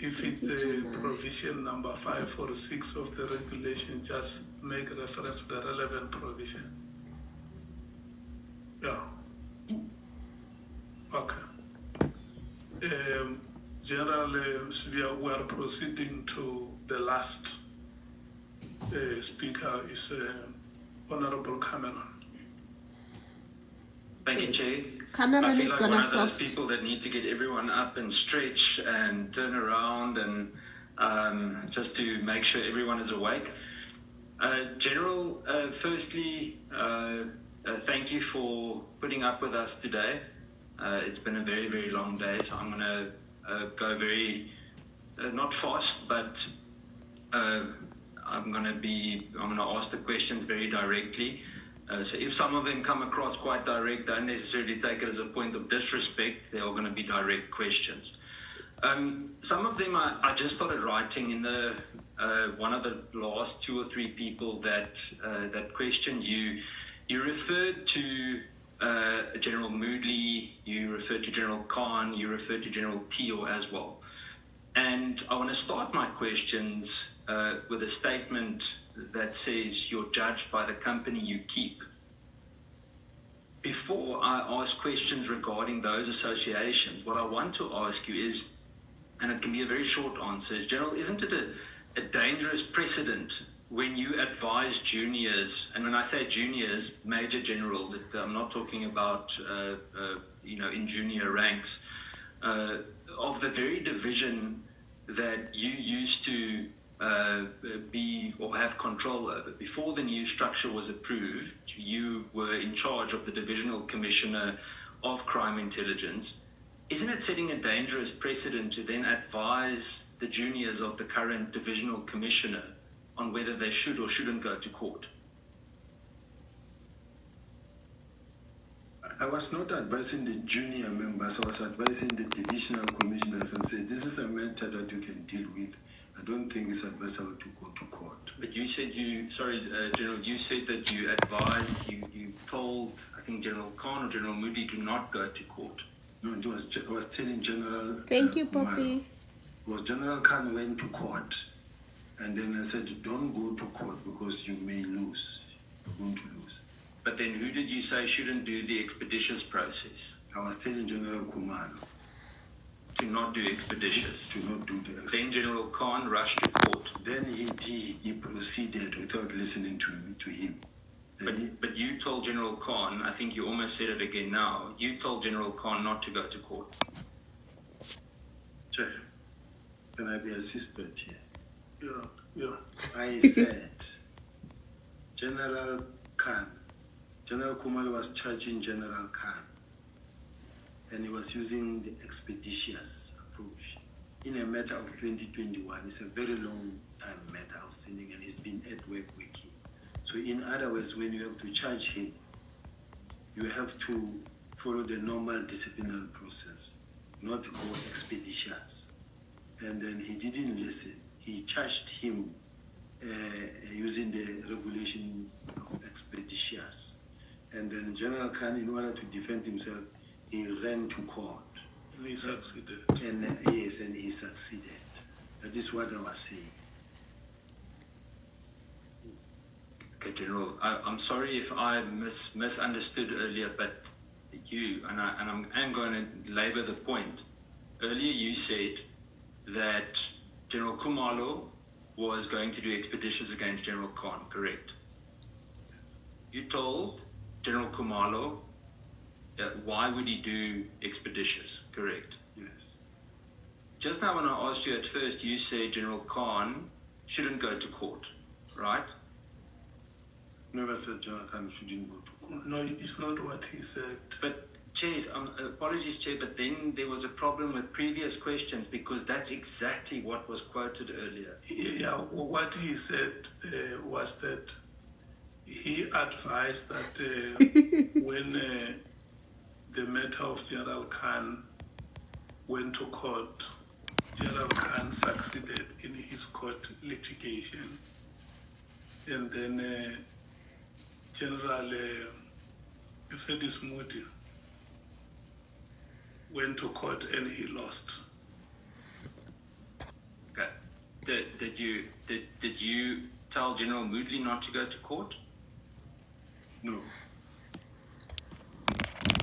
if it's a provision number 5 or 6 of the regulation, just make reference to the relevant provision. Yeah. Okay. General, we are proceeding to the last speaker is Honorable Cameron. Thank you, Chair. Cameron I feel is like gonna one of those soft. people that need to get everyone up and stretch and turn around and just to make sure everyone is awake. General, firstly, thank you for putting up with us today. It's been a very, very long day, so I'm going to go very, not fast, but I'm going to ask the questions very directly. So if some of them come across quite direct, don't necessarily take it as a point of disrespect. They are going to be direct questions. Some of them I just started writing in the one of the last 2 or 3 people that questioned you. You referred to General Moodley, you referred to General Khan, you referred to General Teo as well. And I want to start my questions with a statement that says you're judged by the company you keep. Before I ask questions regarding those associations, what I want to ask you is, and it can be a very short answer, is, General, isn't it a dangerous precedent when you advise juniors, and when I say juniors, major generals, I'm not talking about, in junior ranks, of the very division that you used to be or have control over. Before the new structure was approved, you were in charge of the Divisional Commissioner of Crime Intelligence. Isn't it setting a dangerous precedent to then advise the juniors of the current Divisional Commissioner on whether they should or shouldn't go to court? I was not advising the junior members, I was advising the divisional commissioners and said, this is a matter that you can deal with. I don't think it's advisable to go to court. But you said General, you said that you advised, you told, I think, General Khan or General Moody to not go to court. No, I was telling General Thank you, Kumalo. Poppy. It was General Khan went to court, and then I said, don't go to court because you may lose. You're going to lose. But then who did you say shouldn't do the expeditious process? I was telling General Kumalo. To not do expeditious? To not do the expeditious. Then General Khan rushed to court. Then he did. He proceeded without listening to him. But you told General Khan, I think you almost said it again now, you told General Khan not to go to court. Chair, can I be assisted here? Yeah. I said, General Kumalo was charging General Khan, and he was using the expeditious approach in a matter of 2021. It's a very long time matter outstanding, and he's been at work working. So in other words, when you have to charge him, you have to follow the normal disciplinary process, not go expeditious. And then he didn't listen. He charged him using the regulation of expeditious. And then General Khan, in order to defend himself, he ran to court. And he succeeded. And yes, and he succeeded. That is what I was saying. Okay, General, I'm sorry if I misunderstood earlier, but you, and I'm going to labor the point. Earlier you said that General Kumalo was going to do expeditious against General Khan, correct? You told General Kumalo why would he do expeditious, correct? Yes. Just now when I asked you at first, you said General Khan shouldn't go to court, right? Never said General Khan shouldn't go to court. No, it's not what he said. But Chair, apologies, Chair, but then there was a problem with previous questions because that's exactly what was quoted earlier. Yeah, what he said was that he advised that when the matter of General Khan went to court, General Khan succeeded in his court litigation. And then General, you said it's Moody, went to court and he lost. did you tell General Moodley not to go to court? No.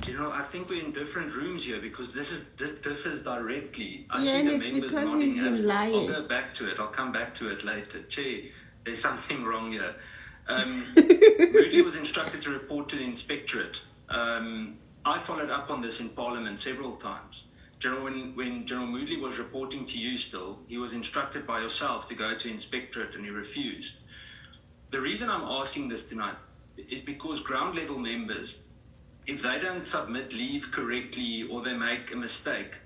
General, I think we're in different rooms here because this differs directly. I Yeah, see and the it's members because nodding he's been as well. I'll lying. go back to it. I'll come back to it later. Chair, there's something wrong here. Moodley was instructed to report to the inspectorate. I followed up on this in Parliament several times. General, when General Moodley was reporting to you still, he was instructed by yourself to go to inspectorate and he refused. The reason I'm asking this tonight is because ground level members, if they don't submit leave correctly or they make a mistake,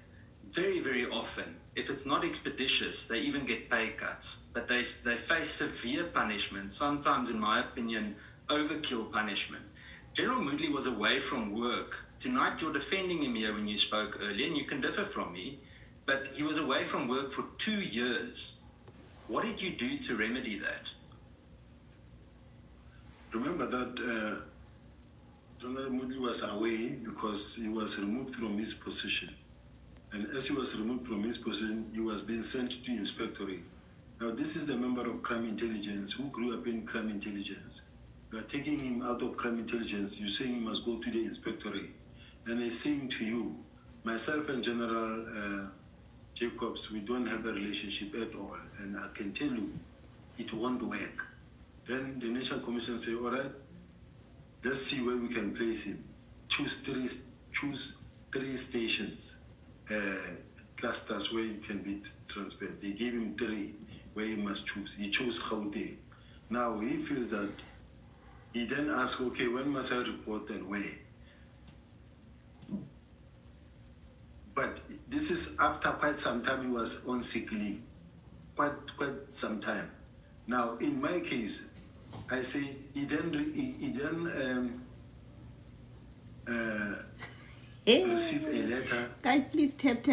very, very often, if it's not expeditious, they even get pay cuts. But they face severe punishment, sometimes, in my opinion, overkill punishment. General Moodley was away from work. Tonight you're defending him here when you spoke earlier, and you can differ from me, but he was away from work for 2 years. What did you do to remedy that? Remember that General Moodley was away because he was removed from his position. And as he was removed from his position, he was being sent to inspectorate. Now, this is the member of crime intelligence who grew up in crime intelligence. You are taking him out of crime intelligence. You're saying he must go to the inspectorate. And he's saying to you, myself and General Jacobs, we don't have a relationship at all. And I can tell you, it won't work. Then the National Commission say, all right, let's see where we can place him. Choose three stations, clusters where he can be transferred. They gave him 3 where he must choose. He chose Gauteng. Now he feels that he then asks, okay, when must I report and where? But this is after quite some time he was on sick leave. Quite some time. Now, in my case, I say he then received a letter. Guys, please tap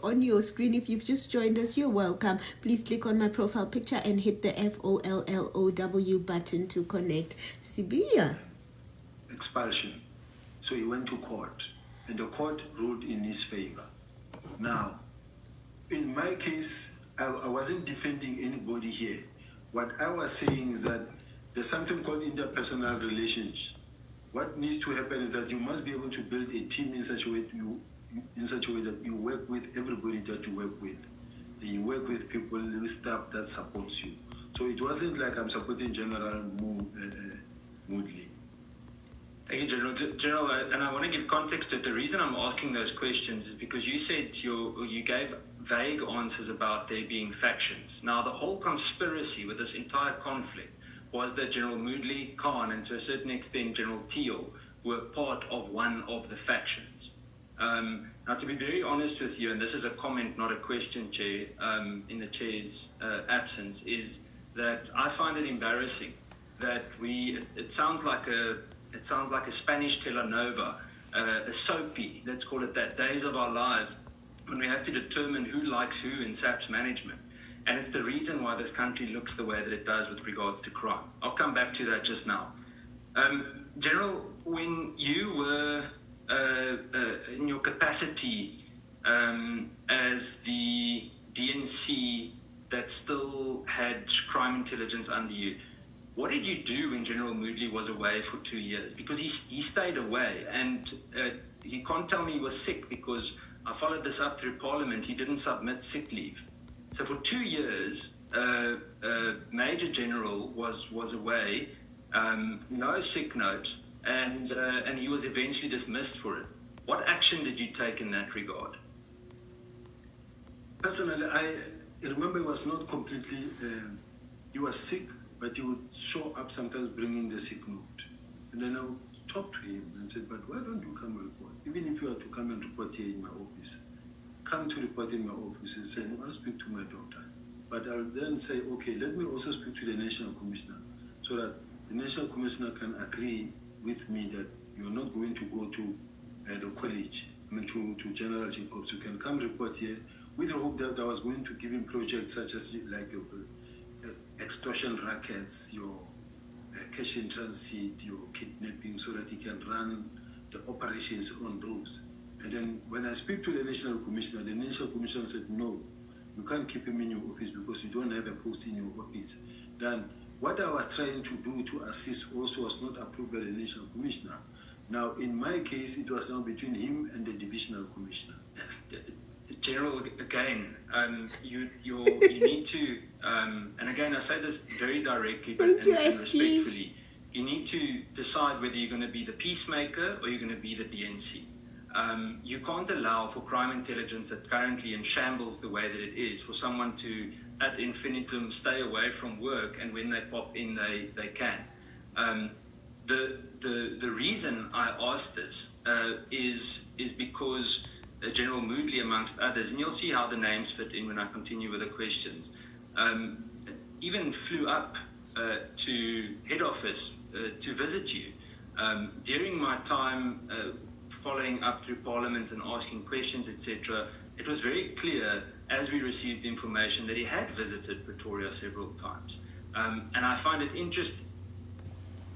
on your screen. If you've just joined us, you're welcome. Please click on my profile picture and hit the FOLLOW button to connect. Sibia. Expulsion. So he went to court, and the court ruled in his favor. Now, in my case, I wasn't defending anybody here. What I was saying is that there's something called interpersonal relations. What needs to happen is that you must be able to build a team in such a way that you work with everybody that you work with. You work with people, with staff that supports you. So it wasn't like I'm supporting General Moodley. Thank you, General. General, and I want to give context to it. The reason I'm asking those questions is because you said you gave vague answers about there being factions. Now, the whole conspiracy with this entire conflict was that General Moodley, Khan, and to a certain extent General Teal were part of one of the factions. Now, to be very honest with you, and this is a comment, not a question, Chair, in the Chair's absence, is that I find it embarrassing that it sounds like a Spanish telenova, a soapy, let's call it that, days of our lives, when we have to determine who likes who in SAP's management. And it's the reason why this country looks the way that it does with regards to crime. I'll come back to that just now. General, when you were in your capacity as the DNC that still had crime intelligence under you, what did you do when General Moodley was away for 2 years? Because he stayed away, and he can't tell me he was sick because I followed this up through Parliament. He didn't submit sick leave. So for 2 years, Major General was away, no sick note, and he was eventually dismissed for it. What action did you take in that regard? Personally, I remember he was not completely, he was sick, but he would show up sometimes bringing the sick note. And then I would talk to him and say, but why don't you come report? Even if you are to come and report here in my office, come to report in my office and say, I'll speak to my doctor. But I'll then say, okay, let me also speak to the National Commissioner so that the National Commissioner can agree with me that you're not going to go to the college, to General Jacobs. You can come report here with the hope that I was going to give him projects such as like your extortion rackets, your cash in transit, your kidnapping, so that he can run the operations on those. And then when I speak to the National Commissioner said, no, You can't keep him in your office because you don't have a post in your office. Then what I was trying to do to assist also was not approved by the National Commissioner. Now, in my case, it was now between him and the Divisional Commissioner. General, again, you need to, and again, I say this very directly but and respectfully, you need to decide whether you're going to be the peacemaker or you're going to be the DNC. You can't allow for crime intelligence that currently in shambles the way that it is, for someone to ad infinitum stay away from work, and when they pop in, they can. The reason I asked this is because General Moodley, amongst others, and you'll see how the names fit in when I continue with the questions, even flew up to head office to visit you. During my time following up through Parliament and asking questions, etc., it was very clear as we received information that he had visited Pretoria several times. And I find it interesting,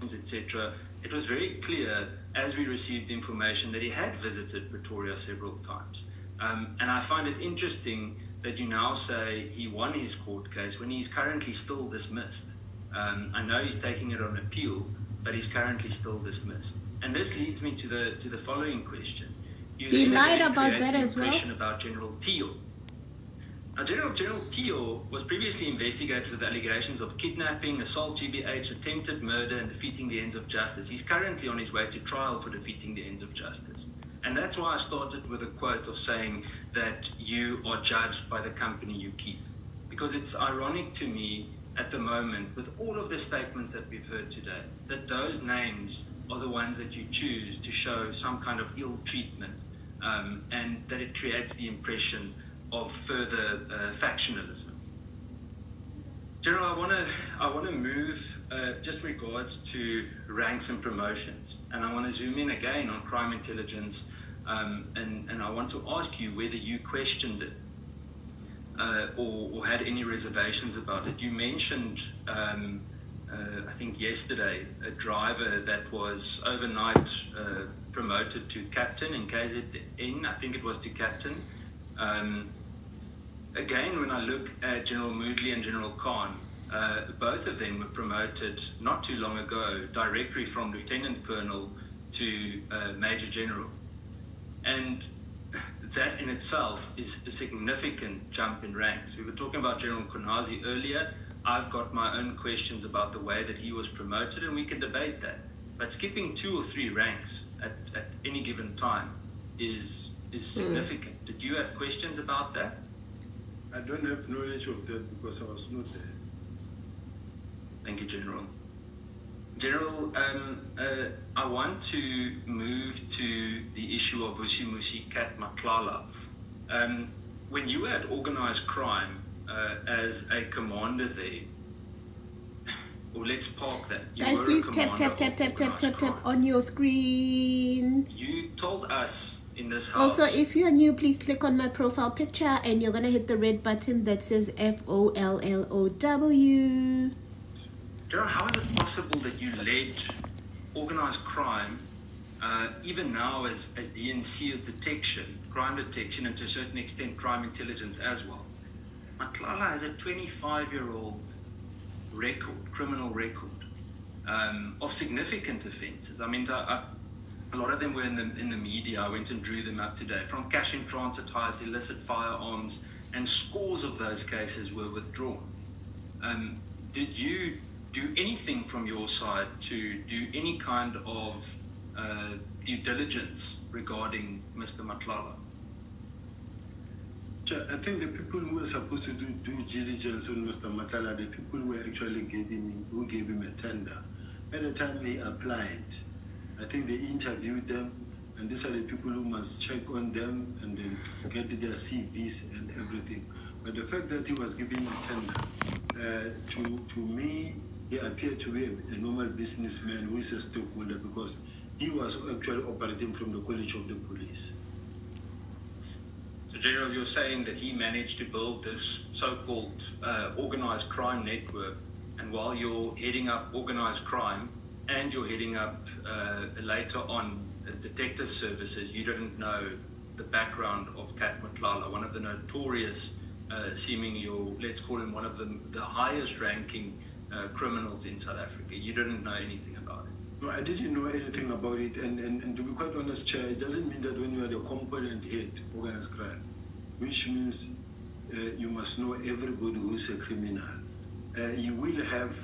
etc. It was very clear as we received information that he had visited Pretoria several times. And I find it interesting that you now say he won his court case when he's currently still dismissed. I know he's taking it on appeal, but he's currently still dismissed. And this leads me to the following question. He lied about that as well. About General Teal. Now, General Teal was previously investigated with allegations of kidnapping, assault, GBH, attempted murder, and defeating the ends of justice. He's currently on his way to trial for defeating the ends of justice. And that's why I started with a quote of saying that you are judged by the company you keep. Because it's ironic to me at the moment, with all of the statements that we've heard today, that those names are the ones that you choose to show some kind of ill treatment, and that it creates the impression of further factionalism. General, I want to move just regards to ranks and promotions, and I want to zoom in again on crime intelligence, and I want to ask you whether you questioned it or had any reservations about it. You mentioned, I think yesterday, a driver that was overnight promoted to captain in KZN. I think it was to captain. Again, when I look at General Moodley and General Khan, both of them were promoted not too long ago, directly from Lieutenant Colonel to Major General. And that in itself is a significant jump in ranks. We were talking about General Konazi earlier. I've got my own questions about the way that he was promoted, and we can debate that. But skipping 2 or 3 ranks at any given time is significant. Did you have questions about that? I don't have knowledge of that because I was not there. Thank you, General. General, I want to move to the issue of Vusimusi Kat Matlala. When you had organized crime as a commander there, or let's park that. Guys, please tap on your screen. You told us in this house. Also, if you're new, please click on my profile picture and you're going to hit the red button that says FOLLOW. General, how is it possible that you led organized crime, even now as DNC of detection, crime detection, and to a certain extent crime intelligence as well? Matlala has a 25-year-old record, criminal record, of significant offences. I mean, a lot of them were in the media. I went and drew them up today, from cash in transit highs, illicit firearms, and scores of those cases were withdrawn. Did you do anything from your side to do any kind of due diligence regarding Mr. Matlala? I think the people who were supposed to do due diligence on Mr. Matlala, the people who actually gave him a tender. At the time he applied, I think they interviewed them, and these are the people who must check on them and then get their CVs and everything. But the fact that he was given a tender, to me, he appeared to be a normal businessman who is a stakeholder, because he was actually operating from the College of the Police. So, General, you're saying that he managed to build this so-called organized crime network, and while you're heading up organized crime and you're heading up later on detective services, you didn't know the background of Kat Matlala, one of the notorious seemingly, your, let's call him one of the highest ranking criminals in South Africa. You didn't know anything about it. No, I didn't know anything about it, and to be quite honest, Chair, it doesn't mean that when you are the component head, organized crime, which means you must know everybody who is a criminal. You will have,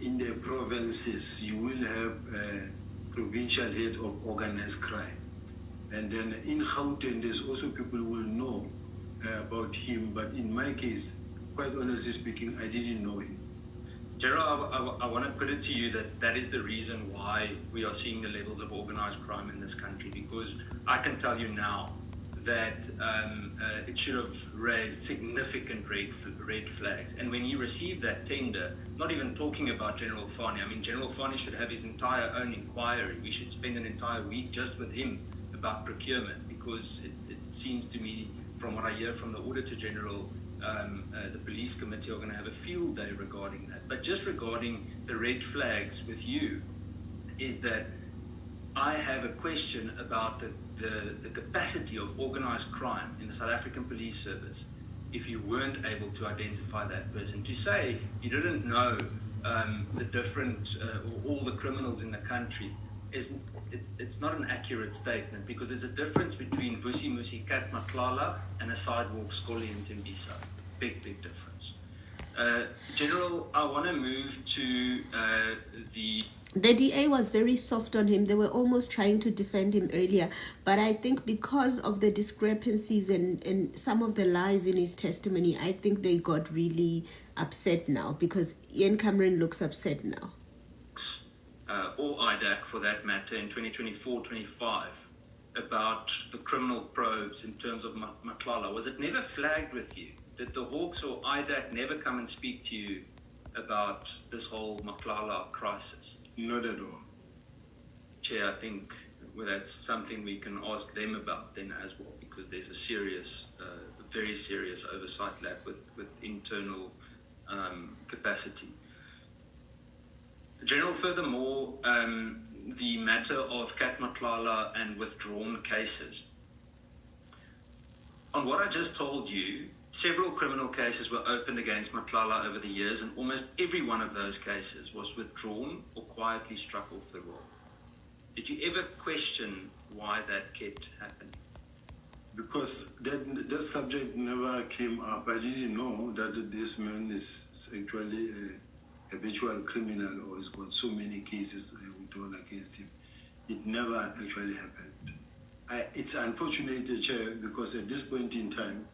in the provinces, you will have a provincial head of organized crime. And then in Gauteng, there's also people who will know about him, but in my case, quite honestly speaking, I didn't know him. Gerald, I want to put it to you that is the reason why we are seeing the levels of organized crime in this country, because I can tell you now that it should have raised significant red flags. And when he received that tender, not even talking about General Fani, I mean, General Fani should have his entire own inquiry. We should spend an entire week just with him about procurement, because it seems to me, from what I hear from the Auditor General, the police committee are going to have a field day regarding that. But just regarding the red flags with you, is that I have a question about the capacity of organized crime in the South African Police Service if you weren't able to identify that person. To say you didn't know the different or all the criminals in the country it's not an accurate statement, because there's a difference between Vusi Musi Kat Maklala and a sidewalk Scully in Tembisa. Big difference. General, I want to move to the DA was very soft on him. They were almost trying to defend him earlier. But I think because of the discrepancies and some of the lies in his testimony, I think they got really upset now, because Ian Cameron looks upset now. Or IDAC for that matter, in 2024-25, about the criminal probes in terms of Maklala. Was it never flagged with you? Did the Hawks or IDAC never come and speak to you about this whole Maklala crisis? Not at all. Chair, I think that's something we can ask them about then as well, because there's a serious, very serious oversight lab with internal capacity. General, furthermore, the matter of Kat Maklala and withdrawn cases. On what I just told you, several criminal cases were opened against Maklala over the years, and almost every one of those cases was withdrawn or quietly struck off the roll. Did you ever question why that kept happening? Because that subject never came up. I didn't know that this man is actually a habitual criminal or has got so many cases withdrawn against him. It never actually happened. It's unfortunate, Chair, because at this point in time,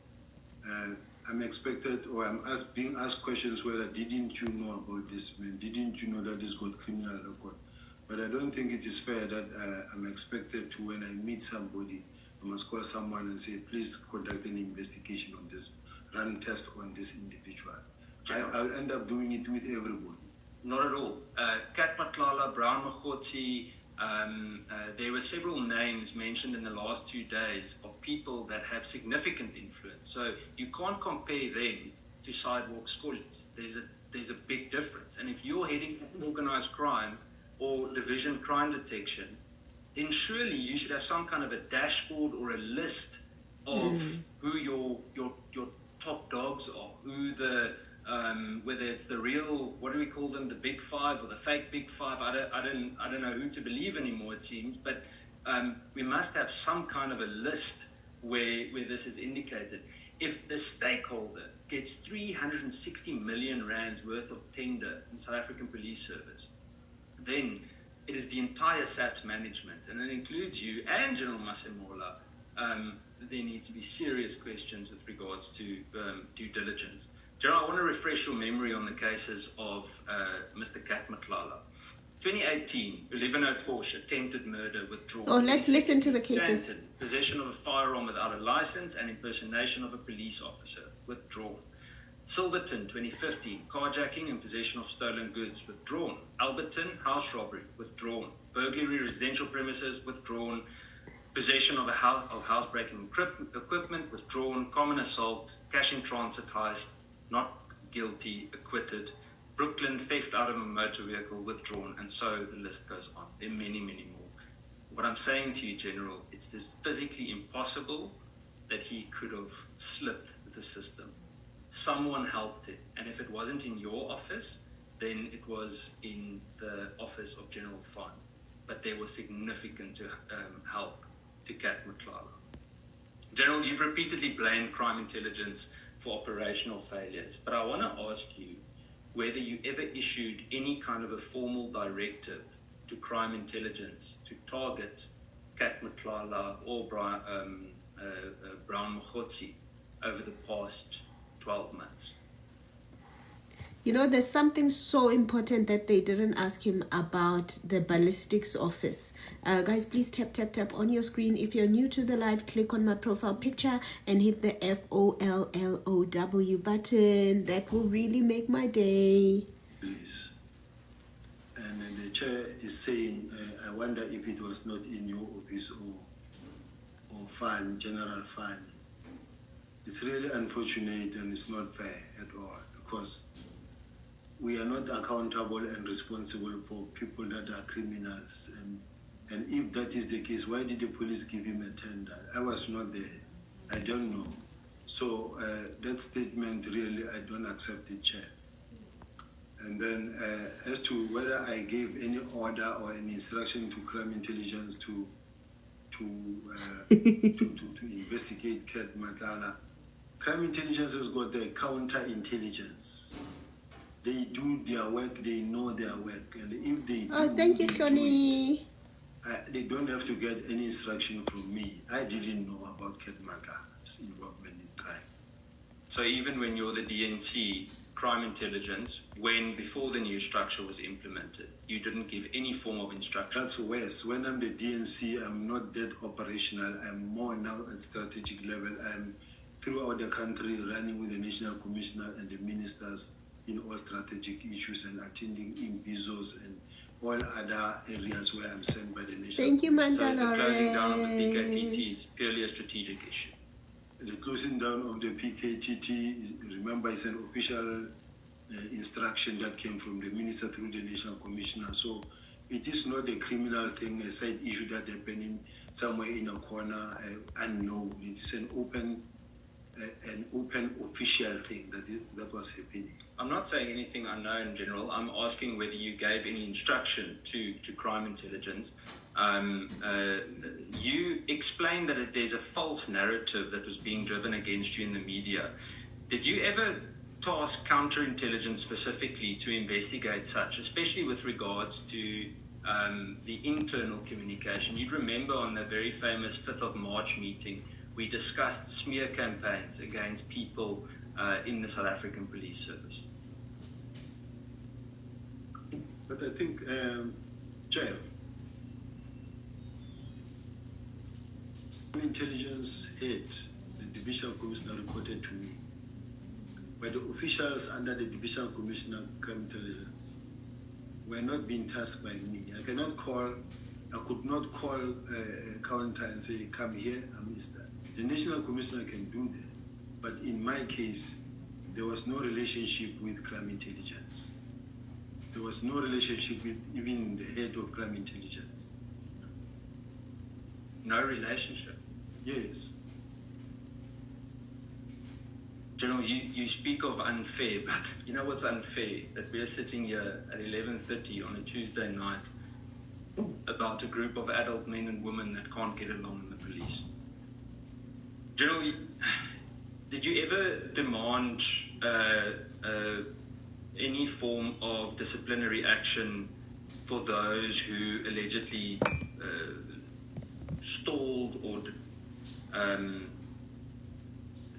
I'm expected, or I'm being asked questions whether didn't you know about this man? Didn't you know that he's got criminal record? But I don't think it is fair that I'm expected to, when I meet somebody, I must call someone and say, please conduct an investigation on this, run tests on this individual. I'll end up doing it with everybody. Not at all. Kat Maklala, Brown Magotsi, there were several names mentioned in the last 2 days of people that have significant influence. So you can't compare them to sidewalk scholars. There's a big difference. And if you're heading organized crime or division crime detection, then surely you should have some kind of a dashboard or a list of who your top dogs are, who the whether it's the real, what do we call them, the big five or the fake big five. I don't know who to believe anymore, it seems, but we must have some kind of a list where this is indicated. If the stakeholder gets 360 million rands worth of tender in South African Police Service, then it is the entire SAPS management, and it includes you and General Masemola. There needs to be serious questions with regards to due diligence. General, I want to refresh your memory on the cases of Mr. Kat Maklala. 2018, 11 Porsche, attempted murder, withdrawn. Oh, let's listen to the cases. Santon, possession of a firearm without a license and impersonation of a police officer, withdrawn. Silverton, 2015, carjacking and possession of stolen goods, withdrawn. Alberton, house robbery, withdrawn. Burglary, residential premises, withdrawn. Possession of housebreaking equipment, withdrawn. Common assault, cash in transit heist, not guilty, acquitted. Brooklyn, theft out of a motor vehicle, withdrawn, and so the list goes on. There are many, many more. What I'm saying to you, General, it's physically impossible that he could have slipped with the system. Someone helped him, and if it wasn't in your office, then it was in the office of General Fine. But there was significant help to Cat Mklala. General, you've repeatedly blamed crime intelligence for operational failures, but I want to ask you whether you ever issued any kind of a formal directive to crime intelligence to target Cat Mklala or Brown Mokgotsi over the past 12 months. You know, there's something so important that they didn't ask him about the ballistics office. Guys, please tap on your screen. If you're new to the live, click on my profile picture and hit the FOLLOW button. That will really make my day. Please. And then the chair is saying, I wonder if it was not in your office or fund, general fund. It's really unfortunate and it's not fair at all, because we are not accountable and responsible for people that are criminals. And if that is the case, why did the police give him a tender? I was not there. I don't know. So that statement, really, I don't accept it, Chair. And then as to whether I gave any order or any instruction to crime intelligence to investigate Cat Mklala, crime intelligence has got their counterintelligence. They do their work, they know their work, and if they do, Thank you, Shoni. They don't have to get any instruction from me. I didn't know about Cat Mklala's involvement in crime. So even when you're the DNC, crime intelligence, before the new structure was implemented, you didn't give any form of instruction? That's worse. When I'm the DNC, I'm not that operational. I'm more now at strategic level. I'm throughout the country running with the National Commissioner and the ministers in all strategic issues and attending in BIZOs and all other areas where I'm sent by the National Thank you, Commissioner. So is the closing down of the PKTT is purely a strategic issue? The closing down of the PKTT, remember, it's an official instruction that came from the minister through the National Commissioner. So it is not a criminal thing, a side issue that happening somewhere in a corner, unknown. It is an open official thing that was happening. I'm not saying anything unknown, General. I'm asking whether you gave any instruction to crime intelligence. You explained that there's a false narrative that was being driven against you in the media. Did you ever task counterintelligence specifically to investigate such, especially with regards to the internal communication? You'd remember on the very famous 5th of March meeting, we discussed smear campaigns against people in the South African Police Service. But I think, Jail, intelligence head, the divisional commissioner, reported to me. But the officials under the divisional commissioner crime intelligence were not being tasked by me. I could not call a counter and say, come here, Mr. The national commissioner can do that. But in my case, there was no relationship with crime intelligence. There was no relationship with even the head of crime intelligence. No relationship? Yes. General, you speak of unfair, but you know what's unfair? That we're sitting here at 11:30 on a Tuesday night about a group of adult men and women that can't get along in the police. General, did you ever demand any form of disciplinary action for those who allegedly stalled or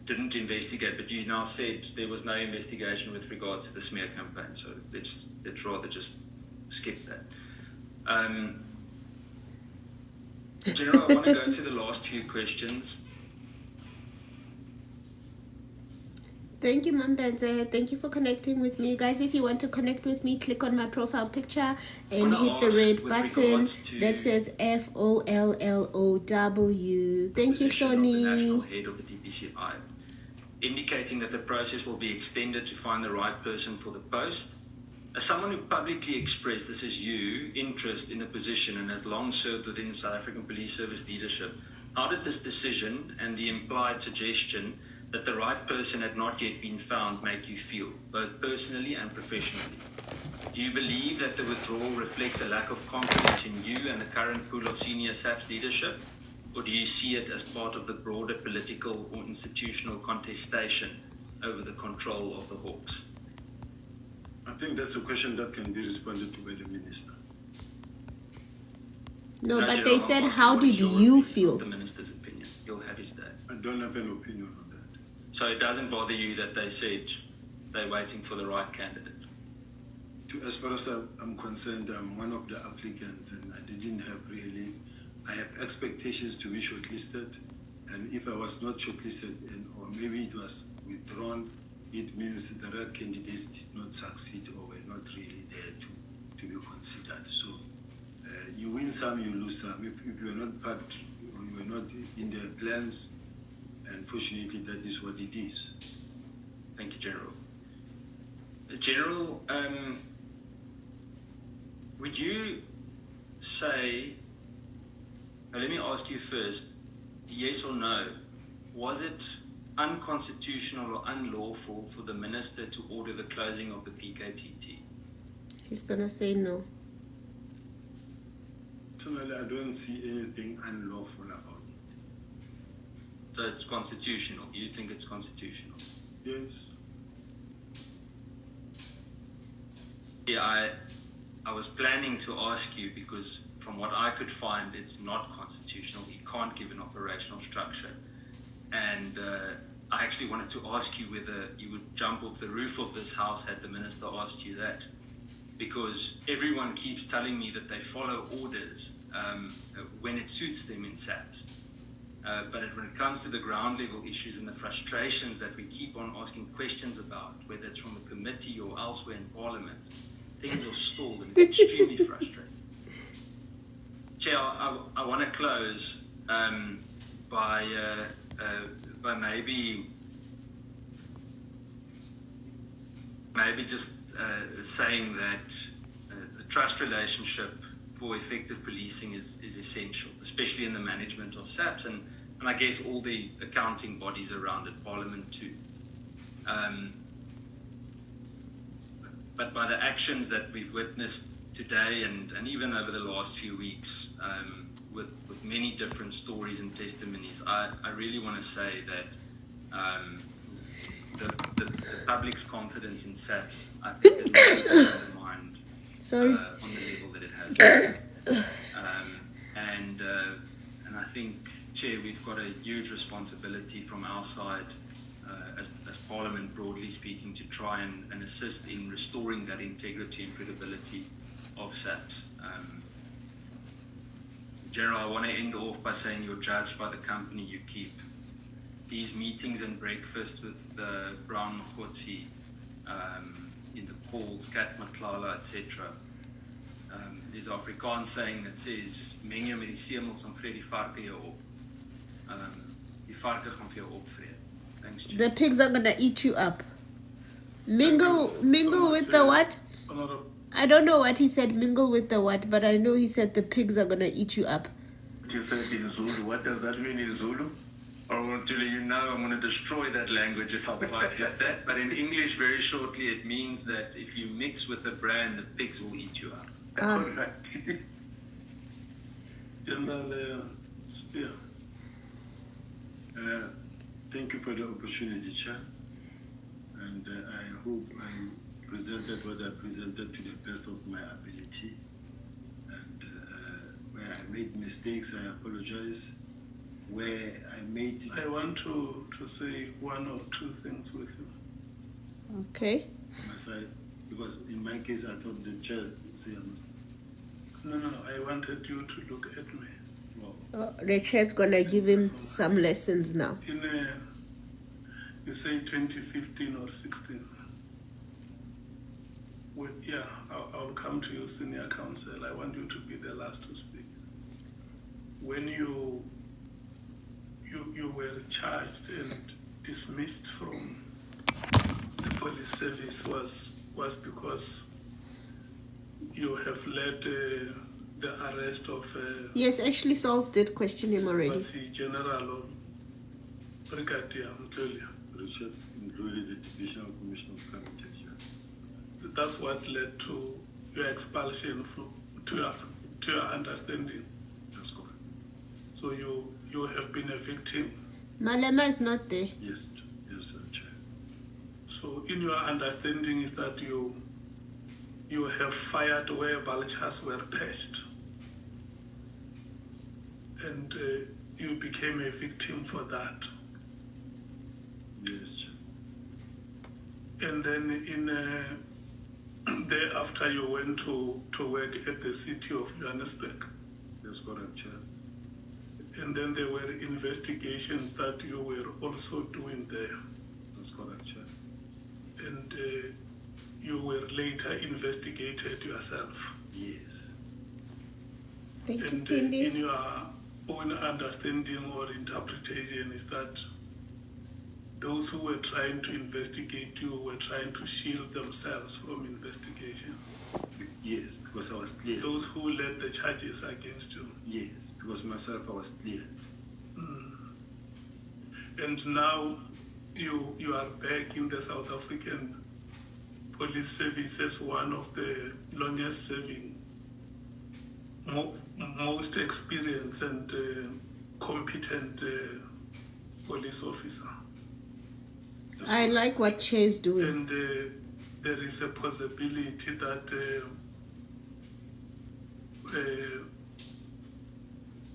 didn't investigate, but you now said there was no investigation with regards to the smear campaign, so let's rather just skip that. General, I want to go to the last few questions. Thank you, Mambenze. Thank you for connecting with me. Guys, if you want to connect with me, click on my profile picture and hit the red button that says FOLLOW. Thank you, Shoni. The national Shoni. head of the DPCI, indicating that the process will be extended to find the right person for the post. As someone who publicly expressed, this is you, interest in a position and has long served within the South African Police Service leadership, how did this decision and the implied suggestion that the right person had not yet been found make you feel, both personally and professionally? Do you believe that the withdrawal reflects a lack of confidence in you and the current pool of senior SAPS leadership? Or do you see it as part of the broader political or institutional contestation over the control of the Hawks? I think that's a question that can be responded to by the minister. No, but General, they I'm said, asking, how what is did your you opinion, feel? not the minister's opinion. You'll have his day. I don't have an opinion on that. So it doesn't bother you that they said they're waiting for the right candidate? As far as I'm concerned, I'm one of the applicants, and I have expectations to be shortlisted, and if I was not shortlisted, or maybe it was withdrawn, it means the right candidates did not succeed or were not really there to be considered. So you win some, you lose some. If you were not part, or you were not in their plans, unfortunately, that is what it is. Thank you, General. General, would you say, now let me ask you first, yes or no, was it unconstitutional or unlawful for the minister to order the closing of the PKTT? He's gonna say no. Personally, I don't see anything unlawful about it. So it's constitutional. You think it's constitutional? Yes. Yeah, I was planning to ask you because from what I could find, it's not constitutional. You can't give an operational structure. And I actually wanted to ask you whether you would jump off the roof of this house had the minister asked you that. Because everyone keeps telling me that they follow orders when it suits them in SAPS. But when it comes to the ground level issues and the frustrations that we keep on asking questions about, whether it's from the committee or elsewhere in Parliament, things are stalled and it's extremely frustrating. Chair, I want to close by maybe just saying that the trust relationship for effective policing is essential, especially in the management of SAPS and I guess all the accounting bodies around it, Parliament too. But by the actions that we've witnessed today and even over the last few weeks, with many different stories and testimonies, I really want to say that the public's confidence in SAPS, I think, is not undermined on the level that it has. And I think, Chair, we've got a huge responsibility from our side as Parliament, broadly speaking, to try and assist in restoring that integrity and credibility of SAPS. General, I want to end off by saying you're judged by the company you keep. These meetings and breakfasts with Brown Mokotsi in the calls, Kat Matlala, etc. There's an Afrikaans saying that says, meng jou met die semels en vrede die varke jou op. Die varke gaan vir jou opvreed. Thanks, Chair. The pigs are gonna eat you up. Mingle with the what? I don't know what he said, mingle with the what, but I know he said the pigs are gonna eat you up. You said in Zulu. What does that mean in Zulu? I want to let you know I'm going to destroy that language if I quite get that. But in English, very shortly, it means that if you mix with the brand, the pigs will eat you up. Thank you for the opportunity, Chair. And I hope I presented what I presented to the best of my ability. And where I made mistakes, I apologize. Where I made it. I want to say one or two things with you. Okay. My side, because in my case, I thought the chair say I must. No. I wanted you to look at me. Well, Richard's gonna give him some lessons now. You say 2015 or 16. Well, yeah, I'll come to you, senior counsel. I want you to be the last to speak. When you were charged and dismissed from the police service was because you have led the arrest of Yes, Ashley Sauls did question him already. General Brigadier Mtlolia. Richard, including the Divisional Commissioner of Crime Protection. That's what led to your expulsion to your understanding. That's correct. So you have been a victim. Malema is not there. Yes, Chair. So in your understanding is that you have fired where vultures were perched, and you became a victim for that. Yes, Chair. And then thereafter you went to work at the city of Johannesburg. That's correct, Chair. And then there were investigations that you were also doing there. That's correct, Chair. And you were later investigated yourself. Yes. Thank you, And Pindi. in your own understanding or interpretation is that those who were trying to investigate you were trying to shield themselves from investigation. Yes, because I was clear. Those who led the charges against you. Yes, because myself I was clear. And now you are back in the South African Police Service as one of the longest serving, most experienced and competent police officer. I like what Chair is doing. And there is a possibility that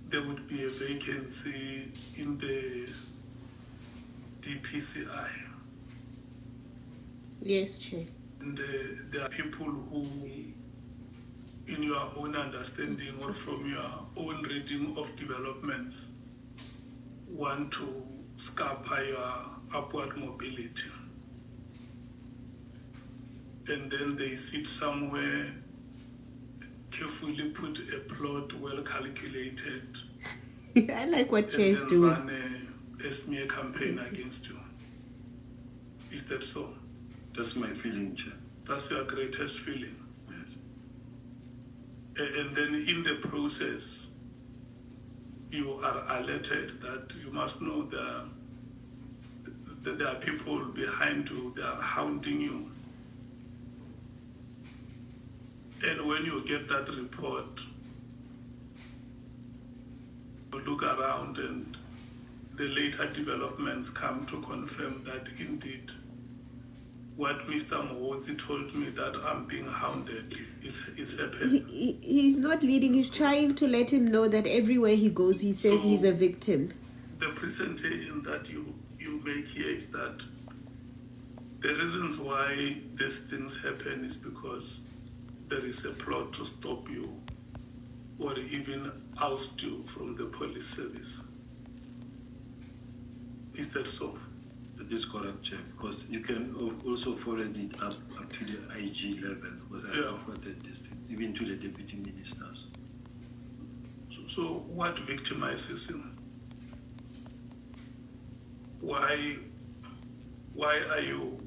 there would be a vacancy in the DPCI. Yes, Chair. And there are people who, in your own understanding or from your own reading of developments, want to scupper your upward mobility. And then they sit somewhere, carefully put a plot well calculated, I like what Chair and is then doing. run a smear campaign against you. Is that so? That's my feeling, Chair. That's your greatest feeling. Yes. And then in the process, you are alerted that you must know that there are people behind you, they are hounding you. And when you get that report, you look around and the later developments come to confirm that indeed what Mr. Mowotsi told me, that I'm being hounded, is happening. He's not leading, he's trying to let him know that everywhere he goes, he says So- he's a victim. The presentation that you make here is that the reasons why these things happen is because there is a plot to stop you or even oust you from the police service. Is that so? That is correct, Chair, because you can also forward it up to the IG level, because I Yeah. reported this thing, even to the deputy ministers. So what victimizes him? Why are you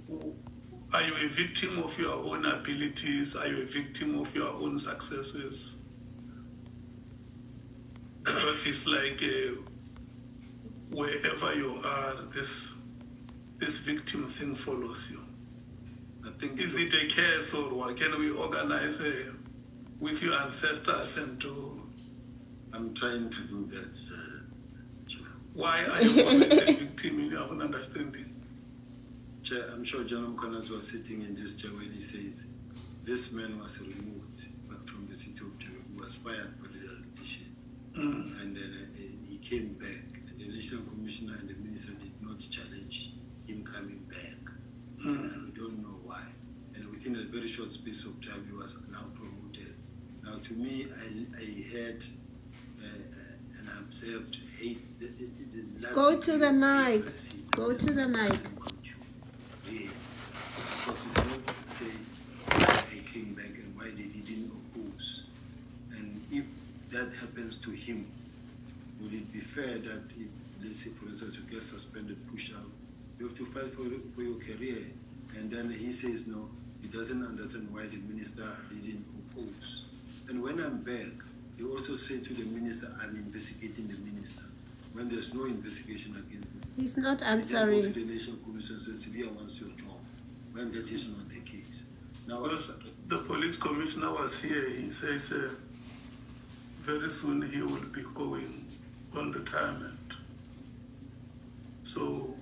a victim of your own abilities? Are you a victim of your own successes? Because it's like wherever you are, this victim thing follows you. I think Is it a case or what? Can we organize with your ancestors and do? I'm trying to do that, Chair. Why are you always a victim in your own understanding? Chair, I'm sure John Mkonas was sitting in this chair when he says this man was removed from the city of Joburg. He was fired for the politician. And then he came back. And the National Commissioner and the Minister did not challenge him coming back. And we don't know why. And within a very short space of time, he was now promoted. Now, to me, I heard and observed hate. The last Go to the mic. literacy. Go to the mic. Yeah. Because you don't say why I came back and why they didn't oppose. And if that happens to him, would it be fair that if, let's say, for instance, you get suspended, push out, you have to fight for your career, and then he says no, he doesn't understand why the minister didn't oppose. And when I'm back, you also say to the minister, I'm investigating the minister, when there's no investigation against the He's not They go to answering. the National Commission and say Severe wants your job, when that is not the case. Now, Because the police commissioner was here, he says very soon he will be going on retirement. So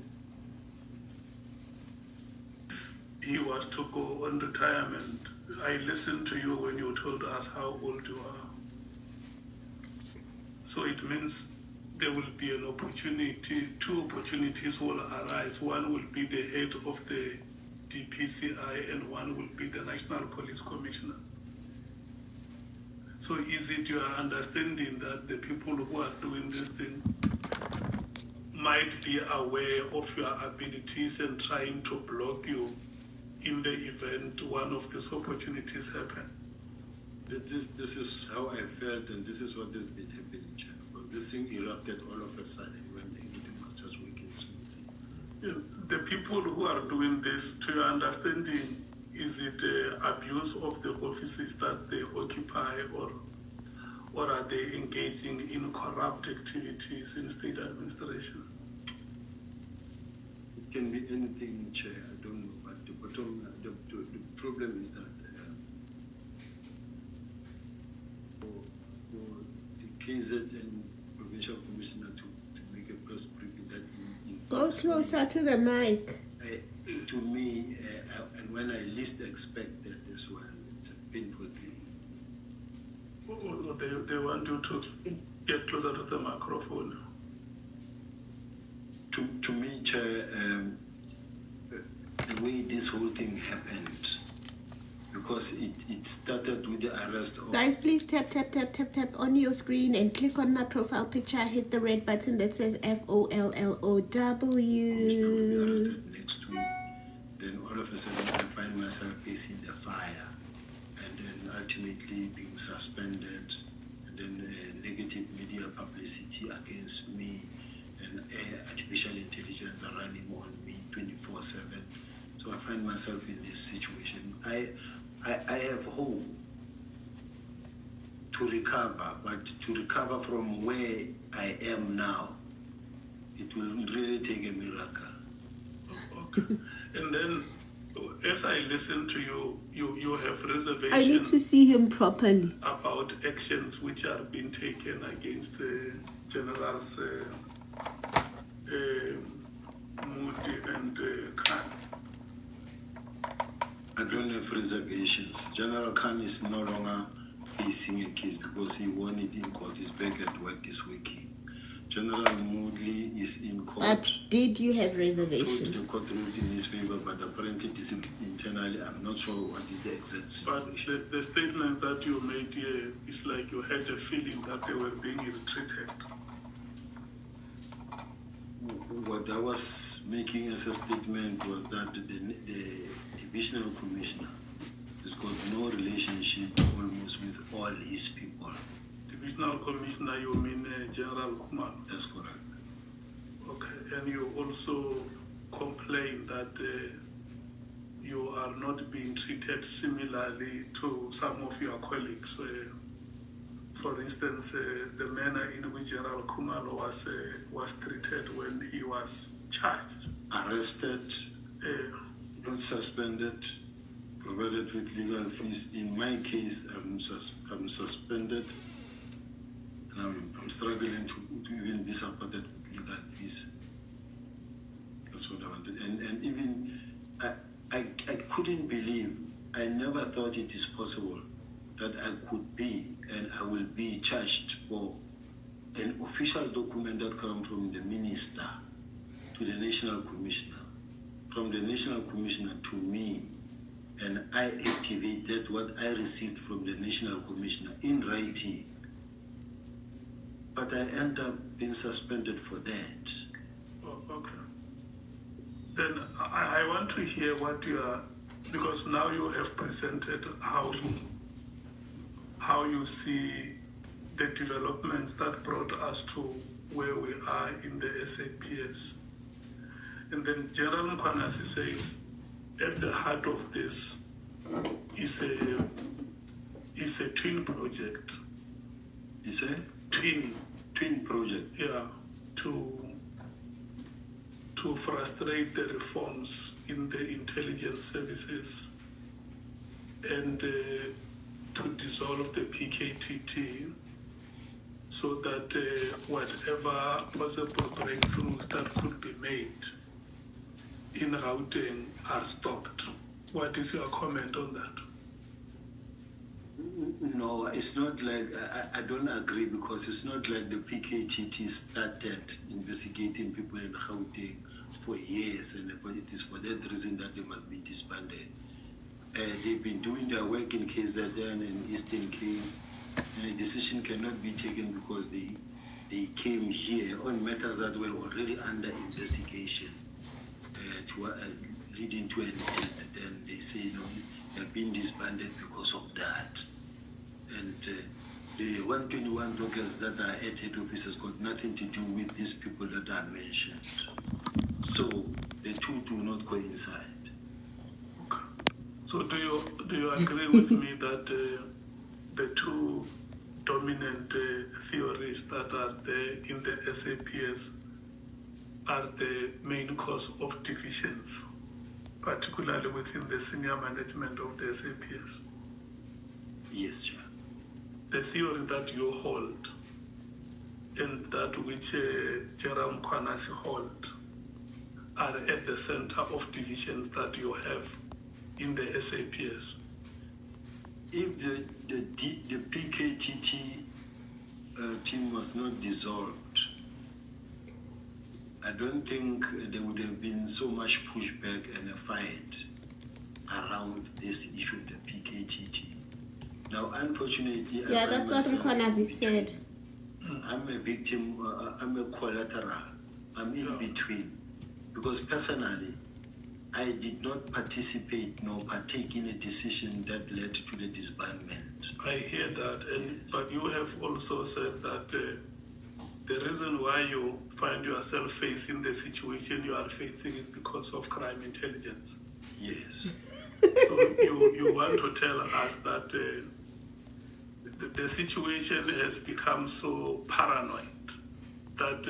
if he was to go on retirement, I listened to you when you told us how old you are. So it means there will be an opportunity, two opportunities will arise. One will be the head of the DPCI and one will be the National Police Commissioner. So is it your understanding that the people who are doing this thing might be aware of your abilities and trying to block you in the event one of these opportunities happen? this is how I felt, and this is what has been happening, Chair. Because this thing erupted all of a sudden when everything was just working smoothly. The people who are doing this, to your understanding, is it abuse of the offices that they occupy, or are they engaging in corrupt activities in state administration? It can be anything, Chair. I don't know, but the problem is that for the KZN provincial commissioner to make a press briefing that Go closer to the mic. to me, and when I least expected this one, it's a painful thing. Or they want you to get closer to the microphone? To me, Chair, the way this whole thing happened, because it started with the arrest of... Guys, please tap on your screen and click on my profile picture. Hit the red button that says FOLLOW. arrested next week. Then all of a sudden I find myself facing the fire, and then ultimately being suspended, and then negative media publicity against me, and artificial intelligence are running on me 24/7. So I find myself in this situation. I have hope to recover, but to recover from where I am now, it will really take a miracle. Okay. And then, as I listen to you, you have reservations. I need to see him properly. About actions which are being taken against Generals Moody and Khan. I don't have reservations. General Khan is no longer facing a case because he won it in court. He's back at work, he's working. General Moodley is in court. But did you have reservations? The court ruled in his favor, but apparently this internally, I'm not sure what is the exact situation. But the statement that you made here is like you had a feeling that they were being ill-treated. What I was making as a statement was that the divisional commissioner has got no relationship almost with all his people. Divisional commissioner, you mean General Kumar? That's correct. Okay, and you also complain that you are not being treated similarly to some of your colleagues. For instance, the manner in which General Kumar was treated when he was charged. Arrested, not suspended, provided with legal fees. In my case, I'm suspended, and I'm struggling to even be supported with legal fees. That's what I wanted. And even I couldn't believe, I never thought it is possible that I could be and I will be charged for an official document that comes from the minister to the national commissioner, from the national commissioner to me, and I activated what I received from the national commissioner in writing. But I end up being suspended for that. Oh, okay. Then I want to hear what you are, because now you have presented how you see the developments that brought us to where we are in the SAPS. And then General Mkwanasi says, at the heart of this is a twin project. It's a Twin twin project. Yeah, to to frustrate the reforms in the intelligence services and to dissolve the PKTT so that whatever possible breakthroughs that could be made in Gauteng are stopped. What is your comment on that? No, it's not like, I don't agree, because it's not like the PKTT started investigating people in Gauteng for years, and it is for that reason that they must be disbanded. They've been doing their work in KZN and Eastern Cape, and a decision cannot be taken because they came here on matters that were already under investigation, leading to an end. Then they say, no, they have been disbanded because of that. And the 121 dockers that are at head office has got nothing to do with these people that are mentioned. So the two do not coincide. So do you agree with me that the two dominant theories that are there in the SAPS are the main cause of divisions, particularly within the senior management of the SAPS? Yes, sir. The theory that you hold and that which Jerome Kwanasi hold are at the center of divisions that you have in the SAPS. If the PKTT team was not dissolved, I don't think there would have been so much pushback and a fight around this issue of the PKTT. Now, unfortunately, Yeah, that's what Mkhwanazi said. I'm a victim, I'm a collateral, I'm in between. Because personally, I did not participate nor partake in a decision that led to the disbandment. I hear that, but you have also said that the reason why you find yourself facing the situation you are facing is because of crime intelligence. Yes. So you want to tell us that the situation has become so paranoid that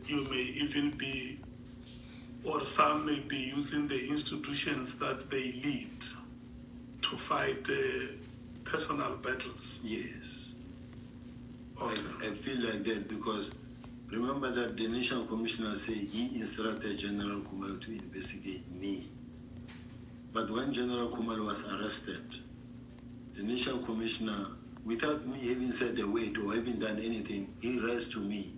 you may even be, or some may be using the institutions that they lead to fight personal battles. Yes. Okay. I feel like that because remember that the National Commissioner said he instructed General Kumalo to investigate me. But when General Kumalo was arrested, the National Commissioner, without me having said a word or having done anything, he raised to me.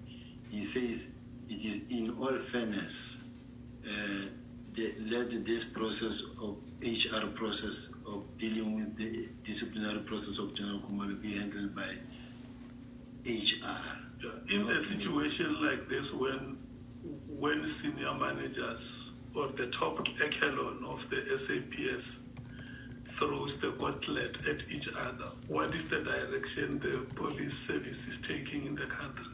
He says it is in all fairness, let this process of HR process of dealing with the disciplinary process of General Kumalo be handled by HR. Yeah. In a situation like this, when senior managers or the top echelon of the SAPS throws the gauntlet at each other, what is the direction the police service is taking in the country?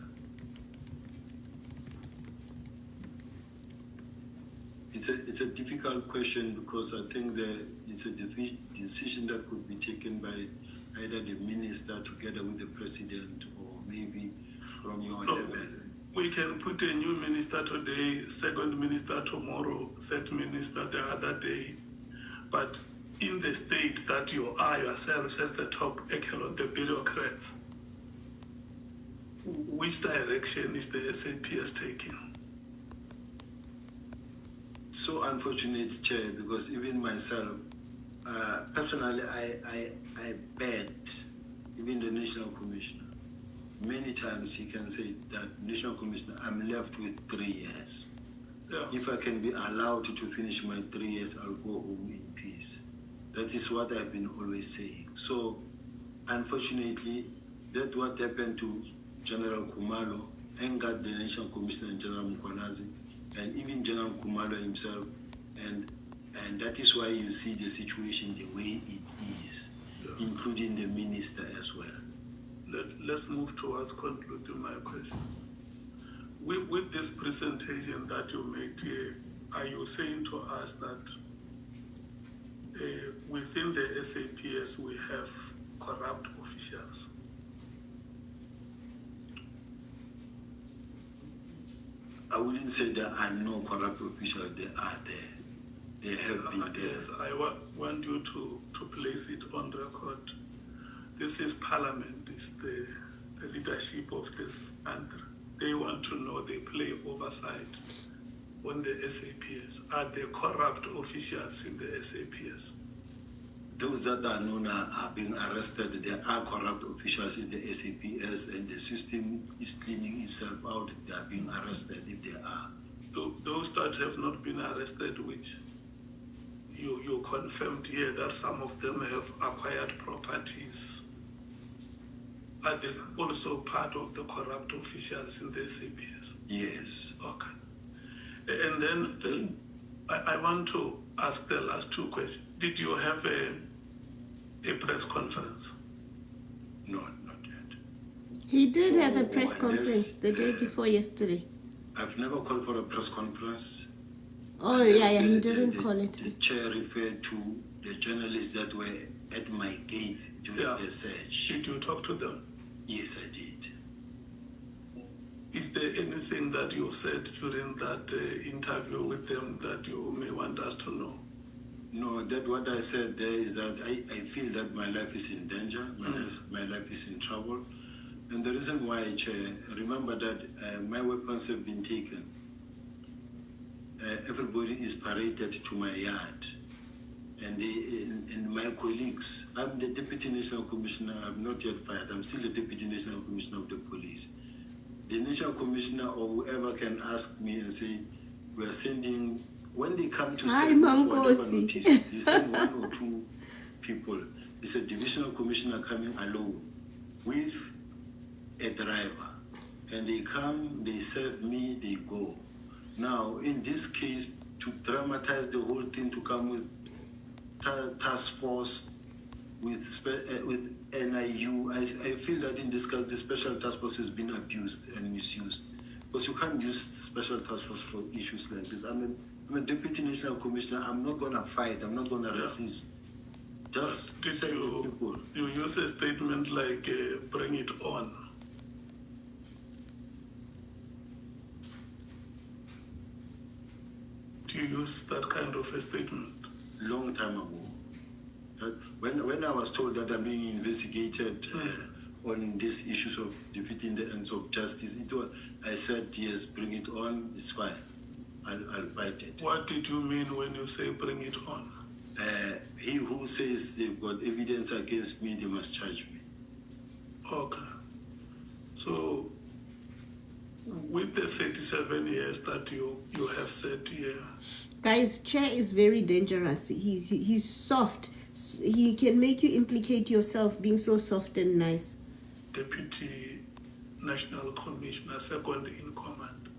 It's a difficult question because I think that it's a decision that could be taken by either the minister together with the president or maybe from your level. We can put a new minister today, second minister tomorrow, third minister the other day. But in the state that you are yourselves as the top echelon, the bureaucrats, which direction is the SAPS taking? So unfortunate, Chair, because even myself, personally, I bet even the National Commissioner, many times he can say that National Commissioner, I'm left with 3 years. Yeah. If I can be allowed to finish my 3 years, I'll go home in peace. That is what I've been always saying. So unfortunately, that's what happened to General Kumalo, angered the National Commissioner and General Mkhwanazi, and even General Kumalo himself, and that is why you see the situation the way it is, including the minister as well. Let's move towards concluding my questions. With this presentation that you made here, are you saying to us that within the SAPS we have corrupt officials? I wouldn't say there are no corrupt officials. They are there. They have been there. Yes, I want you to place it on record. This is Parliament, it's the leadership of this country. They want to know, they play oversight on the SAPS. Are there corrupt officials in the SAPS? Those that are known are being arrested. There are corrupt officials in the SAPS, and the system is cleaning itself out. They are being arrested if they are. Those that have not been arrested, which you confirmed here that some of them have acquired properties, are they also part of the corrupt officials in the SAPS? Yes. Okay. And then I want to ask the last two questions. Did you have a press conference? No, not yet. He did have a press unless, conference the day before yesterday. I've never called for a press conference. Oh, yeah, he didn't call it. The chair referred to the journalists that were at my gate during the search. Did you talk to them? Yes, I did. Is there anything that you said during that interview with them that you may want us to know? No, that what I said there is that I feel that my life is in danger, my life is in trouble. And the reason why, Chair, remember that my weapons have been taken. Everybody is paraded to my yard. And my colleagues, I'm the Deputy National Commissioner, I'm not yet fired, I'm still the Deputy National Commissioner of the Police. The National Commissioner or whoever can ask me and say, we are sending, when they come to send for whatever notice, they send one or two people. It's a divisional commissioner coming alone with a driver. And they come, they serve me, they go. Now, in this case, to dramatize the whole thing, to come with task force, with NIU, I feel that in this case, the special task force has been abused and misused. Because you can't use special task force for issues like this. I'm a Deputy National Commissioner. I'm not going to fight. I'm not going to resist. Just people. You use a statement like, bring it on. Do you use that kind of a statement? Long time ago. When I was told that I'm being investigated on these issues of defeating the ends of justice, I said, yes, bring it on, it's fine. I'll fight it. What did you mean when you say bring it on? He who says they've got evidence against me, they must charge me. Okay. So, with the 37 years that you have said here, guys, Chair is very dangerous. He's soft. He can make you implicate yourself being so soft and nice. Deputy National Commissioner, second in command.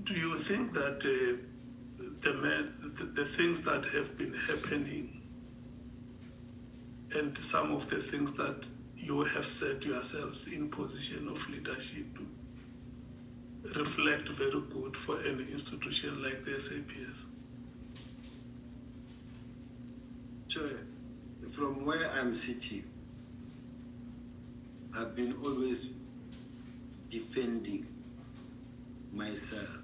Do you think that the things that have been happening and some of the things that you have set yourselves in position of leadership reflect very good for any institution like the SAPS? Sure. From where I'm sitting, I've been always defending myself.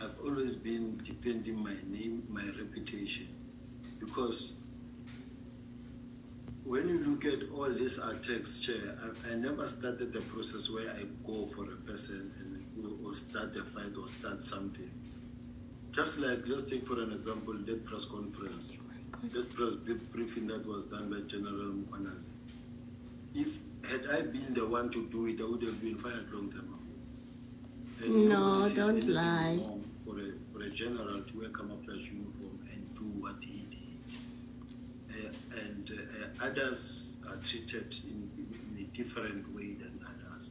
I've always been defending my name, my reputation. Because when you look at all these attacks, Chair, I never started the process where I go for a person and or start a fight or start something. Just like, let's take for an example, that press conference, that press briefing that was done by General Mukwanaz. Had I been the one to do it, I would have been fired long time ago. And no, don't lie. For a general to wear camouflage uniform and do what he did. Others are treated in a different way than others.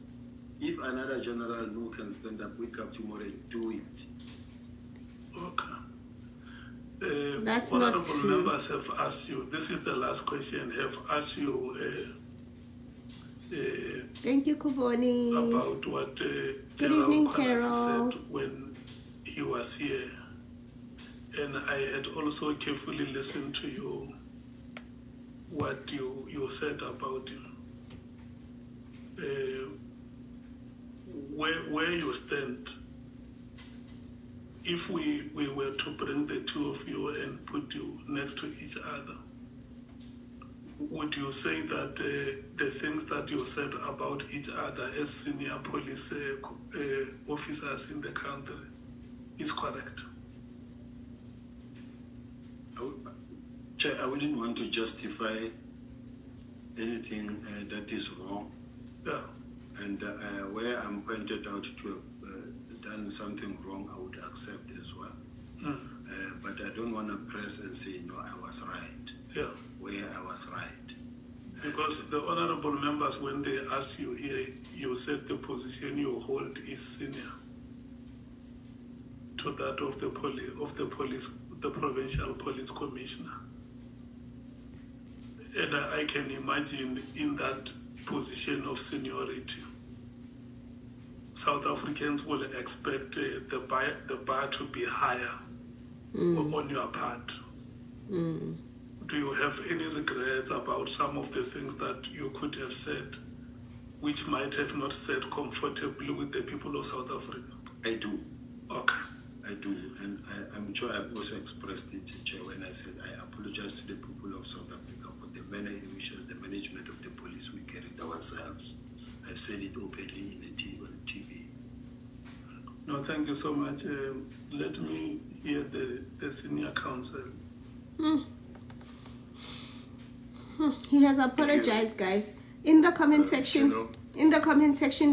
If another general who can stand up, wake up tomorrow, do it. Okay. That's not honorable true. Members have asked you, this is the last question, have asked you thank you, Kuboni. about what Good General evening, Mukwanaz Carol. said when he was here. And I had also carefully listened to you, what you said about where you stand, if we were to bring the two of you and put you next to each other, would you say that the things that you said about each other as senior police officers in the country is correct? Chair, I wouldn't want to justify anything that is wrong. Yeah. And where I'm pointed out to have done something wrong, I would accept as well. But I don't want to press and say, no, I was right. Yeah. Where I was right. Because the honorable members, when they asked you here, you said the position you hold is senior to that of the provincial police commissioner. And I can imagine in that position of seniority, South Africans will expect the bar to be higher on your part. Do you have any regrets about some of the things that you could have said, which might have not said comfortably with the people of South Africa? I do. Okay. I do. And I'm sure I've also expressed it, Chair, when I said I apologize to the people of South Africa for the manner in which, as the management of the police, we carried ourselves. I've said it openly on TV. No, thank you so much. Let me hear the senior counsel. He has apologized, guys. In the comment section,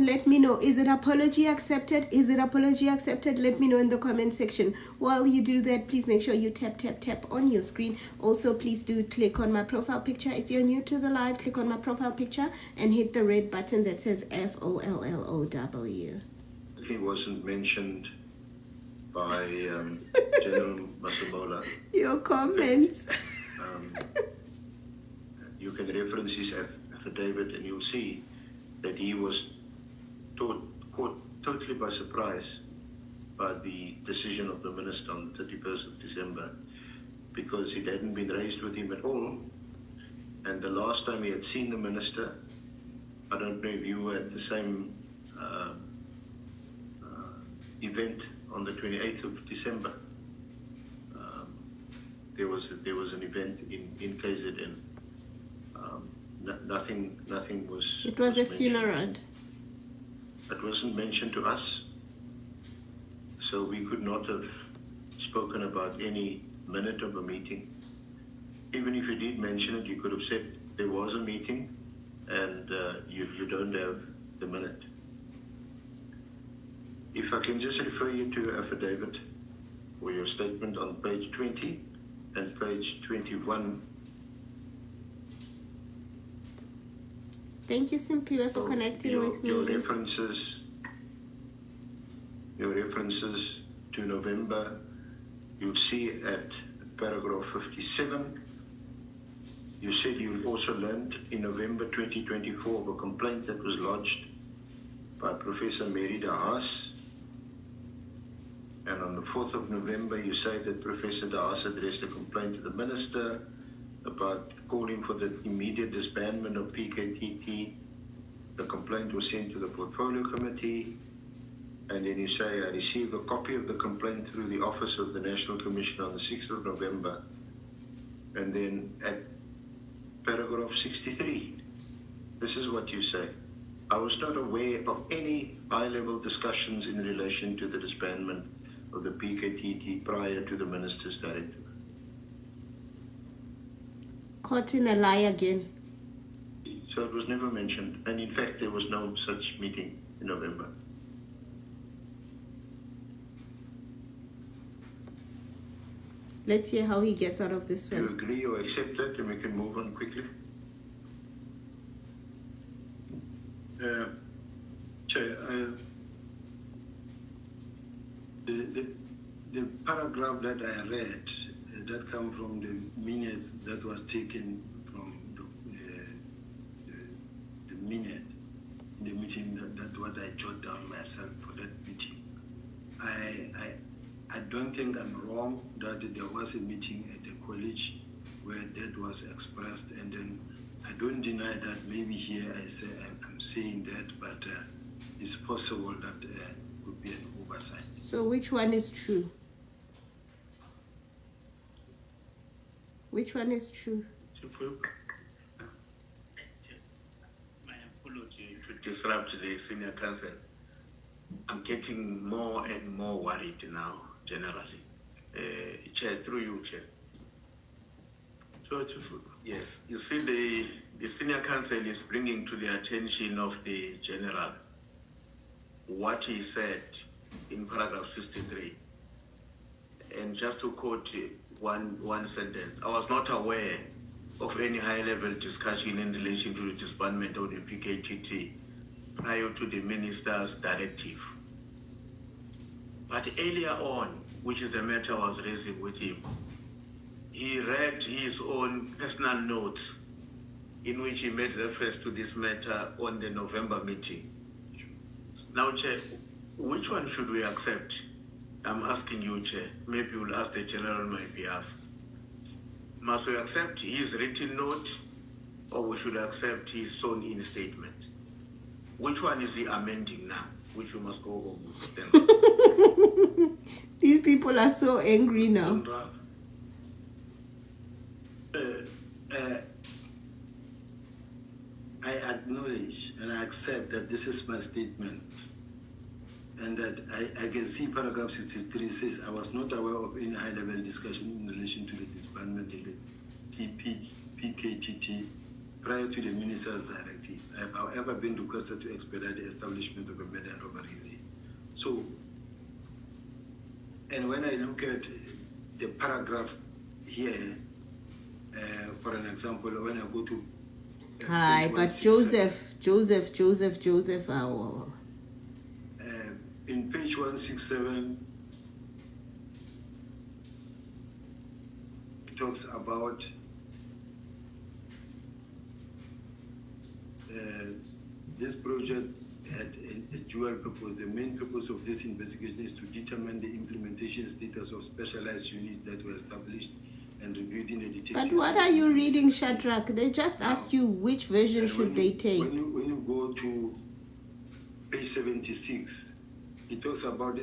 let me know. Is it apology accepted? Is it apology accepted? Let me know in the comment section. While you do that, please make sure you tap on your screen. Also, please do click on my profile picture. If you're new to the live, click on my profile picture and hit the red button that says FOLLOW. He wasn't mentioned by General Masemola. Your comments. You can reference his affidavit and you'll see that he was caught totally by surprise by the decision of the minister on the 31st of December, because it hadn't been raised with him at all. And the last time he had seen the minister, I don't know if you were at the same event on the 28th of December. There was an event in KZN. Nothing was. It was a mentioned. funeral. It wasn't mentioned to us, so we could not have spoken about any minute of a meeting. Even if you did mention it, you could have said there was a meeting, and you don't have the minute. If I can just refer you to your affidavit or your statement on page 20 and page 21. Thank you, Simpiwe, for connecting with me. Your references to November, you'll see at paragraph 57. You said you also learned in November 2024 of a complaint that was lodged by Professor Mary de Haas. And on the 4th of November, you say that Professor de Haas addressed a complaint to the minister about calling for the immediate disbandment of PKTT. The complaint was sent to the portfolio committee. And then you say, I received a copy of the complaint through the office of the National Commission on the 6th of November. And then at paragraph 63, this is what you say. I was not aware of any high-level discussions in relation to the disbandment of the PKTT prior to the minister's directive. Caught in a lie again. So it was never mentioned, and in fact there was no such meeting in November. Let's hear how he gets out of this Do you one. agree or accept that, and we can move on quickly? Chair, the paragraph that I read, that come from the minutes that was taken from the minute in the meeting, that what I jotted down myself for that meeting. I don't think I'm wrong that there was a meeting at the college where that was expressed, and then I don't deny that maybe here I say I'm saying that, but it's possible that could be an oversight. So which one is true? Which one is true? Chief Whip. My apology to disrupt the senior counsel. I'm getting more and more worried now, generally. Chair, through you, Chair. So, Chief Whip. Yes, you see, the senior counsel is bringing to the attention of the general what he said in paragraph 63. And just to quote one sentence, I was not aware of any high-level discussion in relation to the disbandment of the PKTT prior to the minister's directive. But earlier on, which is the matter I was raising with him, he read his own personal notes in which he made reference to this matter on the November meeting. Now, Chair, which one should we accept? I'm asking you, Chair. Maybe we'll ask the General on my behalf. Must we accept his written note, or we should accept his sworn-in statement? Which one is he amending now? Which we must go home with? Thanks. These people are so angry now. General. I acknowledge and I accept that this is my statement, and that I can see paragraph 63 says I was not aware of any high-level discussion in relation to the disbandment of the PKTT prior to the minister's directive. I have, however, been requested to expedite the establishment of a murder and robbery unit. So, and when I look at the paragraphs here, for an example, when I go to Hi, page but 167, Joseph, in page 167, it talks about this project had a dual purpose. The main purpose of this investigation is to determine the implementation status of specialized units that were established and reviewed in the detective. But what are you reading, Shadrach? They just asked you which version should they take. When you go to page 76, it talks about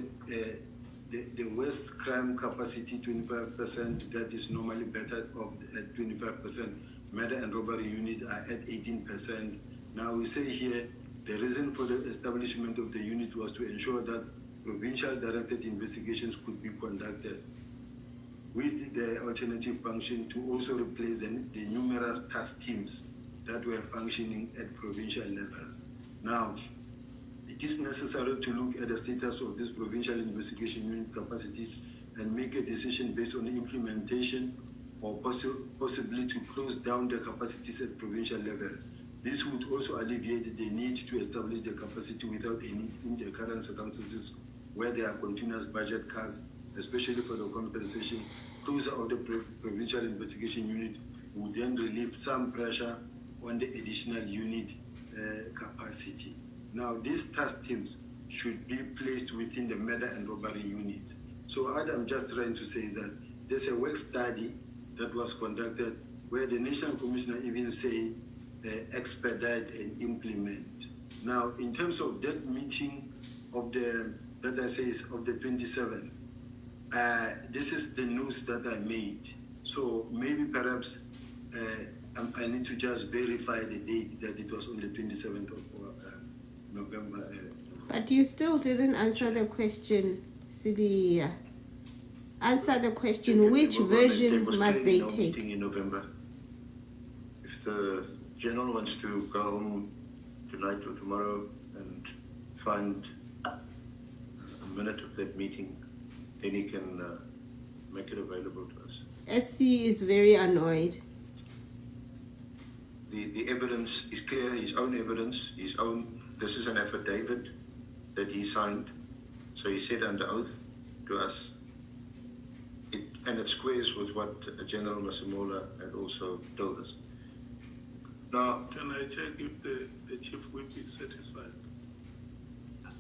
the worst crime capacity 25%, that is normally better off at 25%. Murder and robbery units are at 18%. Now we say here the reason for the establishment of the unit was to ensure that provincial directed investigations could be conducted, with the alternative function to also replace the numerous task teams that were functioning at provincial level. Now, it is necessary to look at the status of this provincial investigation unit capacities and make a decision based on the implementation or possibly to close down the capacities at provincial level. This would also alleviate the need to establish the capacity without any in the current circumstances where there are continuous budget cuts, especially for the compensation. Closure of the provincial investigation unit would then relieve some pressure on the additional unit capacity. Now, these task teams should be placed within the murder and robbery units. So what I'm just trying to say is that there's a work study that was conducted where the National Commissioner even say expedite and implement. Now, in terms of that meeting of the, that I say is of the 27th, this is the news that I made. So maybe perhaps I need to just verify the date that it was on the 27th of November. But you still didn't answer the question, Sibi. Answer the question, which version must they take? Meeting in November. If the general wants to go home tonight or tomorrow and find a minute of that meeting, then he can make it available to us. SC is very annoyed. The evidence is clear, his own evidence, this is an affidavit that he signed, so he said under oath to us, and it squares with what General Masemola had also told us. Now, Can I check if the Chief Whip is satisfied?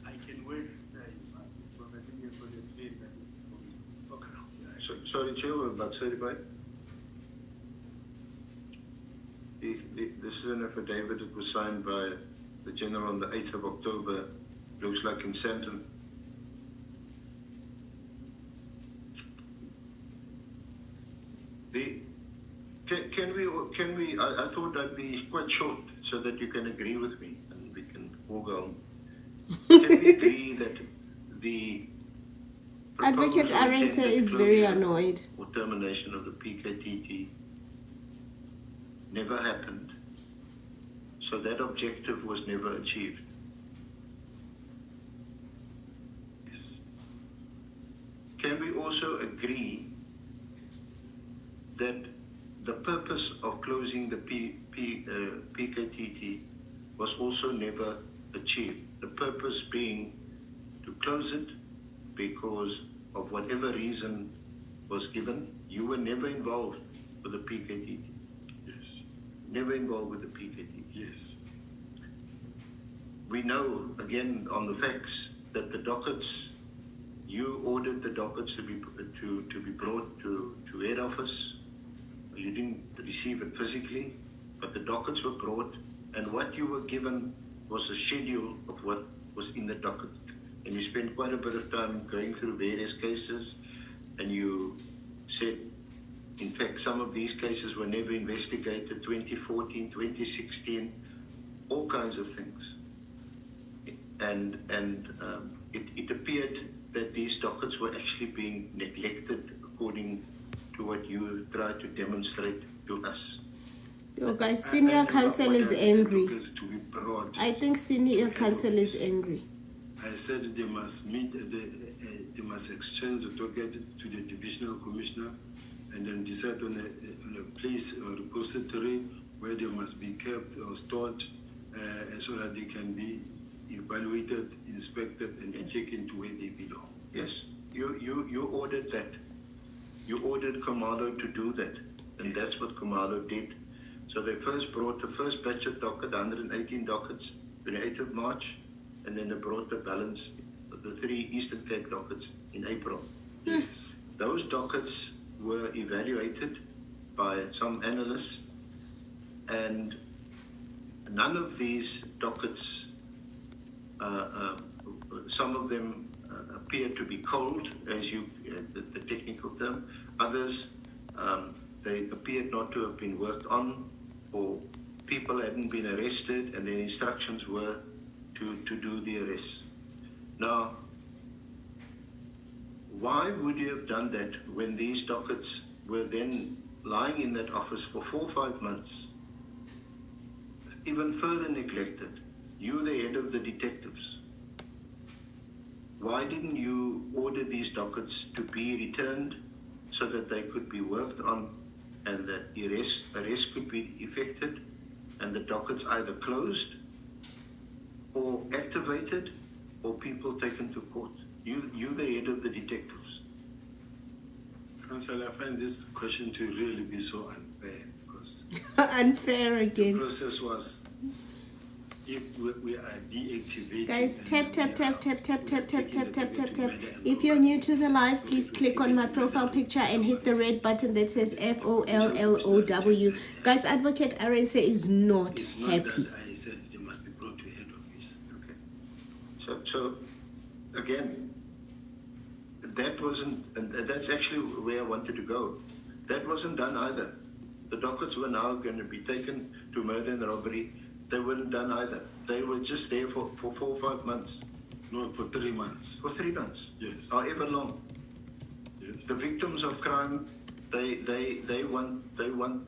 I can wait because I think it's going to change that. Okay. sorry, Chair, we're about certified. This is an affidavit that was signed by the General on the 8th of October Looks like in Sandton. Can we, I thought I'd be quite short so that you can agree with me and we can all go home. Can we agree that the Advocate proposed Arendse intended is very closure annoyed. or termination of the PKTT never happened, so that objective was never achieved? Yes. Can we also agree that the purpose of closing the PKTT was also never achieved? The purpose being to close it because of whatever reason was given. You were never involved with the PKTT. Yes. Never involved with the PKTT. Yes. We know, again, on the facts, that the dockets, you ordered the dockets to be brought to head office. You didn't receive it physically, but the dockets were brought, and what you were given was a schedule of what was in the docket. And you spent quite a bit of time going through various cases, and you said, in fact, some of these cases were never investigated, 2014, 2016, all kinds of things. And it appeared that these dockets were actually being neglected according to what you tried to demonstrate to us. Yo, guys, senior counsel is angry. To be brought. I think senior counsel is angry. I said they must meet, they must exchange the docket to the divisional commissioner and then decide on a place or repository where they must be kept or stored so that they can be evaluated, inspected, and taken to where they belong. Yes, you ordered that. You ordered Khumalo to do that, and that's what Khumalo did. So they first brought the first batch of docket, 118 dockets, 28th of March, and then they brought the balance, the 3 Eastern Cape dockets in April. Yes. Those dockets were evaluated by some analysts, and none of these dockets, some of them appear to be cold, as the technical term. Others, they appeared not to have been worked on, or people hadn't been arrested, and their instructions were to do the arrest. Now, why would you have done that when these dockets were then lying in that office for 4 or 5 months, even further neglected? You, the head of the detectives, why didn't you order these dockets to be returned so that they could be worked on and that arrest could be effected and the dockets either closed or activated or people taken to court? You the head of the detectives. Counsel, I find this question to really be so unfair because Unfair the again. process was, if we are deactivating. Guys, tap, and tap, we tap, are tap, tap, tap, tap, taking tap, the tap, tap, debate tap. to Meda and If you're Local. new to the live, please click on my profile picture and hit the red button that says FOLLOW. Guys, Advocate Arendse is not It's not happy. that I said they must be brought to head office. Okay. So again, that wasn't, and that's actually where I wanted to go. That wasn't done either. The dockets were now going to be taken to murder and robbery. They weren't done either. They were just there for 4 or 5 months. No, for 3 months. For 3 months. Yes. However long. Yes. The victims of crime, they want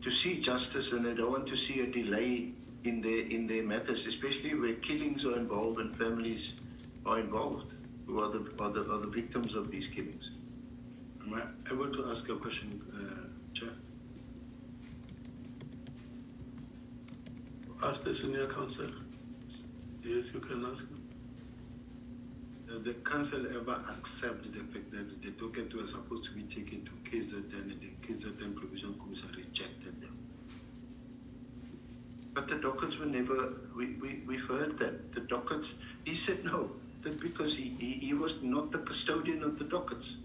to see justice, and they don't want to see a delay in their matters, especially where killings are involved and families are involved who are the victims of these killings. Am I able to ask a question, Chair? Ask the senior counsel. Yes, you can ask him. Does the council ever accept the fact that the docket was supposed to be taken to KZN and the KZN Provision Commission rejected them? But the dockets were never, we've heard that. The dockets, he said no, that because he was not the custodian of the dockets.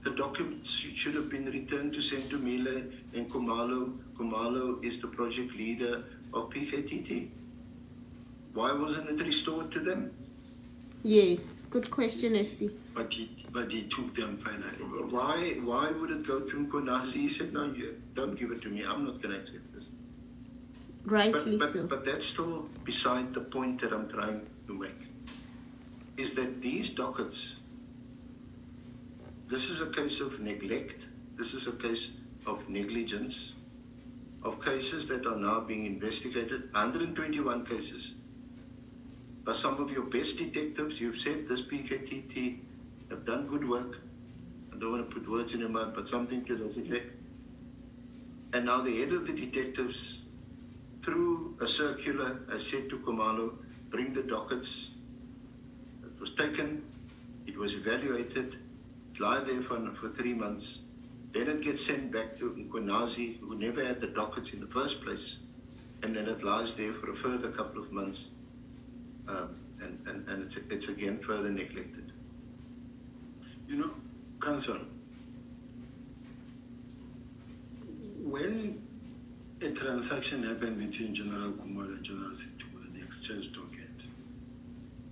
The documents should have been returned to Sentumile and Khumalo. Khumalo is the project leader of PKTT. Why wasn't it restored to them? Yes, good question, Essie. but he took them finally. Why would it go to Nkonazi? He said, no, don't give it to me. I'm not going to accept this. Rightly so. But that's still beside the point that I'm trying to make. Is that these dockets, this is a case of neglect. This is a case of negligence, of cases that are now being investigated, 121 cases. By some of your best detectives, you've said this PKTT have done good work. I don't want to put words in your mouth, but something to that effect. And now the head of the detectives, through a circular, has said to Khumalo, bring the dockets. It was taken, it was evaluated, it lied there for 3 months. Then it gets sent back to Nkonazi, who never had the dockets in the first place. And then it lies there for a further couple of months. And it's again further neglected. You know, Council, when a transaction happened between General Khumalo and General Sintumula, they exchanged docket.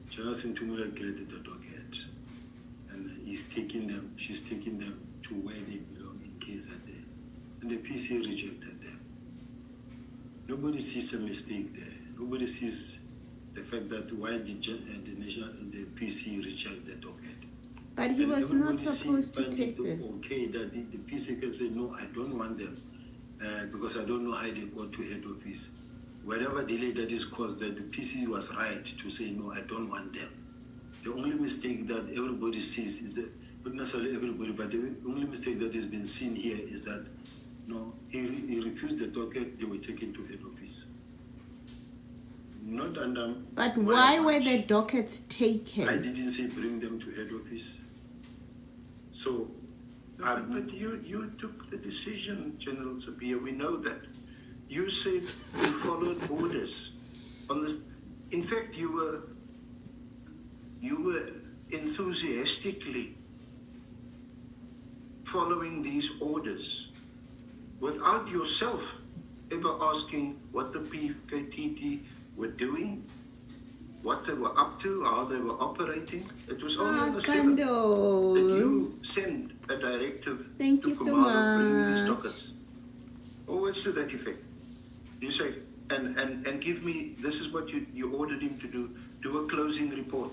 General Sintumula graded the docket, and she's taking them to where they belong in KZN. And the PC rejected them. Nobody sees a mistake there. Nobody sees the fact that why did the PC reject the docket. But he And was not everybody supposed to find take it them. okay that the PC can say, no, I don't want them, because I don't know how they got to head office. Whatever delay that is caused, that the PC was right to say, no, I don't want them. The only mistake that everybody sees is that, not necessarily everybody, but the only mistake that has been seen here is that, no, he refused the docket, they were taken to head office. Not under. But my why were watch. the dockets taken? I didn't say bring them to head office. So, But you took the decision, General Zabia, we know that. You said you followed orders. On this, in fact, you were enthusiastically following these orders without yourself ever asking what the PKTT were doing, what they were up to, how they were operating. It was only on the 7th that Kando. you sent a directive Thank to you so Khumalo, bring me these much. dockets. Always to that effect. You say, and give me, this is what you ordered him to do a closing report,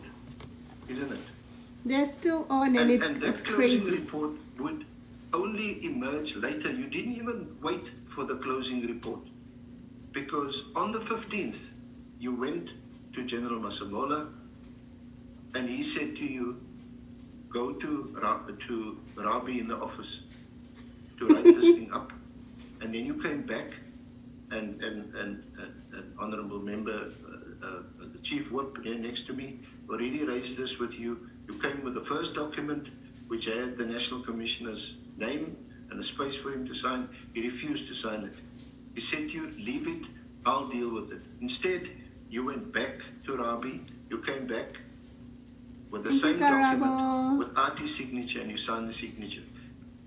isn't it? They're still on, and that it's closing crazy. report would only emerge later. You didn't even wait for the closing report, because on the 15th, you went to General Masemola, and he said to you, go to Rabi in the office to write this thing up. And then you came back, and honorable member, the chief whip here next to me, already raised this with you. You came with the first document, which had the National Commissioner's name and a space for him to sign. He refused to sign it. He said to you, leave it, I'll deal with it. Instead, you went back to Rabi, you came back with the same document, with Artie's signature, and you signed the signature.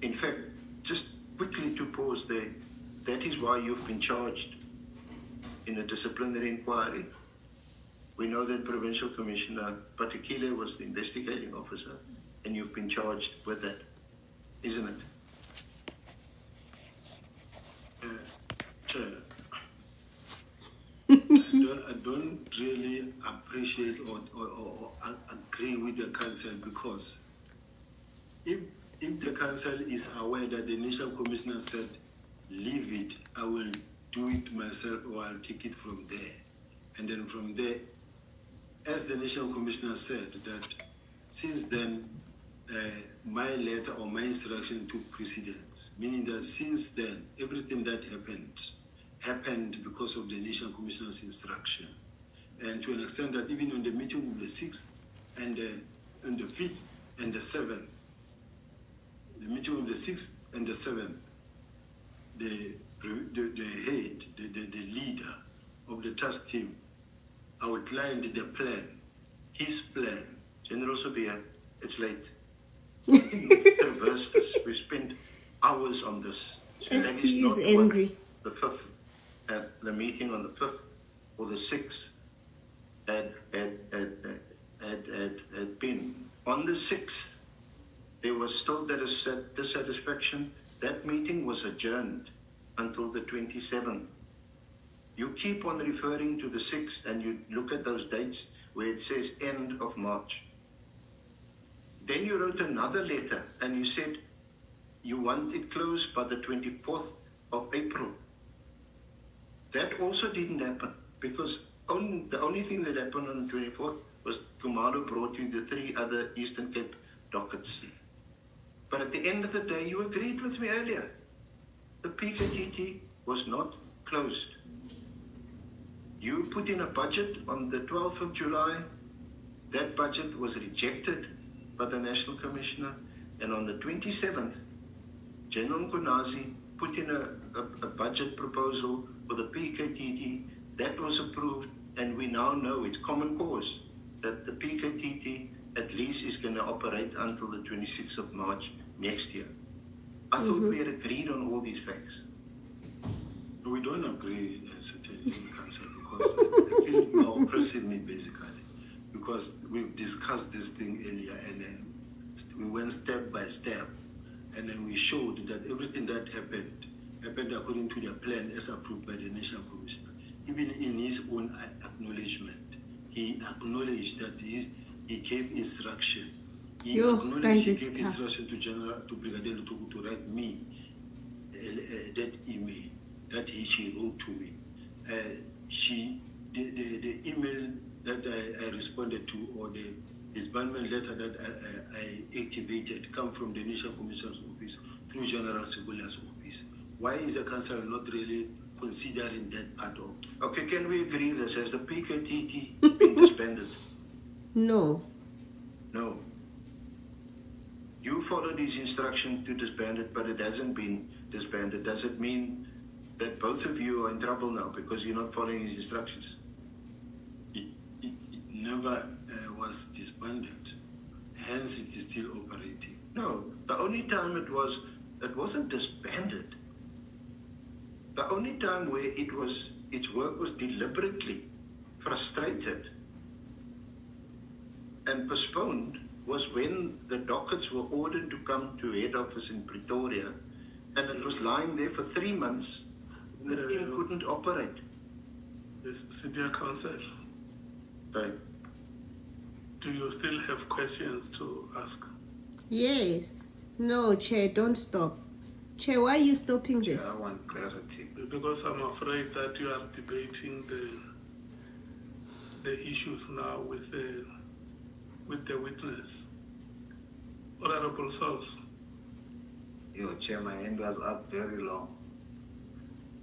In fact, just quickly to pause there, that is why you've been charged in a disciplinary inquiry. We know that Provincial Commissioner Patekile was the investigating officer, and you've been charged with that, isn't it? Chair, I don't really appreciate or agree with the council, because if the council is aware that the National Commissioner said, leave it, I will do it myself, or I'll take it from there. And then from there, as the National Commissioner said, that since then, my letter or my instruction took precedence, meaning that since then, everything that happened because of the National Commissioner's instruction. And to an extent that even on the meeting of the 6th and on the 5th and the 7th, the meeting of the 6th and the 7th, the head, the leader of the task team outlined the plan, his plan. General Sobia, it's late. Let's traverse this. We've spent hours on this. He is angry. The 5th, at the meeting on the 5th or the 6th, had been. On the 6th, there was still dissatisfaction. That meeting was adjourned until the 27th. You keep on referring to the 6th and you look at those dates where it says end of March. Then you wrote another letter and you said you want it closed by the 24th of April. That also didn't happen because the only thing that happened on the 24th was Kumalo brought you the 3 other Eastern Cape dockets. But at the end of the day, you agreed with me earlier. The PKTT was not closed. You put in a budget on the 12th of July. That budget was rejected by the National Commissioner. And on the 27th, General Kunazi put in a budget proposal for the PKTT. That was approved, and we now know it's common cause that the PKTT at least is going to operate until the 26th of March next year. I thought we had agreed on all these facts. We don't agree, certainly, in Council, because I feel you are oppressing me, basically, because we've discussed this thing earlier, and then we went step by step, and then we showed that everything that happened according to the plan as approved by the National Commissioner. Even in his own acknowledgement, he acknowledged that he gave instruction. He acknowledged he gave instruction to Brigadier Lutuku to write me that email that she wrote to me. The email that I responded to, or the disbandment letter that I activated, come from the National Commissioner's office through General Segula's office. Why is the council not really considering that part of? Okay, can we agree this? Has the PKTT been disbanded? No. No. You followed his instruction to disband it, but it hasn't been disbanded. Does it mean that both of you are in trouble now because you're not following his instructions? It never was disbanded. Hence, it is still operating. No, the only time it wasn't disbanded. The only time where its work was deliberately frustrated and postponed was when the dockets were ordered to come to head office in Pretoria, and it was lying there for 3 months. The team couldn't operate. Senior Counsel, Right. do you still have questions to ask? Yes. No, Chair, don't stop. Chair, why are you stopping this? I want clarity. Because I'm afraid that you are debating the issues now with the witness. Honorable Souls. Your Chair, my hand was up very long.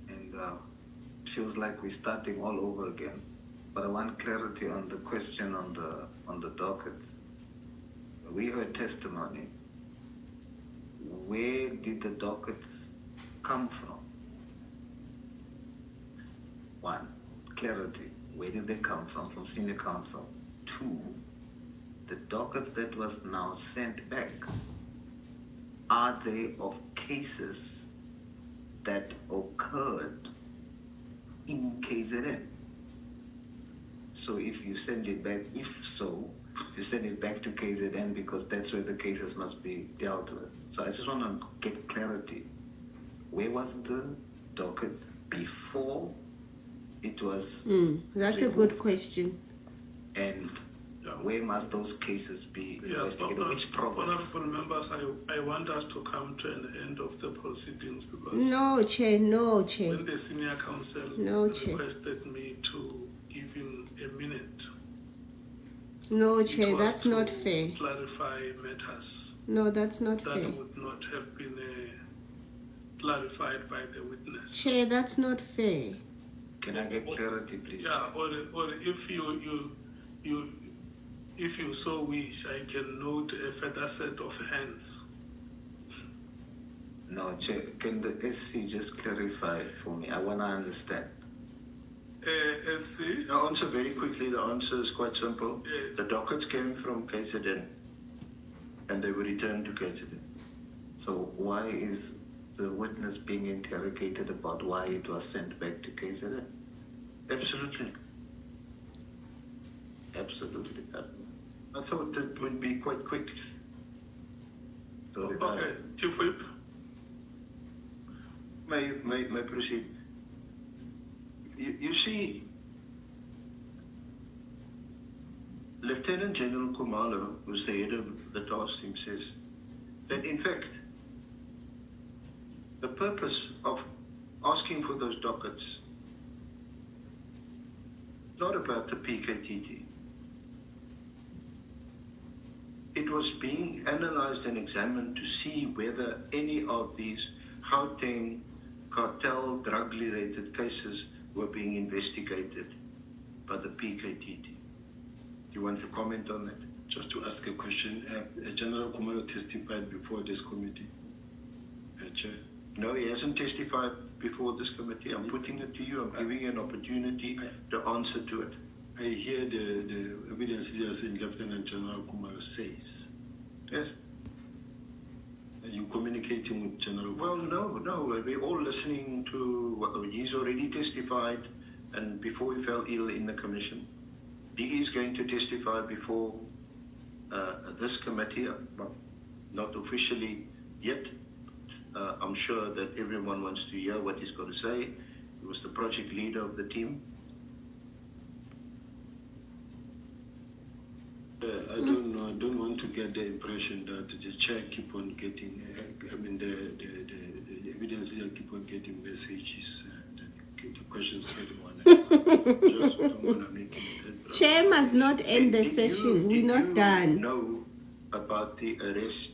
And it feels like we're starting all over again. But I want clarity on the question on the dockets. We heard testimony. Where did the dockets come from? 1, clarity. Where did they come from senior counsel? 2, the dockets that was now sent back, are they of cases that occurred in KZN? So if you send it back, you send it back to KZN because that's where the cases must be dealt with. So I just want to get clarity. Where was the dockets before it was That's removed? a good question. And where must those cases be investigated? Which province? Honorable members, I want us to come to an end of the proceedings because No, Chair, no, Chair. when the senior counsel No, Chair. requested me to give him a minute, No, it Chair, was that's to not fair. clarify matters No, that's not that fair. would not have been clarified by the witness. Chair, that's not fair. Can I get clarity, please? Yeah, or if you so wish, I can note a further set of hands. No, Chair, can the SC just clarify for me? I want to understand. SC? The answer very quickly, the answer is quite simple. Yes. The dockets came from KZN and they were returned to KZN. So why is the witness being interrogated about why it was sent back to KZN? Absolutely. Absolutely. I thought that would be quite quick. So did Okay, Chief Whip. May proceed. You see, Lieutenant General Kumalo, who's the head of the task team, says that in fact, the purpose of asking for those dockets is not about the PKTT. It was being analyzed and examined to see whether any of these Gauteng cartel drug-related cases were being investigated by the PKTT. Do you want to comment on that? Just to ask a question, General Kumalo testified before this committee, Chair. No, he hasn't testified before this committee. I'm putting it to you. I'm giving you an opportunity to answer to it. I hear the evidence here saying Lieutenant General Kumalo says. Yes. Are you communicating with General Well, Kumalo? no. We're all listening to what he's already testified, and before he fell ill in the commission. He is going to testify before this committee, but not officially yet. I'm sure that everyone wants to hear what he's got to say. He was the project leader of the team. I don't know. I don't want to get the impression that the chair keep on getting. The evidence here keep on getting messages and the questions getting on. Just don't want to make it. Chair must not end the Did session. you- We're not did done. you know about the arrest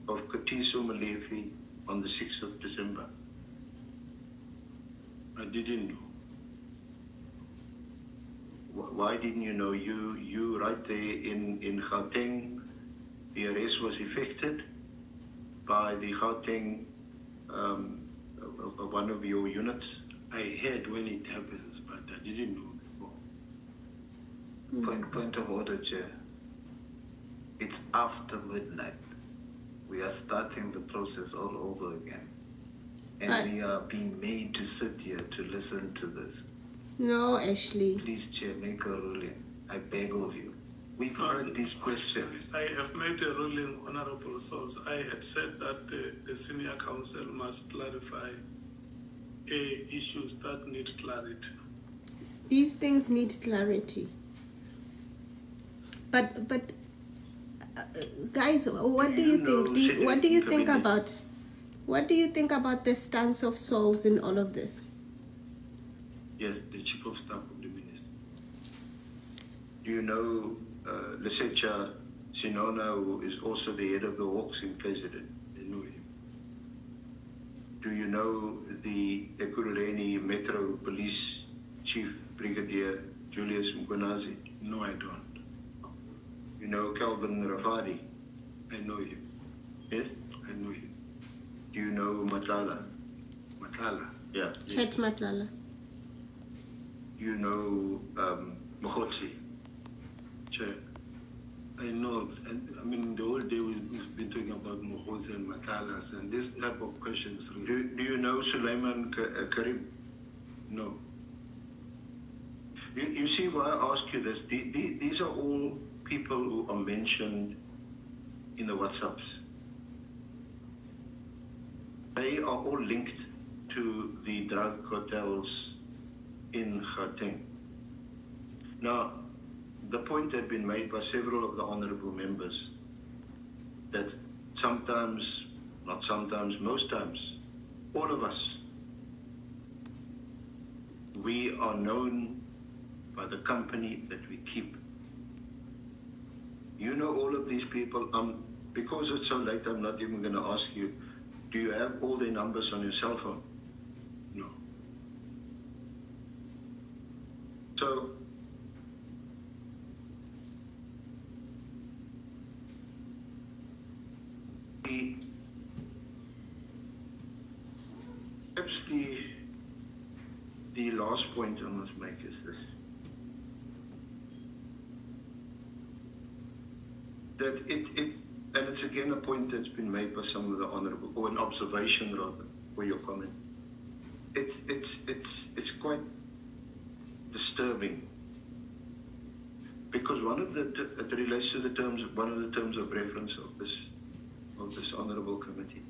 of Katiso Malefi on the 6th of December? I didn't know. Why didn't you know? You right there in Gauteng, the arrest was effected by the Gauteng, one of your units. I heard when it happens, but I didn't know before. Point of order, Chair. It's after midnight. We are starting the process all over again. And But- we are being made to sit here to listen to this. No, Ashley. Please, Chair, make a ruling. I beg of you. We've heard these questions. I have made a ruling, Honorable Source. I had said that the senior council must clarify issues that need clarity. These things need clarity. But guys, what do you think? What do you think about? What do you think about the stance of souls in all of this? Yeah, the chief of staff of the minister. Do you know Lesecha Sinona, who is also the head of the Hawks in KZN? I know him. Do you know the Ekurhuleni Metro Police Chief Brigadier Julius Mkhonazi? No, I don't. You know Calvin Rafadi? I know him. Yes? I know him. Do you know Matlala? Matlala. Yeah. Chet Matlala. You know Mogotsi? Chair, I know, and I mean, the whole day we've been talking about Mohos and Matalas and this type of questions. Really. Do you know Suleiman Karim? No. You see why I ask you this? These are all people who are mentioned in the WhatsApps. They are all linked to the drug cartels in Gauteng. Now, the point had been made by several of the honorable members that sometimes, not sometimes, most times, all of us, we are known by the company that we keep. You know all of these people. Because it's so late, I'm not even going to ask you, do you have all their numbers on your cell phone? No. So, perhaps the last point I must make is this. That and it's again a point that's been made by some of the honourable, or an observation rather, for your comment. It's quite disturbing because it relates to one of the terms of reference of this honourable committee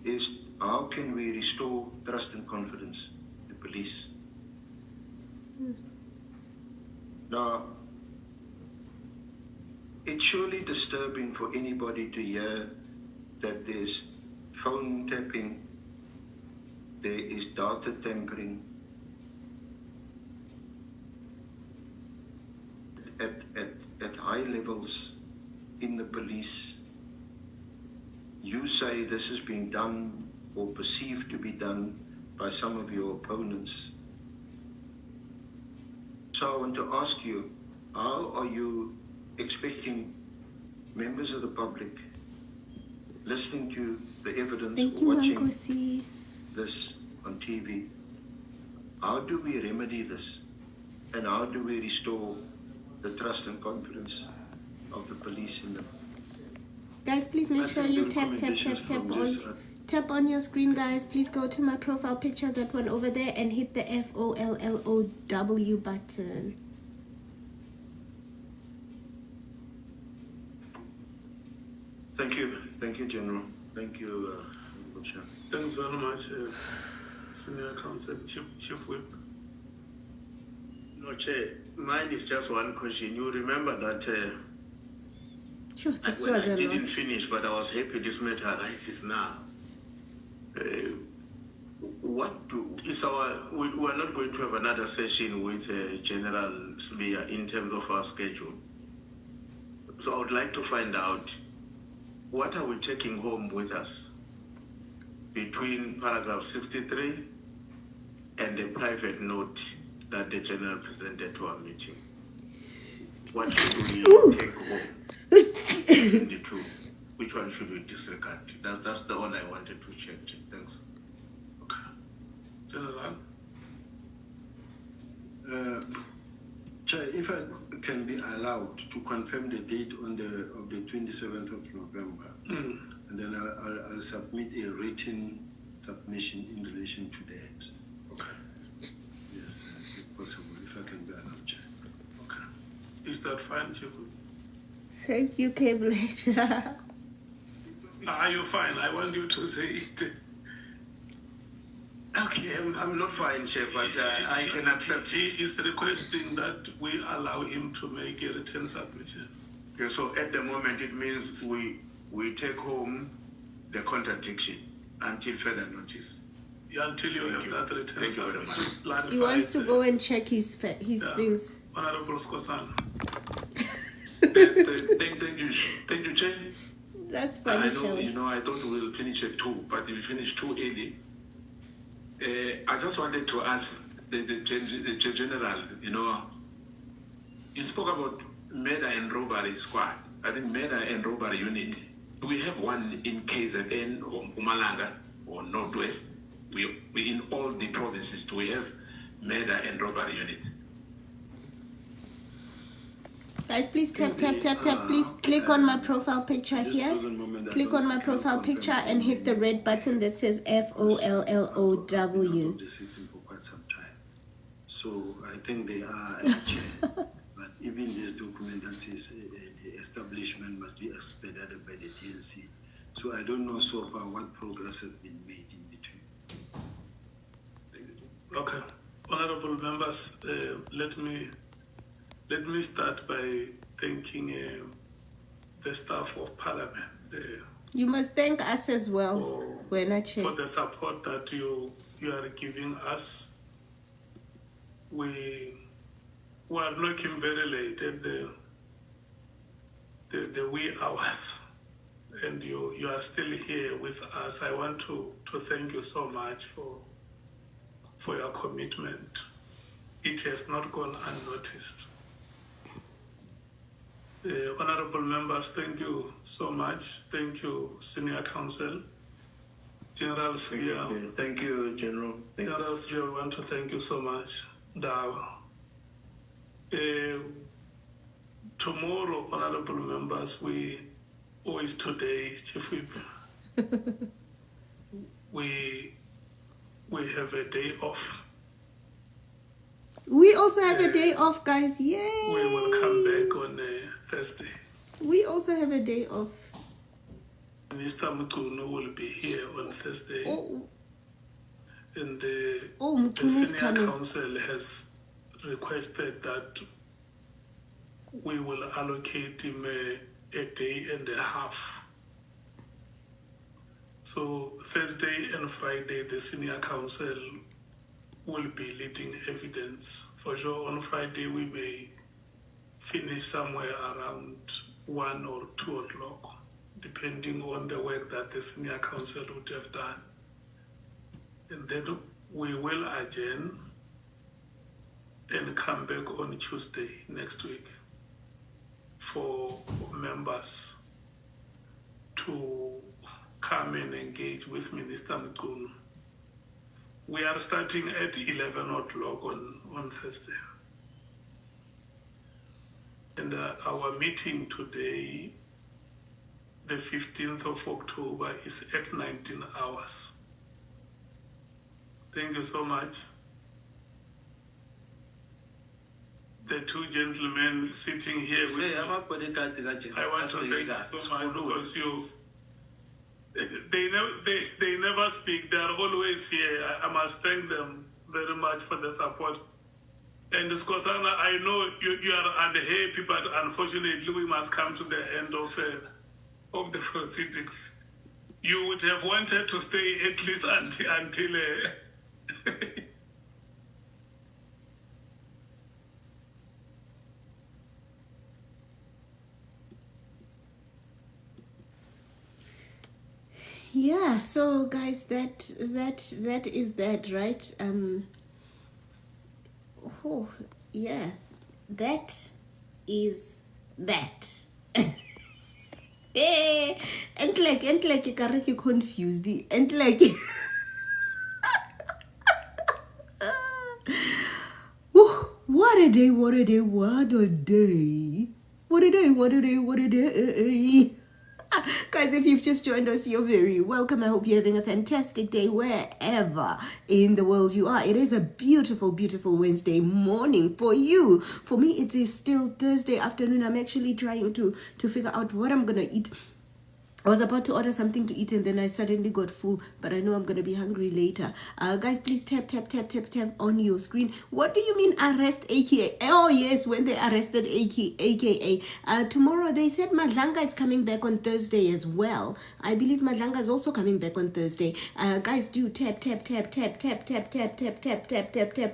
is how can we restore trust and confidence in the police? Now, it's surely disturbing for anybody to hear that there's phone tapping, there is data tampering at high levels in the police. You say this is being done or perceived to be done by some of your opponents. So I want to ask you, how are you expecting members of the public listening to the evidence or watching this on TV? How do we remedy this? And how do we restore the trust and confidence of the police in them? Guys, please make sure you tap on your screen, guys. Please go to my profile picture, that one over there, and hit the FOLLOW button. Thank you, General. Thank you, Chair. Thanks very much, Senior Counsel, Chief Whip. No, Chair, mine is just one question. You remember that Sure, this when was I a didn't lot. finish, but I was happy this matter arises now. We're not going to have another session with General Smear in terms of our schedule. So I would like to find out, what are we taking home with us between paragraph 63 and the private note that the General presented to our meeting? What should we take home between the two? Which one should we disregard? That's the one I wanted to check. Thanks. Okay. General? Chair, if I can be allowed to confirm the date of the 27th of November, and then I'll submit a written submission in relation to that. Okay. Yes, if possible, if I can be allowed, Chair. Okay. Is that fine, Chief? Thank you, Cableisha. Are you fine? I want you to say it. Okay, I'm not fine, Chair, but I can accept He it. is requesting that we allow him to make a written submission. Okay, so at the moment it means we take home the contradiction until further notice. Yeah, until you have that written Thank you very submission. much. He wants to go and check his things. Honorable Skosana. Thank you, Chair. That's funny, I shall we? know, I thought we'll finish at 2, but we finished too early. I just wanted to ask the General, you spoke about murder and robbery squad. I think murder and robbery unit. Do we have one in KZN or Mpumalanga or Northwest? We in all the provinces, do we have murder and robbery unit? Guys, please tap. Please click on my profile picture here. Click on my profile picture and hit the red button that says FOLLOW. The system for quite some time. So I think they are chair. But even this document that says the establishment must be expedited by the DNC. So I don't know so far what progress has been made in between. Okay. Honorable members, let me start by thanking the staff of Parliament You must thank us as well, Chair. for the support that you are giving us. We were working very late at the wee hours, and you are still here with us. I want to thank you so much for your commitment. It has not gone unnoticed. Honorable members, thank you so much. Thank you, Senior Counsel. General Smear. Thank you, General. General Smear, I want to thank you so much. Tomorrow, honorable members, is today, Chief Whip. we have a day off. We also have a day off, guys. Yay! We will come back on Thursday. We also have a day off. Minister Mutunu will be here on Thursday. Oh, And the Mutunu is Senior coming. Council has requested that we will allocate him a day and a half. So Thursday and Friday, the Senior Council will be leading evidence. For sure, on Friday, we may finish somewhere around 1 or 2 o'clock, depending on the work that the Senior Council would have done. And then we will adjourn and come back on Tuesday next week for members to come and engage with Minister Mutunu. We are starting at 11 o'clock on Thursday. And our meeting today, the 15th of October, is at 19 hours. Thank you so much. The two gentlemen sitting here with me, I want to thank you so much because they never speak. They are always here. I must thank them very much for the support. And Skosana, I know you are unhappy, but unfortunately we must come to the end of the proceedings. You would have wanted to stay at least until Yeah, so guys, that is that, right? Oh yeah, that is that. And like you confused and like what a day, what a day, what a day. What a day, what a day, what a day. Guys, if you've just joined us, you're very welcome. I hope you're having a fantastic day wherever in the world you are. It is a beautiful, beautiful Wednesday morning for you. For me, it is still Thursday afternoon. I'm actually trying to figure out what I'm going to eat. I was about to order something to eat and then I suddenly got full, but I know I'm going to be hungry later. Guys, please tap on your screen. What do you mean arrest, aka? Oh, yes, when they arrested aka. Tomorrow, they said Madlanga is coming back on Thursday as well. I believe Madlanga is also coming back on Thursday. Guys, do tap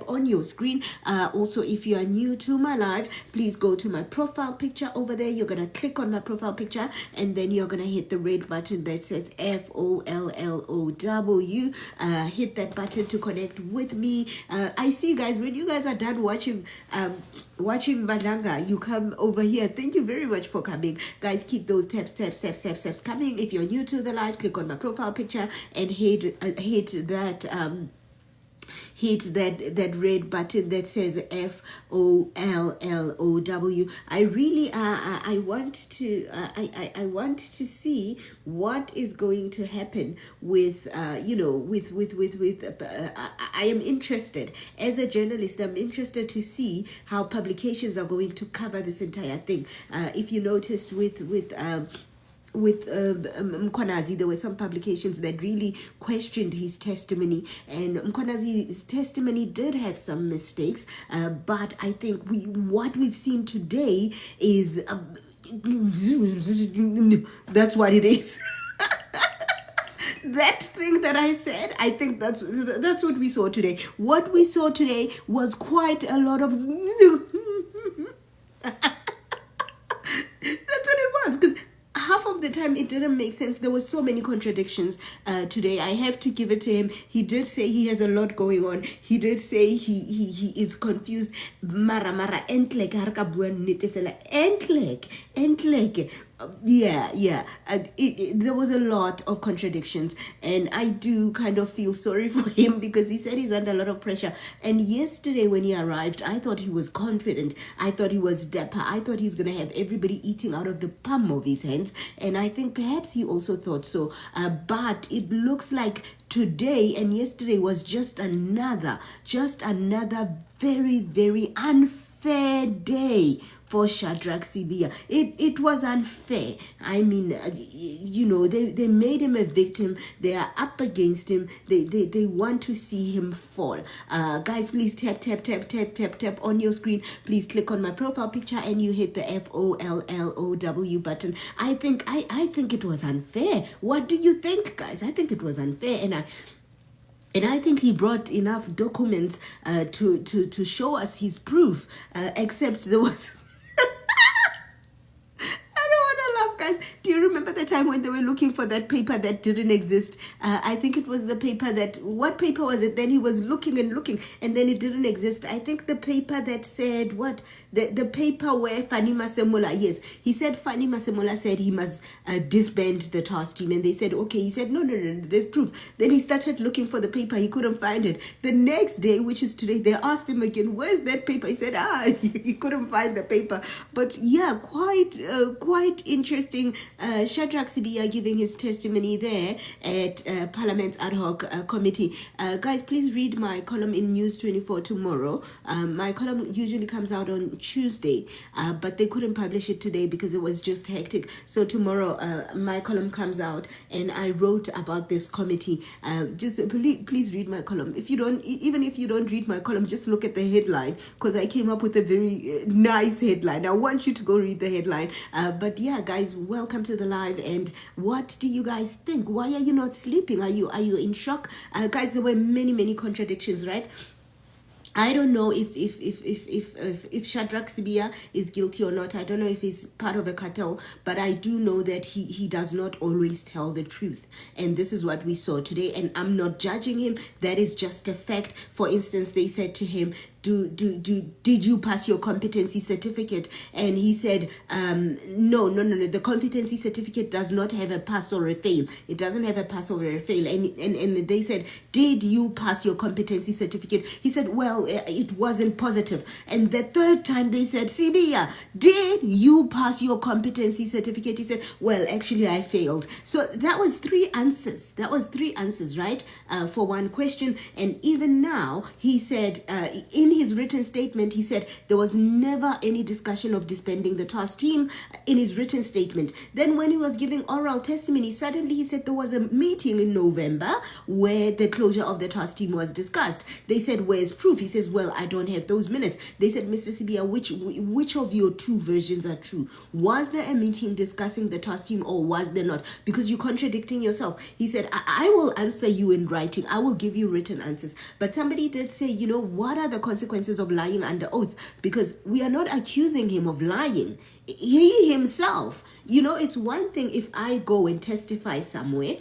on your screen. Also, if you are new to my live, please go to my profile picture over there. You're going to click on my profile picture and then you're going to hit the red button that says FOLLOW. Hit that button to connect with me. I see, guys, when you guys are done watching Madlanga, you come over here. Thank you very much for coming, guys. Keep those taps coming. If you're new to the live, click on my profile picture and hit that red button that says FOLLOW. I really I want to see what is going to happen with I am interested as a journalist. I'm interested to see how publications are going to cover this entire thing. If you noticed with Mkonazi, there were some publications that really questioned his testimony, and Mkonazi's testimony did have some mistakes, but I think what we've seen today is that's what it is. That thing that I said, I think that's what we saw today. What we saw today was quite a lot of that's what it was, because half of the time it didn't make sense. There were so many contradictions today. I have to give it to him. He did say he has a lot going on. He did say he is confused. Mara entlek harka bua nnete fela entlek. Yeah. There was a lot of contradictions, and I do kind of feel sorry for him because he said he's under a lot of pressure. And yesterday when he arrived, I thought he was confident. I thought he was dapper. I thought he's going to have everybody eating out of the palm of his hands, and I think perhaps he also thought so. But it looks like today and yesterday was just another very, very unfair day for Shadrach Sibia. It was unfair. I mean, they made him a victim. They are up against him. They want to see him fall. Guys, please tap on your screen. Please click on my profile picture and you hit the FOLLOW button. I think it was unfair. What do you think, guys? I think it was unfair, and I think he brought enough documents to show us his proof, except there was... Guys, do you remember the time when they were looking for that paper that didn't exist? I think it was the paper what paper was it? Then he was looking, and then it didn't exist. I think the paper that said what? The paper where Fani Masemola, yes, he said Fani Masemola said he must disband the task team, and they said, okay. He said, no, there's proof. Then he started looking for the paper. He couldn't find it. The next day, which is today, they asked him again, where's that paper? He said, he couldn't find the paper. But yeah, quite interesting. Shadrach Sibia giving his testimony there at Parliament's ad hoc committee. Guys, please read my column in News 24 tomorrow. My column usually comes out on Tuesday, but they couldn't publish it today because it was just hectic. So tomorrow my column comes out, and I wrote about this committee. Just please read my column. Even if you don't read my column, just look at the headline, because I came up with a very nice headline. I want you to go read the headline. But yeah, guys, welcome to the live. And what do you guys think? Why are you not sleeping? Are you in shock? Guys, there were many contradictions, right? I don't know if Shadrach Sibia is guilty or not. I don't know if he's part of a cartel, but I do know that he does not always tell the truth. And this is what we saw today. And I'm not judging him. That is just a fact. For instance, they said to him, did you pass your competency certificate? And he said, no, the competency certificate does not have a pass or a fail. It doesn't have a pass or a fail. And they said, did you pass your competency certificate? He said, well, it wasn't positive. And the third time they said, Sibia, did you pass your competency certificate? He said, well, actually I failed. So that was three answers. Right? For one question. And even now, he said, in his written statement, he said there was never any discussion of disbanding the task team in his written statement. Then when he was giving oral testimony, suddenly he said there was a meeting in November where the closure of the task team was discussed. They said, where's proof? He says, well, I don't have those minutes. They said, Mr. Sibia, which of your two versions are true? Was there a meeting discussing the task team, or was there not? Because you're contradicting yourself. He said, I will answer you in writing. I will give you written answers. But somebody did say, what are the consequences of lying under oath? Because we are not accusing him of lying. He himself, it's one thing if I go and testify somewhere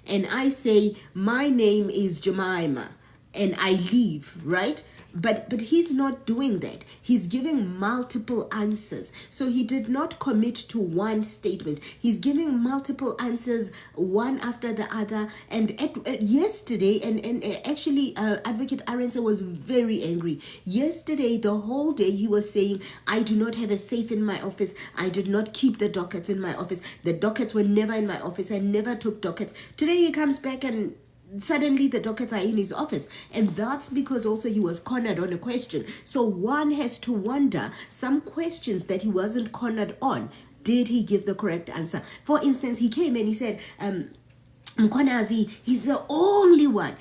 and I say, my name is Jemima, and I leave, right? But he's not doing that. He's giving multiple answers. So he did not commit to one statement. He's giving multiple answers, one after the other. And yesterday, and actually Advocate Arendse was very angry. Yesterday, the whole day, he was saying, I do not have a safe in my office. I did not keep the dockets in my office. The dockets were never in my office. I never took dockets. Today he comes back and suddenly the dockets are in his office, and that's because also he was cornered on a question. So one has to wonder, some questions that he wasn't cornered on, did he give the correct answer? For instance, he came and he said, Mkhwanazi, he's the only one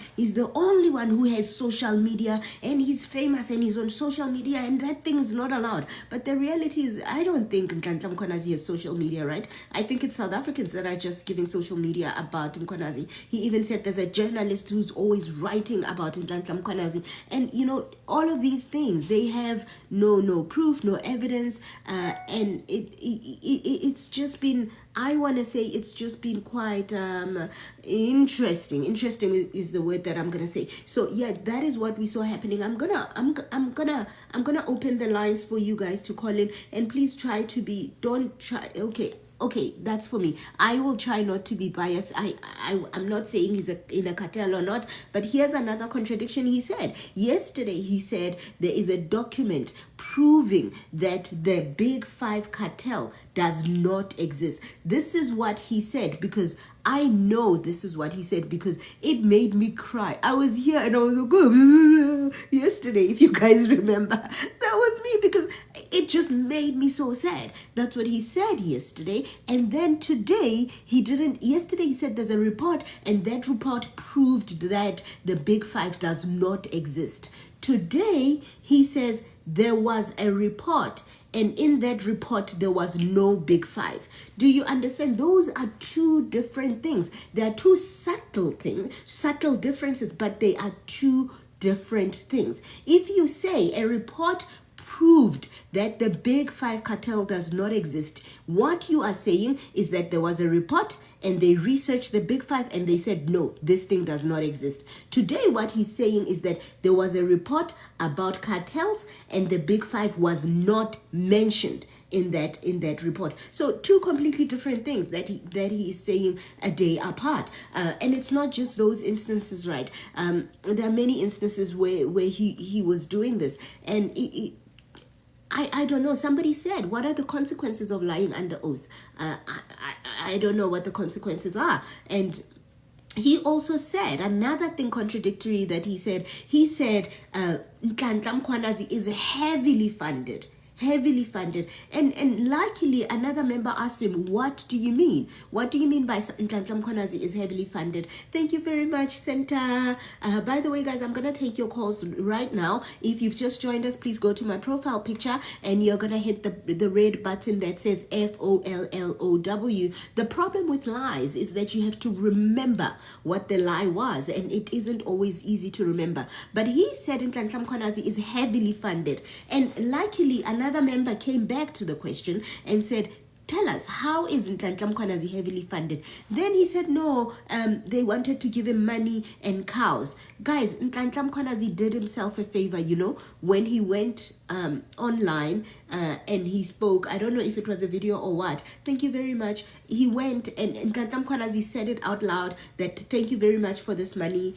who has social media, and he's famous and he's on social media, and that thing is not allowed. But the reality is, I don't think Mkhwanazi has social media, right? I think it's South Africans that are just giving social media about Mkhwanazi. He even said there's a journalist who's always writing about Mkhwanazi. And all of these things, they have no proof, no evidence, and it's just been, I want to say, it's just been quite interesting. Interesting is the word that I'm gonna say. So yeah, that is what we saw happening. I'm gonna open the lines for you guys to call in, and please try to be, don't try, okay, okay, that's for me. I will try not to be biased. I'm not saying he's in a cartel or not, but here's another contradiction he said. Yesterday, he said there is a document proving that the Big Five cartel does not exist. This is what he said, because I know this is what he said because it made me cry. I was here and I was like, oh, yesterday, if you guys remember, that was me, because it just made me so sad. That's what he said yesterday. And then today, he didn't. Yesterday, he said there's a report, and that report proved that the Big Five does not exist. Today, he says there was a report, and in that report there was no Big Five. Do you understand? Those are two different things. They are two subtle differences, but they are two different things. If you say a report proved that the Big Five cartel does not exist, what you are saying is that there was a report and they researched the Big Five and they said, no, this thing does not exist. Today, what he's saying is that there was a report about cartels and the Big Five was not mentioned in that report. So two completely different things that he is saying a day apart. And it's not just those instances, right? There are many instances where he was doing this, and I don't know. Somebody said, what are the consequences of lying under oath? I don't know what the consequences are. And he also said another thing contradictory that he said Nhlanhla Mkhwanazi is heavily funded, and luckily another member asked him, what do you mean by Nhlanhla Mkhwanazi is heavily funded? Thank you very much, Senta. By the way, guys, I'm gonna take your calls right now. If you've just joined us, please go to my profile picture and you're gonna hit the red button that says FOLLOW. The problem with lies is that you have to remember what the lie was, and it isn't always easy to remember. But he said Nhlanhla Mkhwanazi is heavily funded, and luckily another member came back to the question and said, tell us, how is Nhlanhla Mkhwanazi heavily funded? Then he said, no, they wanted to give him money and cows. Guys, Nhlanhla Mkhwanazi did himself a favor, when he went online and he spoke. I don't know if it was a video or what. Thank you very much. He went and Nhlanhla Mkhwanazi said it out loud that thank you very much for this money,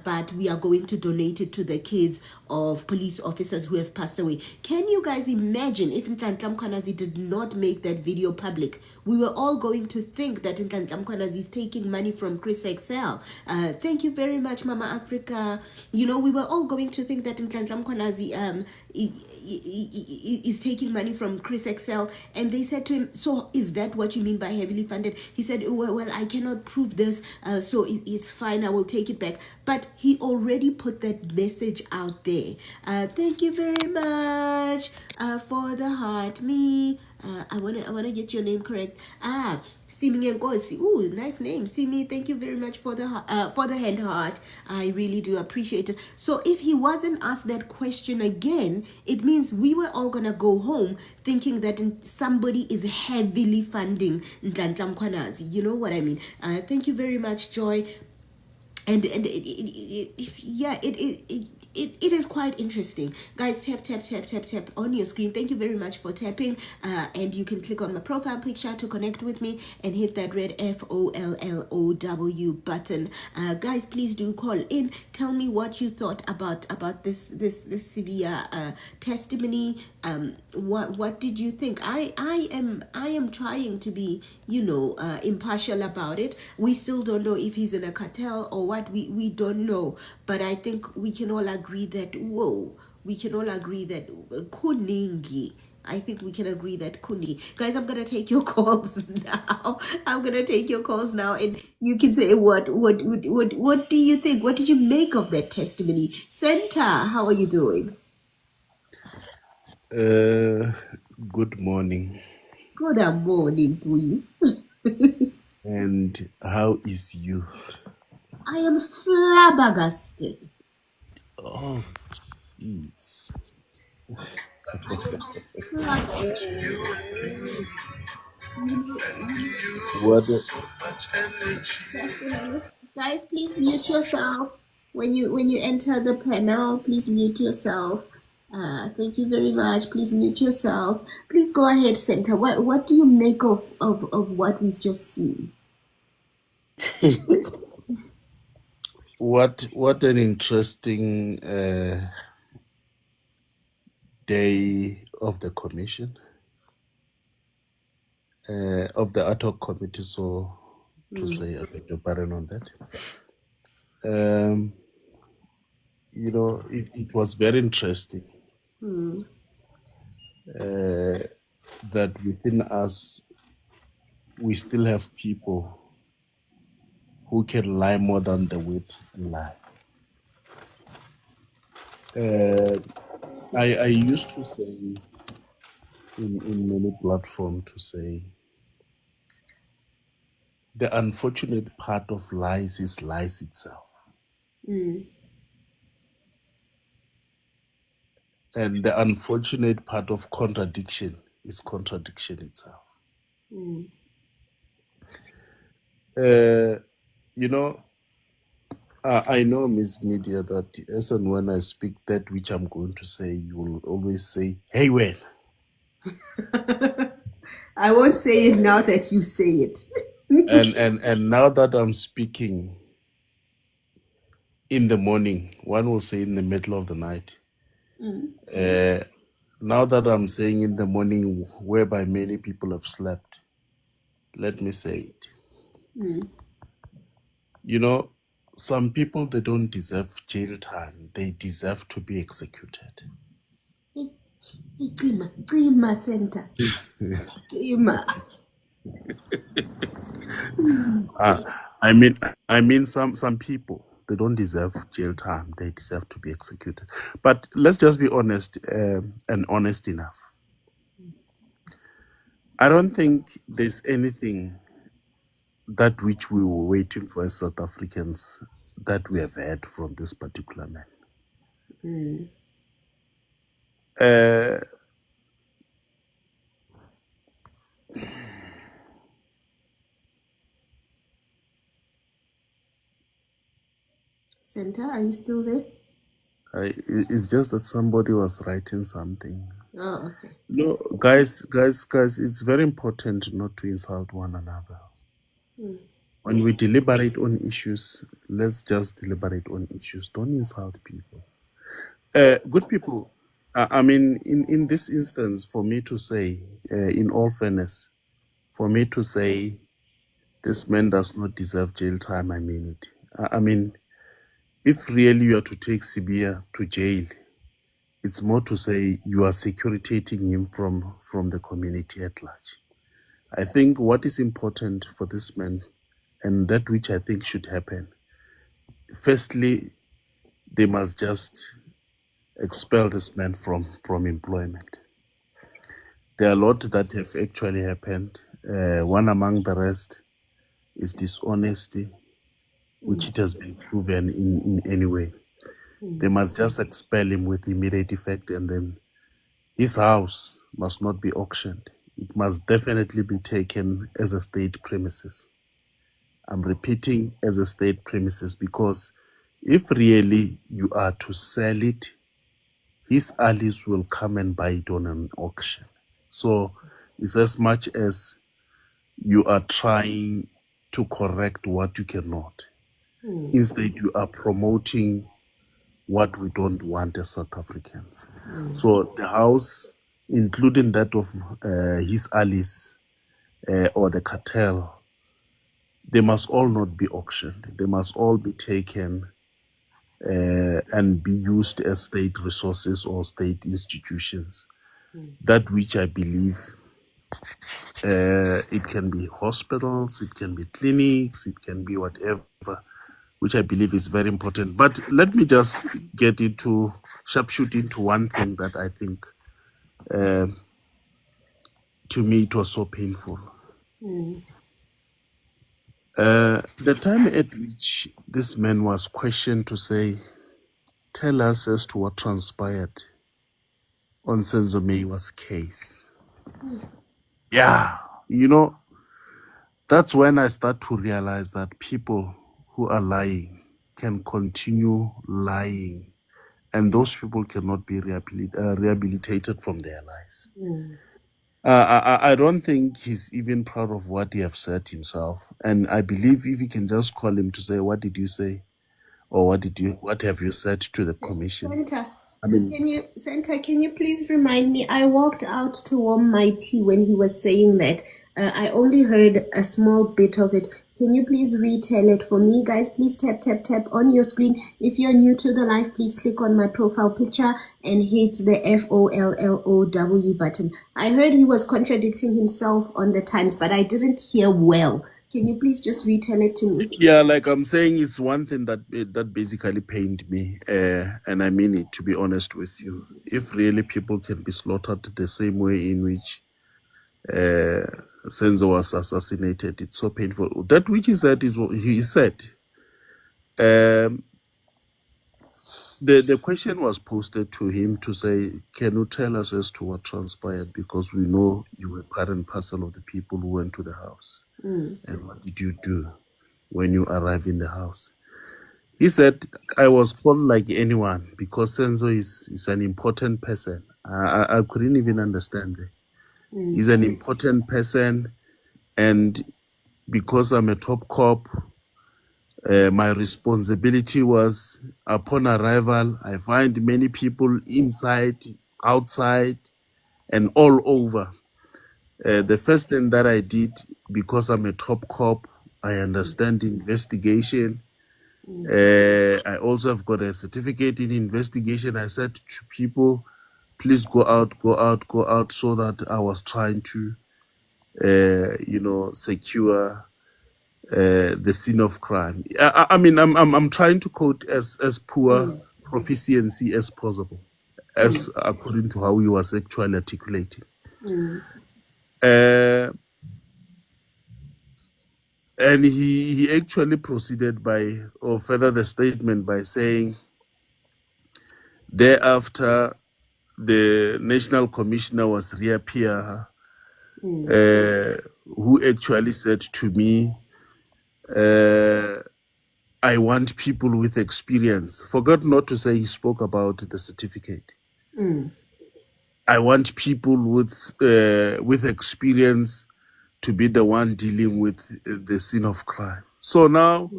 but we are going to donate it to the kids of police officers who have passed away. Can you guys imagine if Nhlanhla Mkhwanazi did not make that video public? We were all going to think that Nhlanhla Mkhwanazi is taking money from Chris Excel. Thank you very much, Mama Africa. We were all going to think that Nhlanhla Mkhwanazi is taking money from Chris Excel, and they said to him, so is that what you mean by heavily funded? He said, well, I cannot prove this, so it's fine, I will take it back. But he already put that message out there. Thank you very much for the heart. I wanna get your name correct. Simi Nkosi. Ooh, nice name. Simi, thank you very much for the hand heart. I really do appreciate it. So if he wasn't asked that question again, it means we were all gonna go home thinking that somebody is heavily funding Nhlanhla Mkhwanazi. You know what I mean? Thank you very much, Joy. And it is quite interesting. Guys, tap on your screen. Thank you very much for tapping. And you can click on my profile picture to connect with me and hit that red FOLLOW button. Guys, please do call in. Tell me what you thought about this severe testimony. What did you think? I am trying to be impartial about it. We still don't know if he's in a cartel or what. We don't know, but I think we can all agree that kuningi. I think we can agree that kuningi. Guys, I'm gonna take your calls now. And you can say what do you think? What did you make of that testimony? Senta, how are you doing? Good morning. Good morning to you. And how is you? I am flabbergasted. Oh, jeez. What? Guys, please mute yourself when you enter the panel. Please mute yourself. Thank you very much. Please mute yourself. Please go ahead, Center. What do you make of what we've just seen? What an interesting day of the commission, of the ad hoc committee, so to say. I beg your pardon on that. It was very interesting that within us we still have people who can lie more than the word lie. I used to say in many platforms to say the unfortunate part of lies is lies itself. And the unfortunate part of contradiction is contradiction itself. I know, Miss Media, that as and when I speak that which I'm going to say, you will always say, hey, when? I won't say it now that you say it. and now that I'm speaking in the morning, one will say in the middle of the night. Now that I'm saying in the morning, whereby many people have slept, let me say it. Some people, they don't deserve jail time. They deserve to be executed. Cima, Center. Cima. I mean, some people, they don't deserve jail time. They deserve to be executed. But let's just be honest, and honest enough. I don't think there's anything that which we were waiting for as South Africans that we have heard from this particular man. Center, are you still there? It's just that somebody was writing something. Oh, okay. No, guys, it's very important not to insult one another. When we deliberate on issues, let's just deliberate on issues. Don't insult people. Good people, I mean, in this instance, for me to say, in all fairness, for me to say this man does not deserve jail time, I mean it. I mean, if really you are to take Sibia to jail, it's more to say you are securitating him from the community at large. I think what is important for this man, and that which I think should happen, firstly, they must just expel this man from employment. There are a lot that have actually happened. One among the rest is dishonesty, which it has been proven in any way. They must just expel him with immediate effect, and then his house must not be auctioned. It must definitely be taken as a state premises. I'm repeating, as a state premises, because if really you are to sell it, his allies will come and buy it on an auction. So it's as much as you are trying to correct what you cannot. Instead, you are promoting what we don't want as South Africans. So the house, including that of his allies or the cartel, they must all not be auctioned. They must all be taken and be used as state resources or state institutions. That which I believe it can be hospitals, it can be clinics, it can be whatever, which I believe is very important. But let me just get into sharpshoot into one thing that I think to me it was so painful. The time at which this man was questioned to say, tell us as to what transpired on Senzo Meiwa's case. Yeah, that's when I start to realize that people who are lying can continue lying and those people cannot be rehabilitated from their lies. I don't think he's even proud of what he have said himself, and I believe if you can just call him to say, "What did you say?" or "What have you said to the commission?" Santa, I mean, can you please remind me? I walked out to warm my tea when he was saying that. I only heard a small bit of it. Can you please retell it for me, guys? Please tap, tap, tap on your screen. If you're new to the live, please click on my profile picture and hit the FOLLOW button. I heard he was contradicting himself on the times, but I didn't hear well. Can you please just retell it to me? yeah, like I'm saying, it's one thing that basically pained me, and I mean it, to be honest with you. If really people can be slaughtered the same way in which Senzo was assassinated, it's so painful. That which he said is what he said. Um, the question was posted to him to say, "Can you tell us as to what transpired? Because we know you were part and parcel of the people who went to the house. And what did you do when you arrived in the house?" He said, "I was called like anyone because Senzo is an important person." I couldn't even understand that. He's an important person, and because I'm a top cop, my responsibility was, upon arrival, I find many people inside, outside, and all over. The first thing that I did, because I'm a top cop, I understand investigation. I also have got a certificate in investigation. I said to people, please go out, go out, go out, so that I was trying to, secure the scene of crime. I mean, I'm trying to quote as poor proficiency as possible, as according to how he was actually articulating. And he actually proceeded by, or further the statement by saying, thereafter, the National Commissioner was Ria Pia, who actually said to me, I want people with experience. Forgot not to say he spoke about the certificate. I want people with experience to be the one dealing with the scene of crime. So now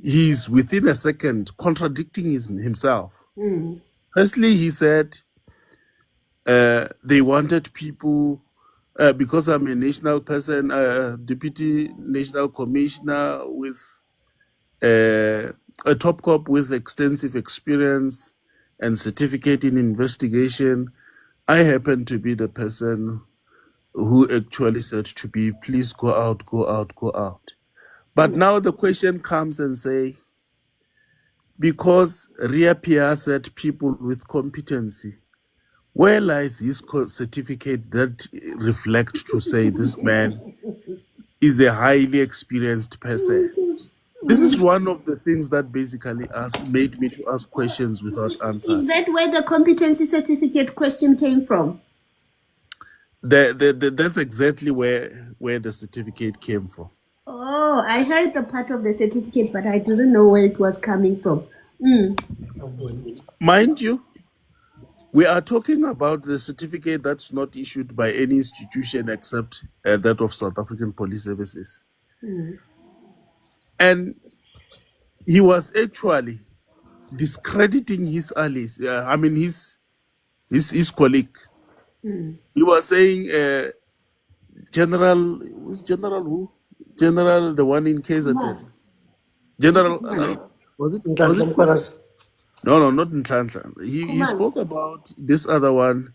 he's within a second contradicting himself. Firstly, he said they wanted people, because I'm a national person, deputy national commissioner with a top cop with extensive experience and certificate in investigation. I happen to be the person who actually said to be, please go out, go out, go out. But now the question comes and say, because Ria Pia said people with competency, where lies his certificate that reflects to say this man is a highly experienced person? This is one of the things that basically made me to ask questions without answers. Is that where the competency certificate question came from? That's exactly where the certificate came from. Oh, I heard the part of the certificate, but I didn't know where it was coming from. Mind you, we are talking about the certificate that's not issued by any institution except that of South African Police Services. And he was actually discrediting his allies. His colleague. He was saying, General who? General, the one in KZN. General, was it? No, not in Tlantla. He spoke about this other one.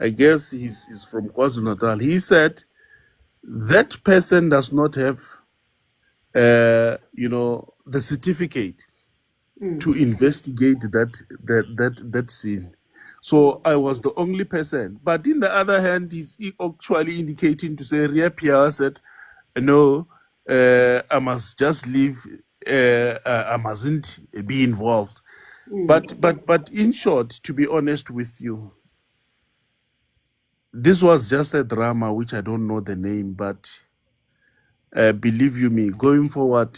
I guess he's from KwaZulu-Natal. He said that person does not have, the certificate to investigate that scene. So I was the only person. But in the other hand, he's actually indicating to say, Ria Pia said, no, I must just leave. I mustn't be involved. But in short, to be honest with you, this was just a drama which I don't know the name, but believe you me, going forward,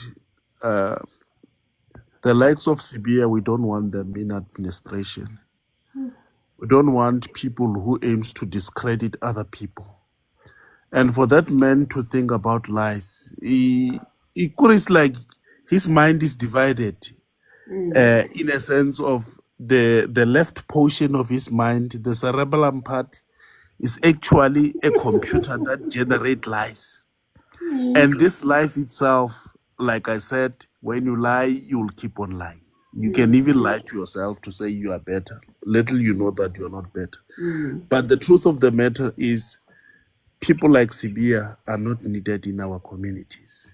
the likes of Sibia, we don't want them in administration. We don't want people who aims to discredit other people. And for that man to think about lies, it's like his mind is divided in a sense of the left portion of his mind, the cerebellum part, is actually a computer that generates lies. And this lies itself, like I said, when you lie, you'll keep on lying. You can even lie to yourself to say you are better. Little you know that you're not better. But the truth of the matter is, people like Sibia are not needed in our communities.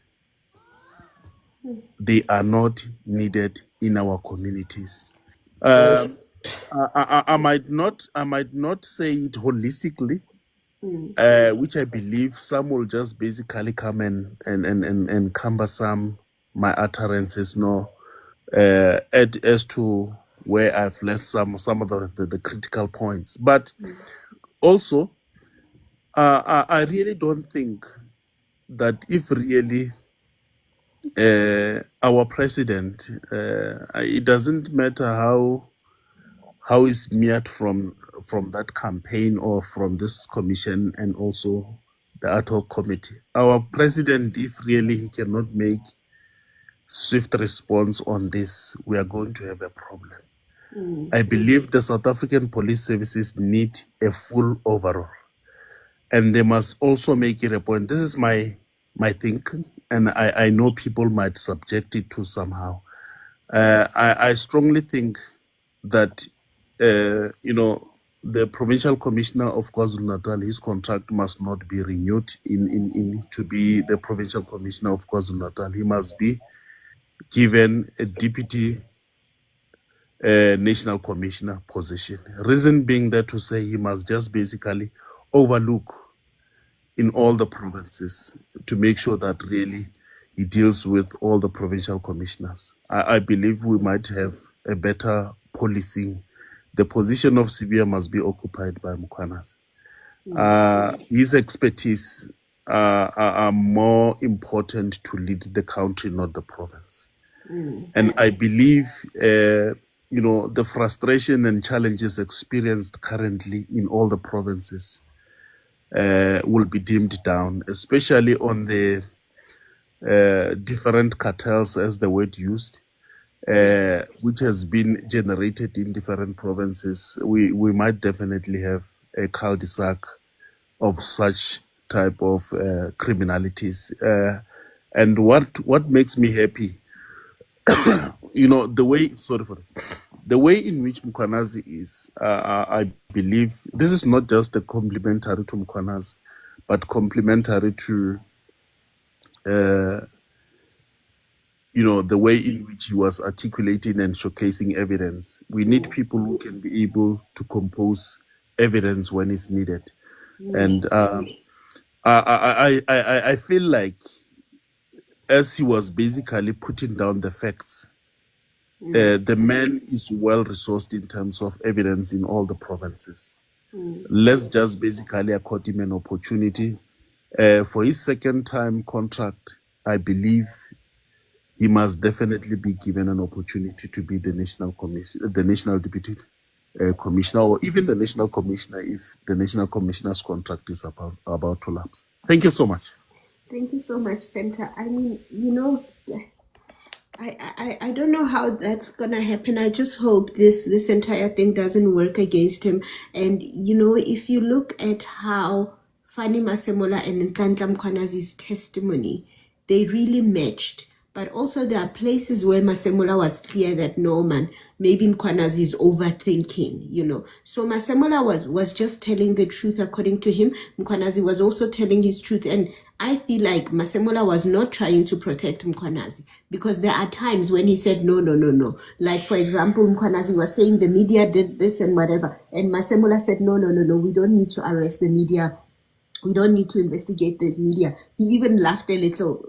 They are not needed in our communities. Yes. I might not say it holistically, which I believe some will just basically come and cumbersome my utterances, no, as to where I've left some of the critical points. But also, I really don't think that if really our president, it doesn't matter how is smeared from that campaign or from this commission and also the ad hoc committee. Our president, if really he cannot make swift response on this, we are going to have a problem. I believe the South African police services need a full overhaul, and they must also make it a point. This is my thinking, and I know people might subject it to somehow. I strongly think that the provincial commissioner of KwaZulu-Natal, his contract must not be renewed in to be the provincial commissioner of KwaZulu-Natal. He must be given a deputy national commissioner position. Reason being that to say he must just basically overlook in all the provinces to make sure that really he deals with all the provincial commissioners. I believe we might have a better policing. The position of Sibia must be occupied by Mukwanas. His expertise are more important to lead the country, not the province. And I believe, the frustration and challenges experienced currently in all the provinces will be dimmed down, especially on the different cartels, as the word used, which has been generated in different provinces. We might definitely have a cul-de-sac of such type of criminalities. And what makes me happy, the way in which Mkwanazi is, I believe this is not just a complimentary to Mkwanazi, but complementary to the way in which he was articulating and showcasing evidence. We need people who can be able to compose evidence when it's needed. And I feel like, as he was basically putting down the facts, the man is well resourced in terms of evidence in all the provinces. Let's just basically accord him an opportunity. For his second time contract, I believe he must definitely be given an opportunity to be the national deputy commissioner, or even the national commissioner if the national commissioner's contract is about to lapse. Thank you so much. Thank you so much, Senta. I mean, I don't know how that's gonna happen. I just hope this entire thing doesn't work against him. And if you look at how Fani Masemola and Nhlanhla Mkhwanazi's testimony, they really matched. But also there are places where Masemola was clear that no man, maybe Mkhwanazi is overthinking, So Masemola was just telling the truth according to him. Mkhwanazi was also telling his truth. And I feel like Masemola was not trying to protect Mkhwanazi, because there are times when he said, no. Like, for example, Mkhwanazi was saying the media did this and whatever. And Masemola said, no, we don't need to arrest the media. We don't need to investigate the media. He even laughed a little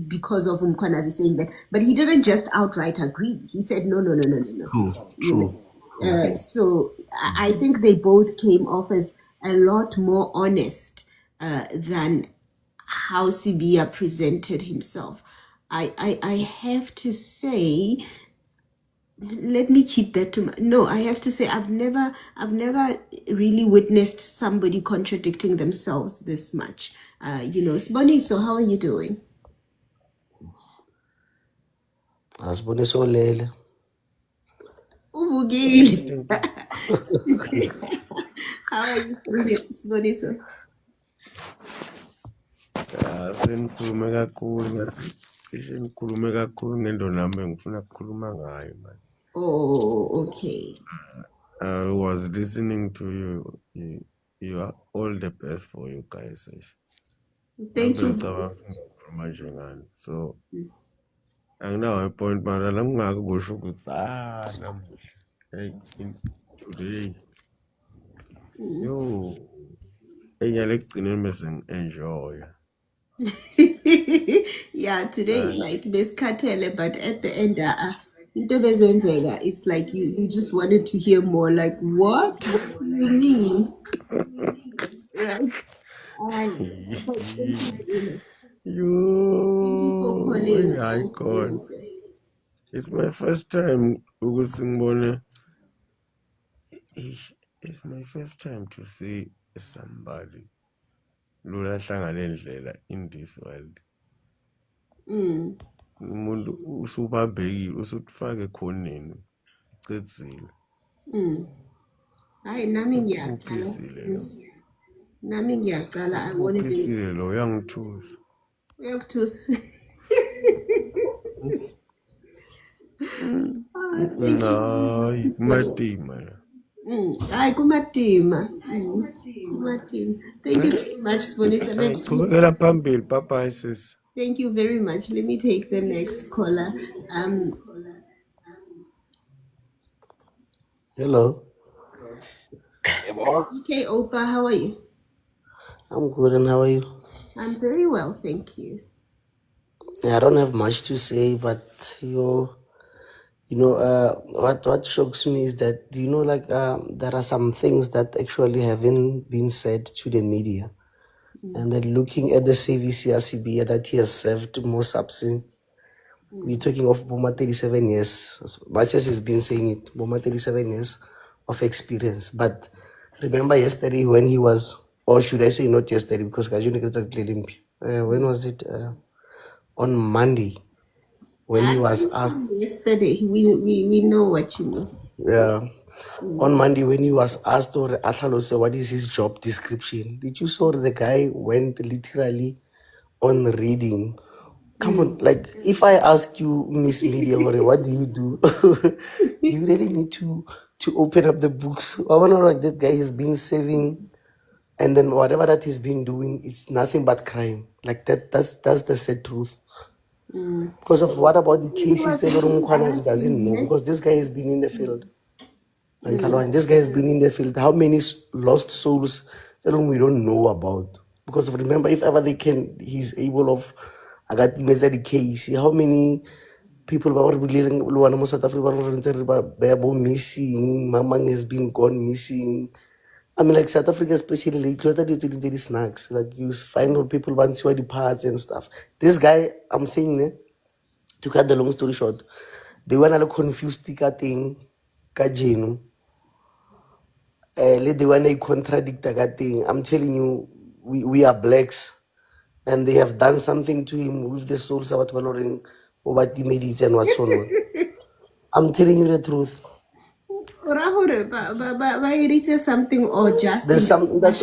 because of Mkhwanazi saying that. But he didn't just outright agree. He said, no. True. So I think they both came off as a lot more honest than how Sibia presented himself. I have to say, let me keep that to my, no, I have to say I've never really witnessed somebody contradicting themselves this much. Siboniso, how are you doing? Asiboniso lele. Uvukile. How are you feeling, Siboniso? Senikhulume kakhulu ngathi cishe nikhulume kakhulu ngento nami engifuna ukukhuluma ngayo man. Oh, okay. I was listening to you. You are all the best for you guys. Thank you. Ngicabanga singakhuluma nje ngani. So anginawo ipoint mara la ngingake kusho ukuthi namuhla hey today yo enyale ekugcineni bese ngi-enjoya. Yeah, today like besikhathele, but at the end into bezenzeka, it's like you just wanted to hear more, like what do you mean? Right. But thank you very much. Thank you for Yo, calling. hayi khona. It's my first time ukuthi ngibone. It's my first time to see somebody lula hlangane ndlela in this world. Umuntu usubambekile usufake khoneni ucedzile. Hayi nami ngiyaqala. Uphisile lo. Nami ngiyaqala angone Uphisile lo uyangithusa. uyakuthusa. Hayi kumatima la. Hayi kumatima. Kumatima. Thank you very much, Sibonisa. Qhubekela phambili papa sis. Thank you very much. Let me take the next caller. Hello. Okay, Opa, how are you? I'm good, and how are you? I'm very well, thank you. Yeah, I don't have much to say, but what shocks me is that there are some things that actually haven't been said to the media, and then looking at the CVCRCB that he has served more substance. We're talking of Boma 37 years, as much as he's been saying it, Boma 37 years of experience. But remember yesterday when he was, or should I say not yesterday, because when was it? On Monday, when he was asked. Yesterday, we know what you mean. Yeah. On Monday, when he was asked, or Athalose, what is his job description? Did you saw the guy went literally on reading? Come on, like if I ask you, Miss Media, what do you do? You really need to open up the books. I wonder, like that guy has been saving, and then whatever that he's been doing, it's nothing but crime. Like that's the sad truth. Because of what about the cases that Mukwanas doesn't know? Because this guy has been in the field. And this guy has been in the field. How many lost souls that we don't know about? Because remember, if ever he's able of, I got the case. How many people were living in South Africa missing? Mamang has been gone missing. I mean, like South Africa, especially, like, you snacks. Like, you find out people once you are the parts and stuff. This guy, I'm saying, to cut the long story short, they were not confused thing, Kajenu. They want to contradict that thing. I'm telling you, we are blacks, and they have done something to him with the souls of Valoring over the medics and what's on. I'm telling you the truth. Something or just there's something that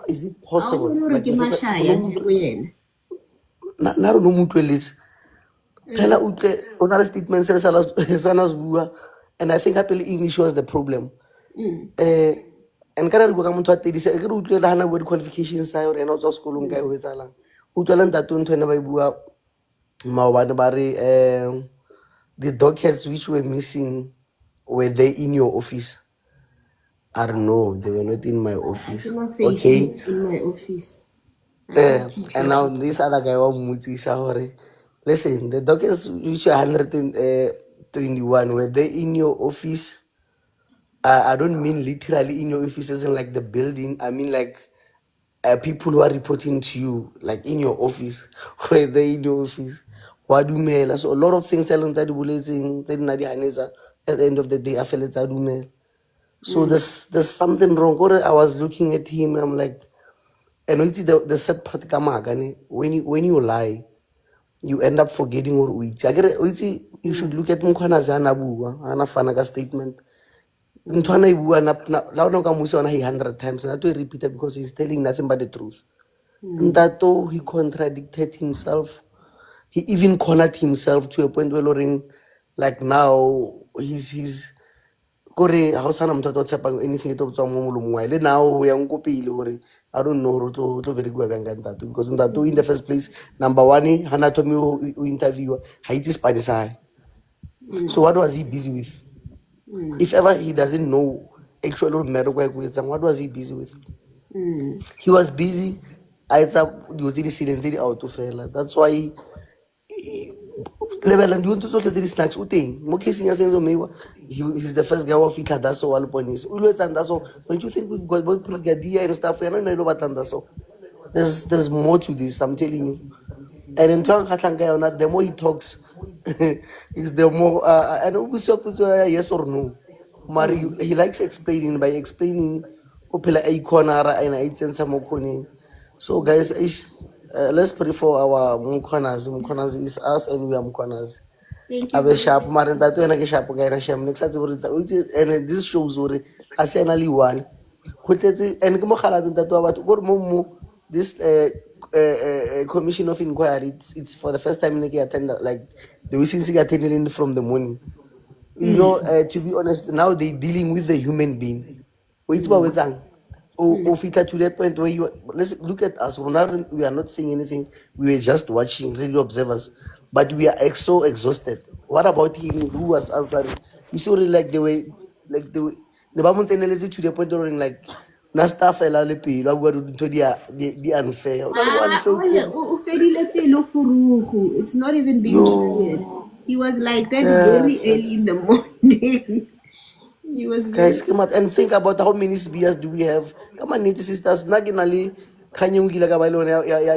is it possible? Like, not no statement and I think happily English was the problem. And kana re go ka motho a 30 ke re utlwela hana go qualifications sa yore ena o tswa sekolong ka e ho etsalang utlwela ntate ntho ena ba bua maobane ba re the documents which were missing were they in your office? I don't know, they were not in my office. Okay, in my office. and now this other guy was Mutsisa hore listen, the documents which are 121 were they in your office? I don't mean literally in your office as in like the building. I mean like people who are reporting to you, like in your office, where they in your office. What do you mean? So a lot of things that at the end of the day, I feel it's Adumel. So there's something wrong. I was looking at him, I'm like, and we see the sad part when you lie, you end up forgetting what we see. You should look at Mukwana Zanabua, Anafanaka statement. Ntwana ibua la ona ka musi ona 100 times, not to repeat it because he's telling nothing but the truth. Ntato, he contradicted himself. He even cornered himself to a point where Loring, like now, he's kore ha o sana motho a tlo tshepang anything e tlo tswang mo molomong wa le now o yang ko pele gore I don't know gore o tlo berekiwa bjang ka ntato, because ntato in the first place, number one, ha na thomi o interviewer ha itse Spanish sa hae. So what was he busy with? If ever he doesn't know actually what was he busy with? He was busy a etsa dilo tse di sileng tse di auto fela. That's why lebelang dilo tse tsotlhe tse di snacks o teng mo casing ya Senzo Mewa. He's the first guy wa fitlha Daso wa Leponese o ilo etsang Daso. Don't you think we've got both brigadier and stuff? Yena o ne ilo batlang Daso. There's more to this, I'm telling you. And in turn, the more he talks, is the more and yes or no. Mari, he likes explaining by explaining opela a corner and I send some more. So guys, let's pray for our Mukwanas. Mukwanas is us and we are Mukwanas. Thank you. Abe sharp, Marin, that when I sharp guy, and this shows as an ali one. And this commission of inquiry, it's for the first time I attend, like the since I attended in from the morning. You know, to be honest, now they're dealing with the human being. It's about to that point where let's look at us. We are not saying anything. We were just watching, really observers. But we are so exhausted. What about him who was answering? You saw it like they were the Bamon to the point where like na staff ela le pelo a bua dintho di unfair. It's not even being cleared. He was like that very early in the morning. He was guys, come out and think about how many SBS do we have. Come on, Native sisters, naginali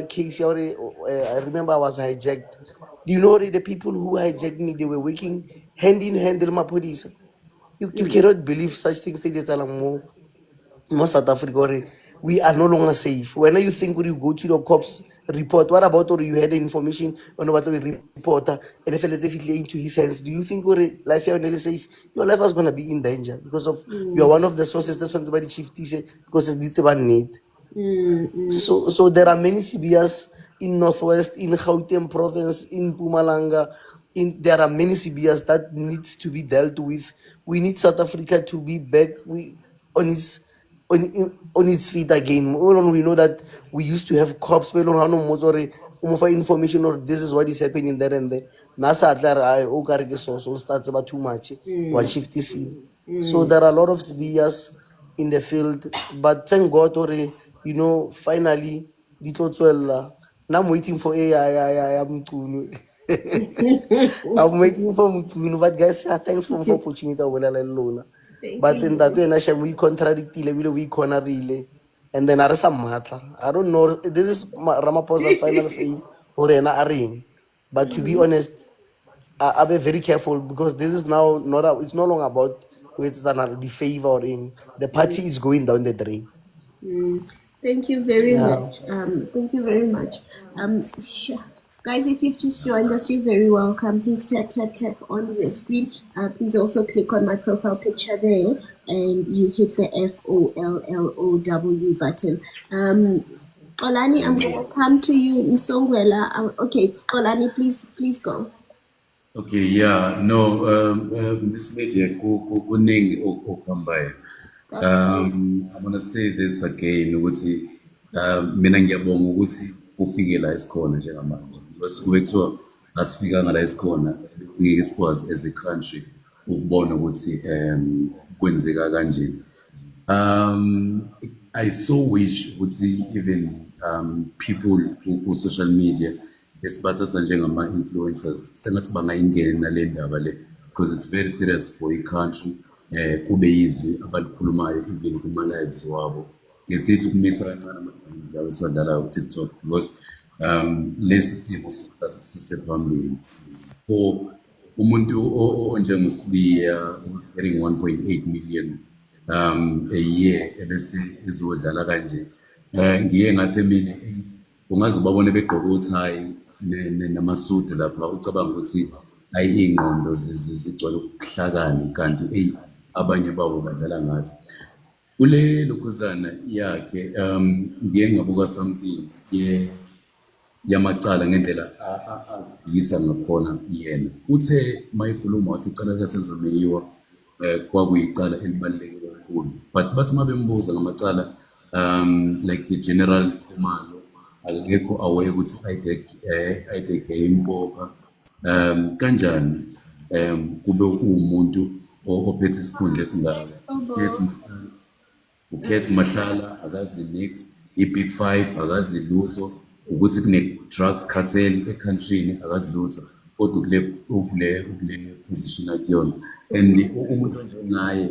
case. I remember I was hijacked. Do you know the people who hijacked me? They were working hand in hand with my police. You cannot believe such things. In South Africa, we are no longer safe. When you think when you go to the cops report, what about or you had the information on what we reporter and if it's into his hands, do you think life is safe? Your life is gonna be in danger because of you are one of the sources that's by the chief because it's about need. So there are many CBS in Northwest, in Gauteng province, in Mpumalanga. There are many CBS that needs to be dealt with. We need South Africa to be back on its feet again. We know that we used to have cops. We don't know more information or this is what is happening there and there. NASA so starts about too much. One shift is so there are a lot of CBS in the field, but thank God, finally, now I'm waiting for AI. I'm waiting for Mutunu, but guys, thanks for opportunity. But in that way, we contradictile, we corner relay, and then some matter. I don't know. This is Ramaphosa's final saying, or an array. But to be honest, I'll be very careful because this is now it's no longer about it's the favor or in the party is going down the drain. Thank you very much. Thank you very much. Guys, if you've just joined us, you're very welcome. Please tap on your screen. Please also click on my profile picture there and you hit the FOLLOW button. Olani, I'm going to come to you in Songwela. Okay, Olani, please go. Okay, yeah, no, Miss Media, kuningi okuhambayo. I want to say this again ukuthi mina ngiyabonga ukuthi ufike la esikhona njengamanje. Bese kube kuthiwa asifikanga la esikhona, ngeke sikwazi as a country ukubona ukuthi kwenzeka kanje. I so wish ukuthi even people who social media esibathatha njengama-influencers sengathi bangayingena nale ndaba le because it's very serious for i-country kube yizwi abalikhulumayo even kuma-lives wabo ngesithi ukumisa kancane amagama esiwadlalayo ku-TikTok because lesi simo sithatha sisephambili for umuntu onjengoSibiya who's getting 1.8 million a year ebese ezodlala kanje ngiye ngathi mina ungaze ubabone begqoke uthayi namasudu lapha ucabanga ukuthi ayi iy'ngqondo zigcwele ukuhlakani kanti abanye babo badlala ngathi kule lokhuzana yakhe ngiye ngabuka something yamacala ngendlela azibhikisa ngakhona yena uthe mayikhuluma wathi icala likaSenzomiwa kwakuyicala elibaluleke kakhulu but bathi uma bembuza ngamacala like i-General Khumalo akekho aware ukuthi i-IDEC yayimbopha kanjani kube uwumuntu ophethe isikhundla esingaka ukhethe Mahlala akazi nix i-Big Five akazi lutho ukuthi kune-drugs cartel e-countryni akazi lutho kodwa ukule position akuyona and umuntu onjengaye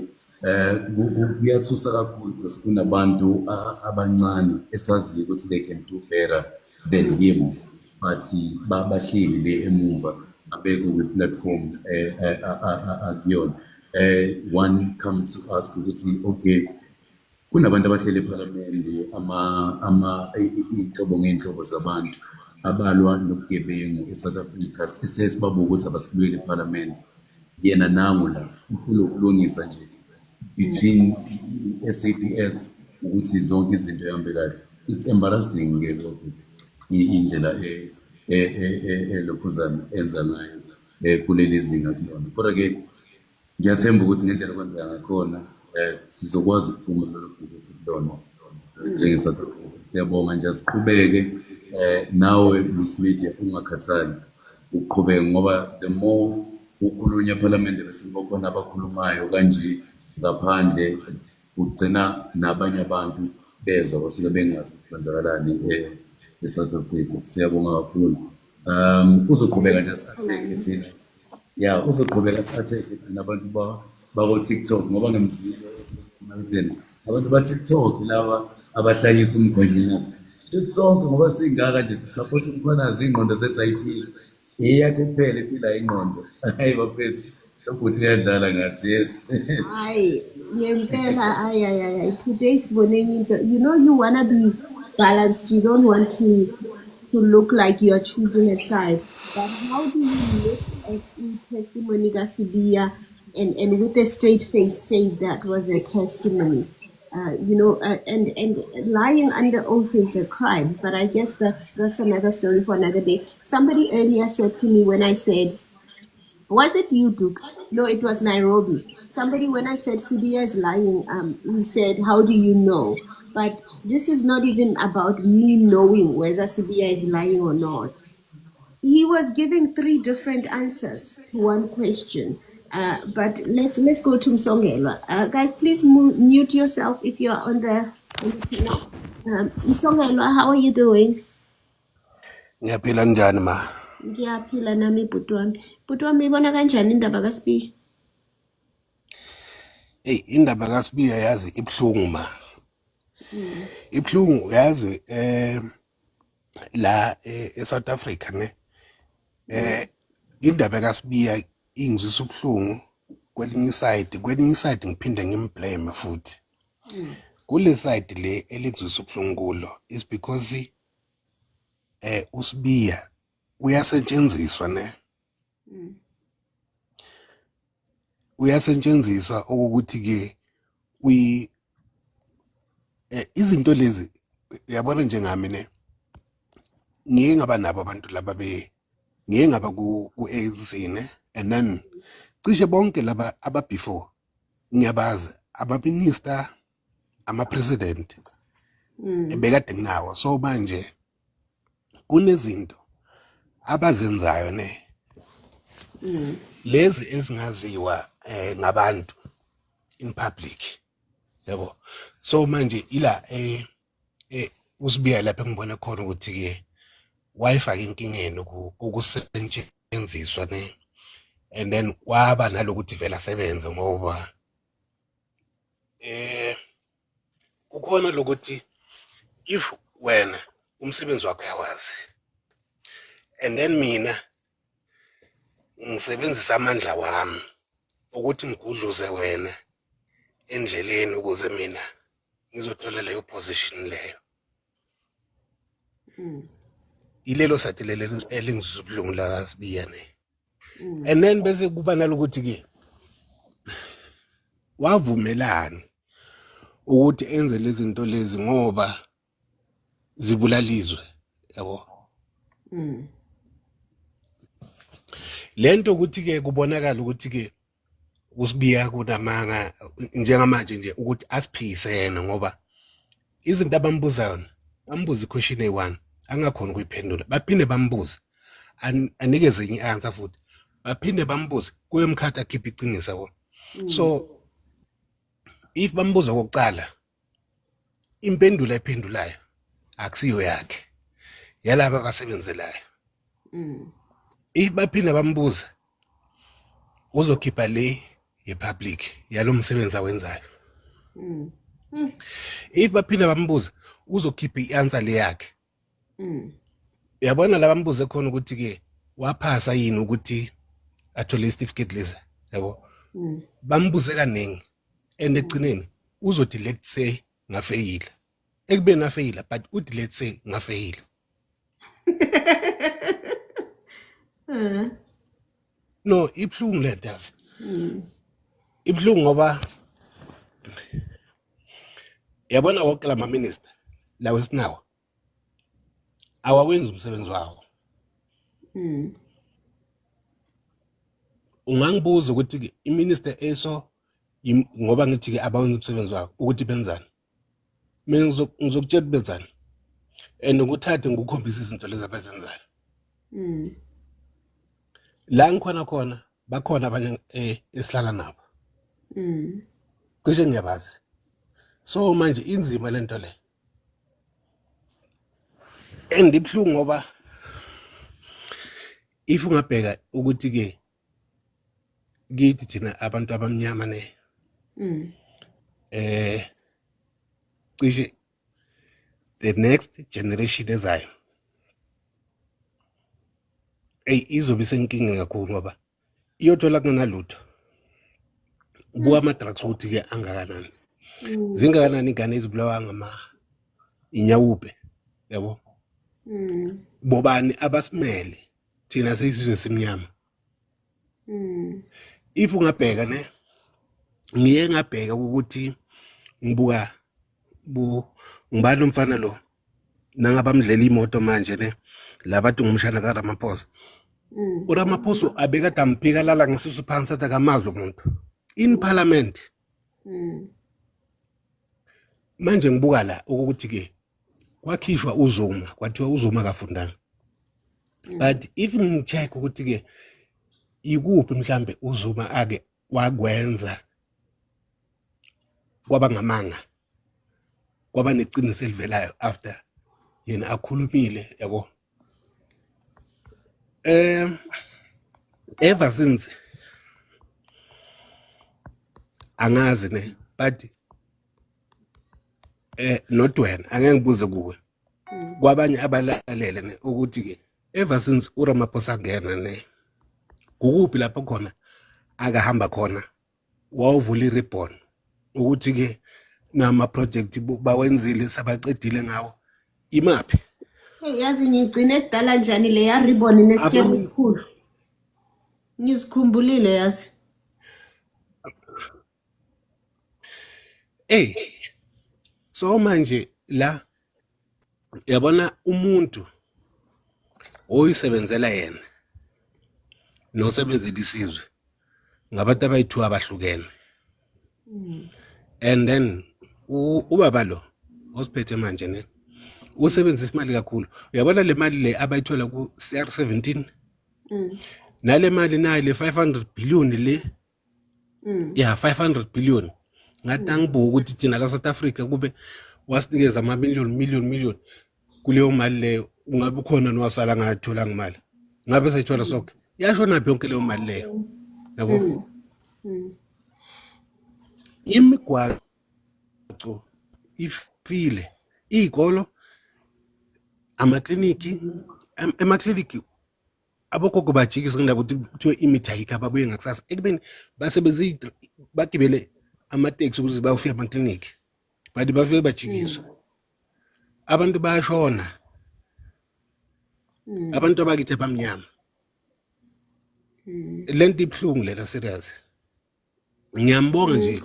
kuyathusa kakhulu because kunabantu abancane esaziyo ukuthi they can do better than him but bahleli le emuva abekho kwi-platform akuyona one come to ask ukuthi okay kunabantu abahleli ePhalamende iy'nhlobo ngey'nhlobo zabantu abalwa nobugebengu eSouth Africa sesibabuka ukuthi abasibuyele ePhalamende yena nangu la ufuna ukulungisa nje between SAPS ukuthi zonke izinto zihambe kahle it's embarrassing-ke lokho indlela elokhuzana enza ngayo kuleli zinga kulona kodwa-ke ngiyathemba ukuthi ngendlela okwenzeka ngakhona sizokwazi ukuphuma lolu bhuku futhi njengeSouth Africa siyabonga nje siqhubeke nawe Miss Media ungakhathali uqhubeke ngoba the more ukhulunywa ePhalamende bese kukhona abakhulumayo kanje ngaphandle ugcina nabanye abantu bezwa basuke bengazi kwenzakalani eSouth Africa siyabonga kakhulu uzoqhubeka nje si-attack thina uzoqhubeka si-attack thina abantu bako-TikTok ngoba ngemzini abantu ba-TikTok laba abahlanyisa umgonyakazi TikTok ngoba singaka nje sisapotha umkhwanazi iy'ngqondo zethu ayiphile iyakhe kuphela iphila ingqondo hayi bafethu lokhuthi uyadlala ngathi yes Hayi, ngempela hayi today sibone into you know you wanna be balanced you don't want to look like you're choosing a side but how do you look at testimony kaSibiya and with a straight face say that was a testimony and lying under oath is a crime but I guess that's another story for another day. Somebody earlier said to me when I said, was it you, Dukes? No, it was Nairobi. Somebody, when I said Sibiya is lying, he said, how do you know? But this is not even about me knowing whether Sibiya is lying or not. He was giving 3 different answers to one question. But let's go to Msongelwa. Guys, please mute yourself if you're on the panel. Msongelwa, how are you doing? Ngiyaphila njani ma? Ngiyaphila nami bhuti wami. Bhuti wami ibona kanjani indaba kaSibiya? Hey, indaba kaSibiya yazi ibhlungu ma. Ibhlungu yazi la eSouth Africa ne. Indaba kaSibiya ingizwisa ubhlungu kwelinye side ngiphinde ngimblame futhi. Kule side le elizwisa ubhlungu kulo is because uSibiya uyasetshenziswa ne. Uyasetshenziswa ukuthi ke izinto lezi uyabona njengami ne ngeke ngaba nabo abantu laba ngeke ngaba ku-ANC ne and then cishe bonke laba aba-before ngiyabazi ama-minister ama-president ebekade nginawo so manje kunezinto abazenzayo ne lezi ezingaziwa ngabantu in public yabo so manje ila uSibiya lapha engibona khona ukuthi ke wayifaka inkingeni ukusetshenziswa ne and then kwaba nalokuthi vele asebenze ngoba kukhona lokuthi if wena umsebenzi wakho yawazi and then mina ngisebenzisa amandla wami ukuthi ngigudluze wena endleleni ukuze mina ngizothola leyo position leyo. Ilelo sathi lelo elingizubulungu la kasibiyane. And then bese kuba nalokuthi ke wavumelana ukuthi enze lezi zinto lezi ngoba zibulalizwe, yabo. Lento ukuthi ke kubonakala ukuthi ke usibiya kunamanga njengamanje nje ukuthi asiphikisene ngoba izinto abambuza yona bambuza iquestion eyi-1 angakhona ukuyiphendula, baphinde bambuze anikeze enye i-answer futhi, baphinde bambuze kuye mkhathi akhiphe iqiniso, yabo. So if bambuza kokucala impendulo ayiphendulayo akusiyo yakhe, yalaba abasebenzelayo. If baphinde bambuza uzokhipha le ye-public yalo msebenzi awenzayo. If baphinde bambuza uzokhipha i-answer le yakhe. Yabona la bambuze khona ukuthi ke waphasa yini ukuthi athole isitifiketi lesi, yabo. Bambuze kaningi and ekugcineni uzothi let's say ngafeyila, ekubeni afeyila but uthi let's say ngafeyila. No, ibhlungu lento yazi. Ibhlungu ngoba yabona wonke la ma-minister lawo esinawo awawenzi umsebenzi wawo. Ungangibuza ukuthi ke iminister eso ngoba ngithi ke abawenzi umsebenzi wawo ukuthi benzani. Mina ngizokutshela benzani and ukuthathe ngikukhombisa izinto lezi abazenzayo. La ngikhona bakhona abanye esihlala nabo. Cishe ngiyabazi. So manje inzima lento le. And ibhlungu ngoba if ungabheka ukuthi ke kithi thina abantu abamnyama ne cishe the next generation ezayo izobe senkinga kakhulu ngoba iyothola kunalutho. Buka ama-drugs ukuthi ke angakanani. Zingakanani ingane ezibulawa inyawupe, yabo. Bobani abasimele thina seyisizwe simnyama. If ungabheka ne ngiye ngabheka ukuthi ngibuka ngibani umfana lo nangabamdlela imoto manje ne labathi ngumshana kaRamaphosa. uRamaphosa abekade amphika lala ngesisu phansi athi akamazi lo muntu in parliament. Manje ngibuka la ukuthi ke kwakhishwa uZuma, kwathiwa uZuma kafundanga. But if ngicheck ukuthi ke ikuphi mhlambe uZuma ake wakwenza kwaba ngamanga, kwaba neqiniso elivelayo after yena akhulumile, yabo. Ever since angazi ne, but not wena angeke ngibuze kuwe kwabanye abalalele ne ukuthi ke ever since uRamaphosa ngena ne ukuphi lapho khona akahamba khona wawuvula i-ribbon ukuthi ke nama project bawenzile sabaqedile ngawo imaphi. Yazi ngigcine kudala njani le ya ribbon nesikeri esikhulu. Ngizikhumbulile yazi. So manje la yabona umuntu oyisebenzela yena nosebenzela isizwe ngabantu abayi-2 abahlukene. And then ubaba lo osiphethe manje ne usebenzisa imali kakhulu. Uyabona le mali le abayithola ku CR17 nale mali nayo le 500 billion le yeah 500 billion ngathi angibuka ukuthi thina la South Africa kube wasinikeza million kuleyo mali leyo ungabe khona nowasala ngathola ngemali ngabe sayithola sonke yashona phi yonke leyo mali leyo, yabo. Imigwaqo ifile, izikolo, amakliniki, emakliniki abogogo bajikisa indaba ukuthi kuthiwe imithi ayikho ababuye ngakusasa ekubeni bagibele amateksi ukuze bayofika emaklinikhi but bafike bajikiswa abantu bayashona abantu abakithi abamnyama lento ibuhlungu lena serious ngiyambonga nje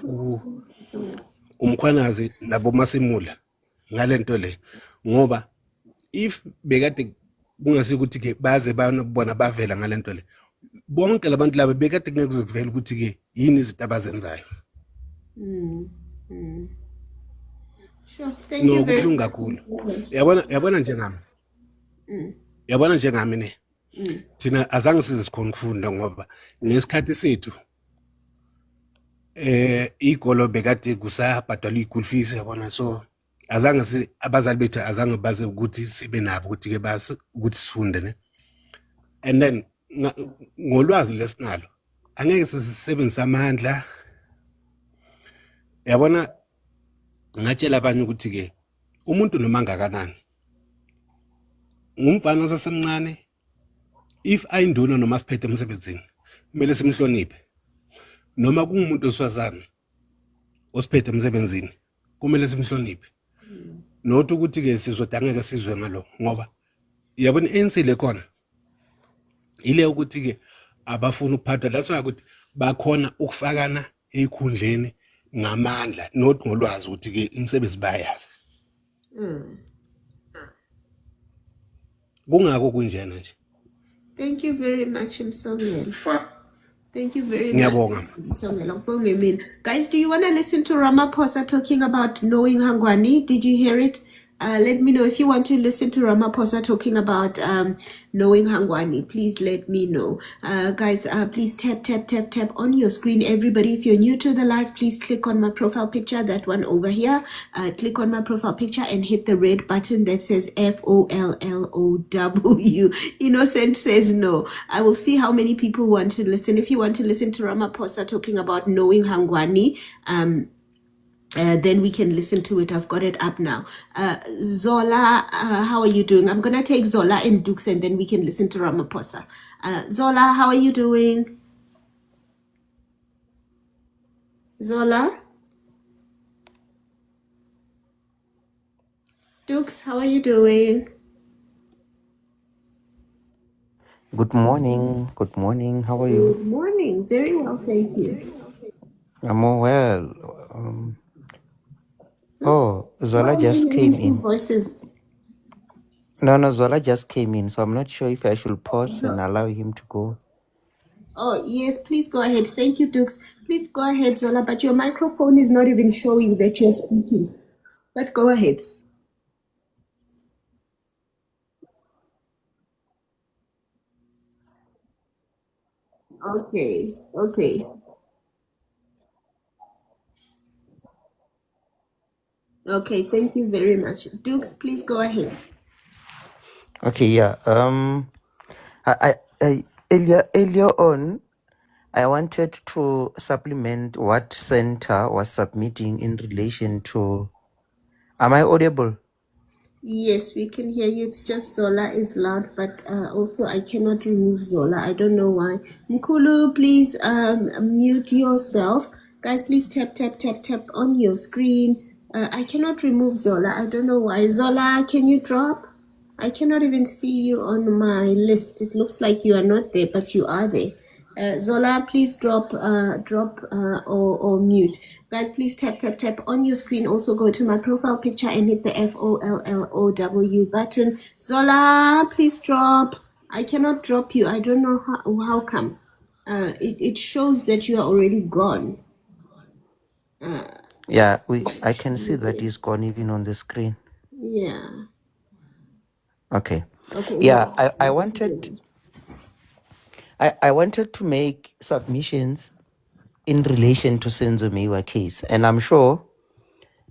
umkhwanazi nabo masemula ngalento le ngoba if bekade kungasi ukuthi ke baze bona bavela ngalento le bonke labantu laba bekade kungeke kuzokuvela ukuthi ke yini izinto abazenzayo Sure, thank you very kubuhlungu much. kakhulu yabona njengami ne thina azange size sikhona ukufunda ngoba ngesikhathi sethu igolo bekade kusabhadalwa iy'chool fees yabona, so azange abazali bethu azange baze ukuthi sibe nabo ukuthi ke ukuthi sifunde ne, and then ngolwazi lesinalo angeke sisebenzise amandla yabona. Ngatshela abanye ukuthi ke umuntu noma ngakanani ngumfana osesemncane, if ayinduna noma siphethe emsebenzini kumele simhloniphe, noma kungumuntu osifazane osiphethe emsebenzini kumele simhloniphe, not ukuthi ke sizodwa angeke sizwe ngalo ngoba yabona insile khona ile ukuthi ke abafuna ukuphathwa, that's why ukuthi bakhona ukufakana eikhundleni ngamandla not ngolwazi ukuthi ke imisebenzi bayazi. Kungako kunjena nje. Thank you very much, Msongela. Thank you very Ngiyabonga. much. Guys, do you want to listen to Ramaphosa talking about knowing Hangwani? Did you hear it? Let me know if you want to listen to Ramaphosa talking about knowing Hangwani. Please let me know. Guys, please tap on your screen. Everybody, if you're new to the live, please click on my profile picture, that one over here. Click on my profile picture and hit the red button that says FOLLOW. Innocent says no. I will see how many people want to listen. If you want to listen to Ramaphosa talking about knowing Hangwani, then we can listen to it. I've got it up now. Zola, how are you doing? I'm going to take Zola and Dukes and then we can listen to Ramaphosa. Zola, how are you doing? Zola? Dukes, how are you doing? Good morning. Good morning. How are you? Good morning. Very well, thank you. I'm all well. Zola Why are you just hearing came two in. voices? No, Zola just came in, so I'm not sure if I should pause and allow him to go. Oh, yes, please go ahead. Thank you, Dukes. Please go ahead, Zola, but your microphone is not even showing that you're speaking. But go ahead. Okay. Okay, thank you very much. Dukes, please go ahead. Okay, yeah. Earlier on, I wanted to supplement what Center was submitting in relation to. Am I audible? Yes, we can hear you. It's just Zola is loud, but also I cannot remove Zola. I don't know why. Mkulu, please mute yourself. Guys, please tap on your screen. I cannot remove Zola. I don't know why. Zola, can you drop? I cannot even see you on my list. It looks like you are not there, but you are there. Zola, please drop or mute. Guys, please tap on your screen. Also go to my profile picture and hit the FOLLOW button. Zola, please drop. I cannot drop you. I don't know how come. It shows that you are already gone. Yeah, I can see that he's gone even on the screen. Yeah. Okay. Okay. Yeah, I wanted to make submissions in relation to Senzo Mewa case, and I'm sure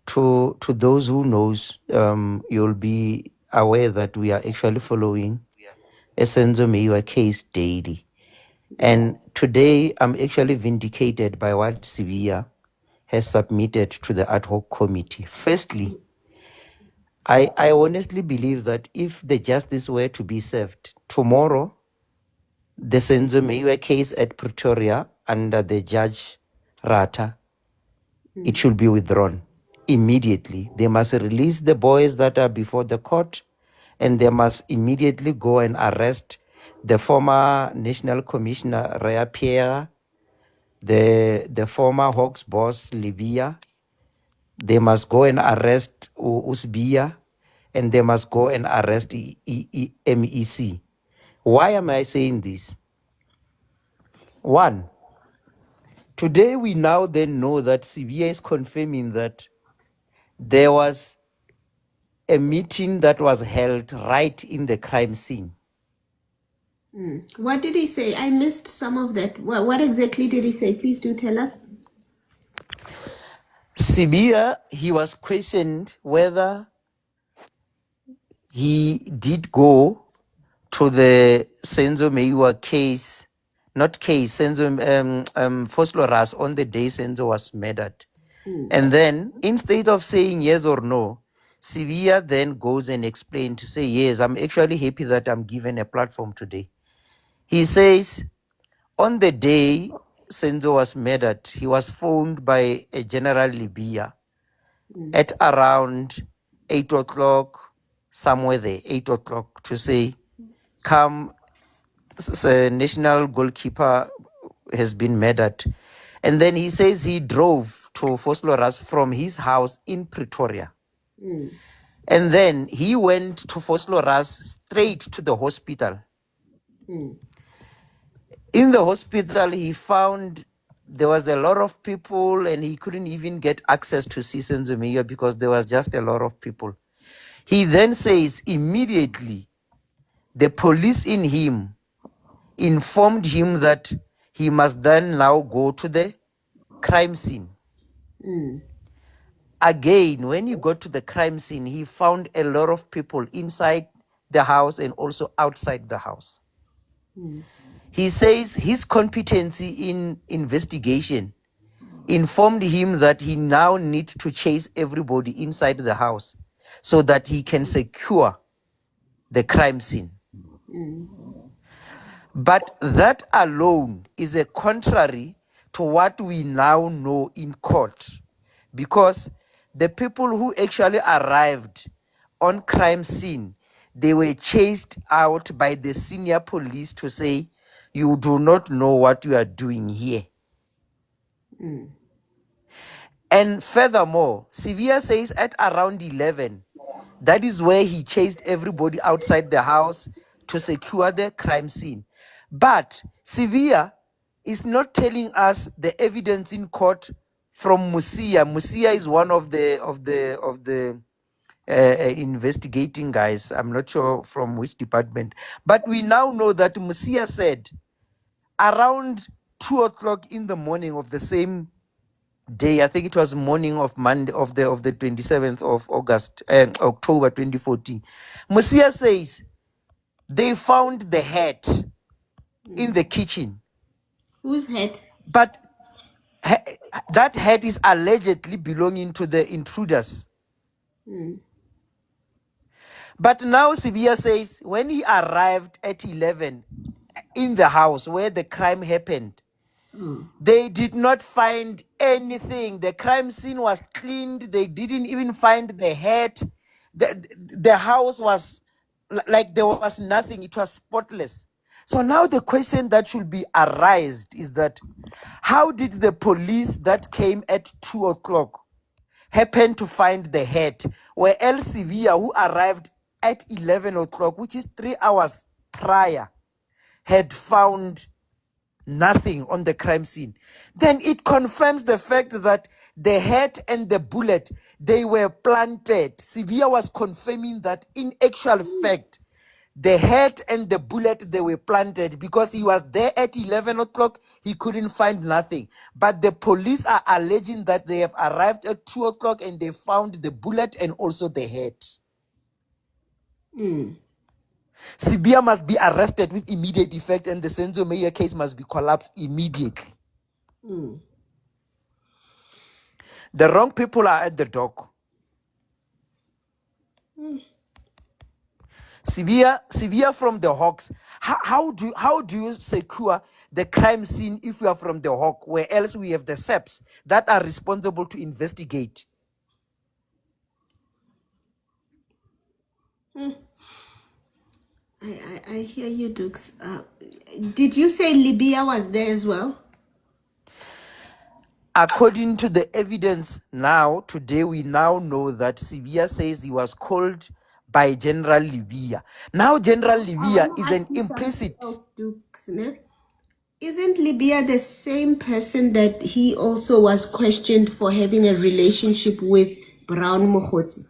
to those who knows, you'll be aware that we are actually following a Senzo Mewa case daily. And today I'm actually vindicated by what Sivia has submitted to the ad hoc committee. Firstly, I honestly believe that if the justice were to be served tomorrow, the Senzo Meyiwa case at Pretoria under the Judge Rata, it should be withdrawn immediately. They must release the boys that are before the court, and they must immediately go and arrest the former National Commissioner Rea Pierre, the former Hawks boss Libya. They must go and arrest Usbia, and they must go and arrest MEC. Why am I saying this? One, today we now then know that CBA is confirming that there was a meeting that was held right in the crime scene. What did he say? I missed some of that. What exactly did he say? Please do tell us. Sibia, he was questioned whether he did go to the Senzo Meyiwa case, not case, Senzo Fosloras on the day Senzo was murdered. And then instead of saying yes or no, Sibia then goes and explains to say, yes, I'm actually happy that I'm given a platform today. He says, on the day Senzo was murdered, he was phoned by a General Libya at around 8 o'clock, somewhere there, 8 o'clock, to say, come, the national goalkeeper has been murdered. And then he says he drove to Fosloras from his house in Pretoria. And then he went to Fosloras straight to the hospital. In the hospital, he found there was a lot of people and he couldn't even get access to see Senzo Meyiwa because there was just a lot of people. He then says immediately the police in him informed him that he must then now go to the crime scene. Again, when he got to the crime scene, he found a lot of people inside the house and also outside the house. He says his competency in investigation informed him that he now needs to chase everybody inside the house so that he can secure the crime scene. But that alone is a contrary to what we now know in court, because the people who actually arrived on crime scene, they were chased out by the senior police to say, you do not know what you are doing here. And furthermore, Sivia says at around 11, that is where he chased everybody outside the house to secure the crime scene. But Sivia is not telling us the evidence in court from Musia. Musia is one of the investigating guys. I'm not sure from which department, but we now know that Musia said around 2 o'clock in the morning of the same day, I think it was morning of Monday of the 27th of August, October 2014. Musia says they found the head in the kitchen. Whose head? But that head is allegedly belonging to the intruders. But now Sibia says when he arrived at 11 in the house where the crime happened, they did not find anything. The crime scene was cleaned. They didn't even find the head. The house was like there was nothing. It was spotless. So now the question that should be arised is that how did the police that came at 2 o'clock happen to find the head, where El Sevilla, who arrived at 11 o'clock, which is 3 hours prior, had found nothing on the crime scene? Then it confirms the fact that the head and the bullet, they were planted. Sevilla was confirming that in actual fact, the head and the bullet, they were planted because he was there at 11 o'clock. He couldn't find nothing. But the police are alleging that they have arrived at 2 o'clock and they found the bullet and also the head. Sibia must be arrested with immediate effect and the Senzo Meyiwa case must be collapsed immediately. The wrong people are at the dock. Severe from the Hawks. How do you secure the crime scene if you are from the Hawk, where else we have the SEPs that are responsible to investigate? I hear you, Dukes. Did you say Libya was there as well? According to the evidence now, today we now know that Severe says he was called by General Libya. Now General Libya is an implicit. Dukes, ne? Isn't Libya the same person that he also was questioned for having a relationship with Brown Mokhotsi?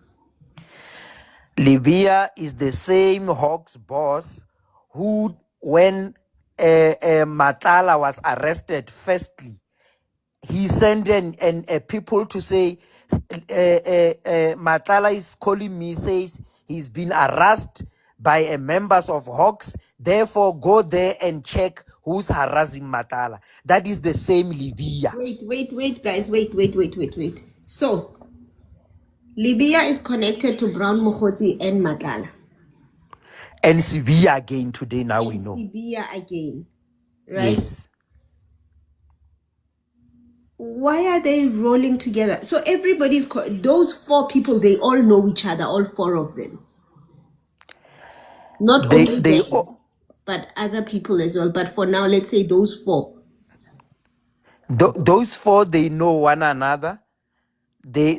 Libya is the same Hawks boss who, when Matala was arrested, firstly, he sent people to say, Matala is calling me, says he's been harassed by members of Hawks, therefore go there and check who's harassing Matala. That is the same Libya. Wait, guys, wait. So, Libya is connected to Brown Mokhotsi and Matala. And Severe again today, now we know. Libya again, right? Yes. Why are they rolling together? So everybody's, those four people, they all know each other, all four of them. Not only them, but other people as well. But for now, let's say those four. Those four, they know one another. They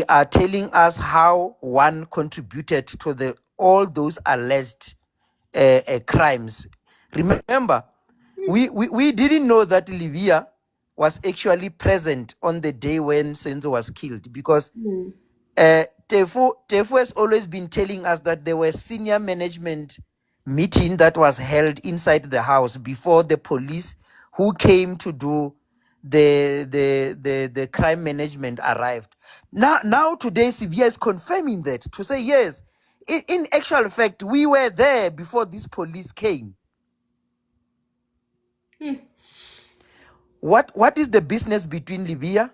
are telling us how one contributed to all those alleged crimes. Remember, we didn't know that Livia was actually present on the day when Senzo was killed, because Tefu has always been telling us that there were senior management meeting that was held inside the house before the police who came to do the crime management arrived. Now today Sivia is confirming that, to say yes, in actual fact we were there before this police came. What is the business between Libya,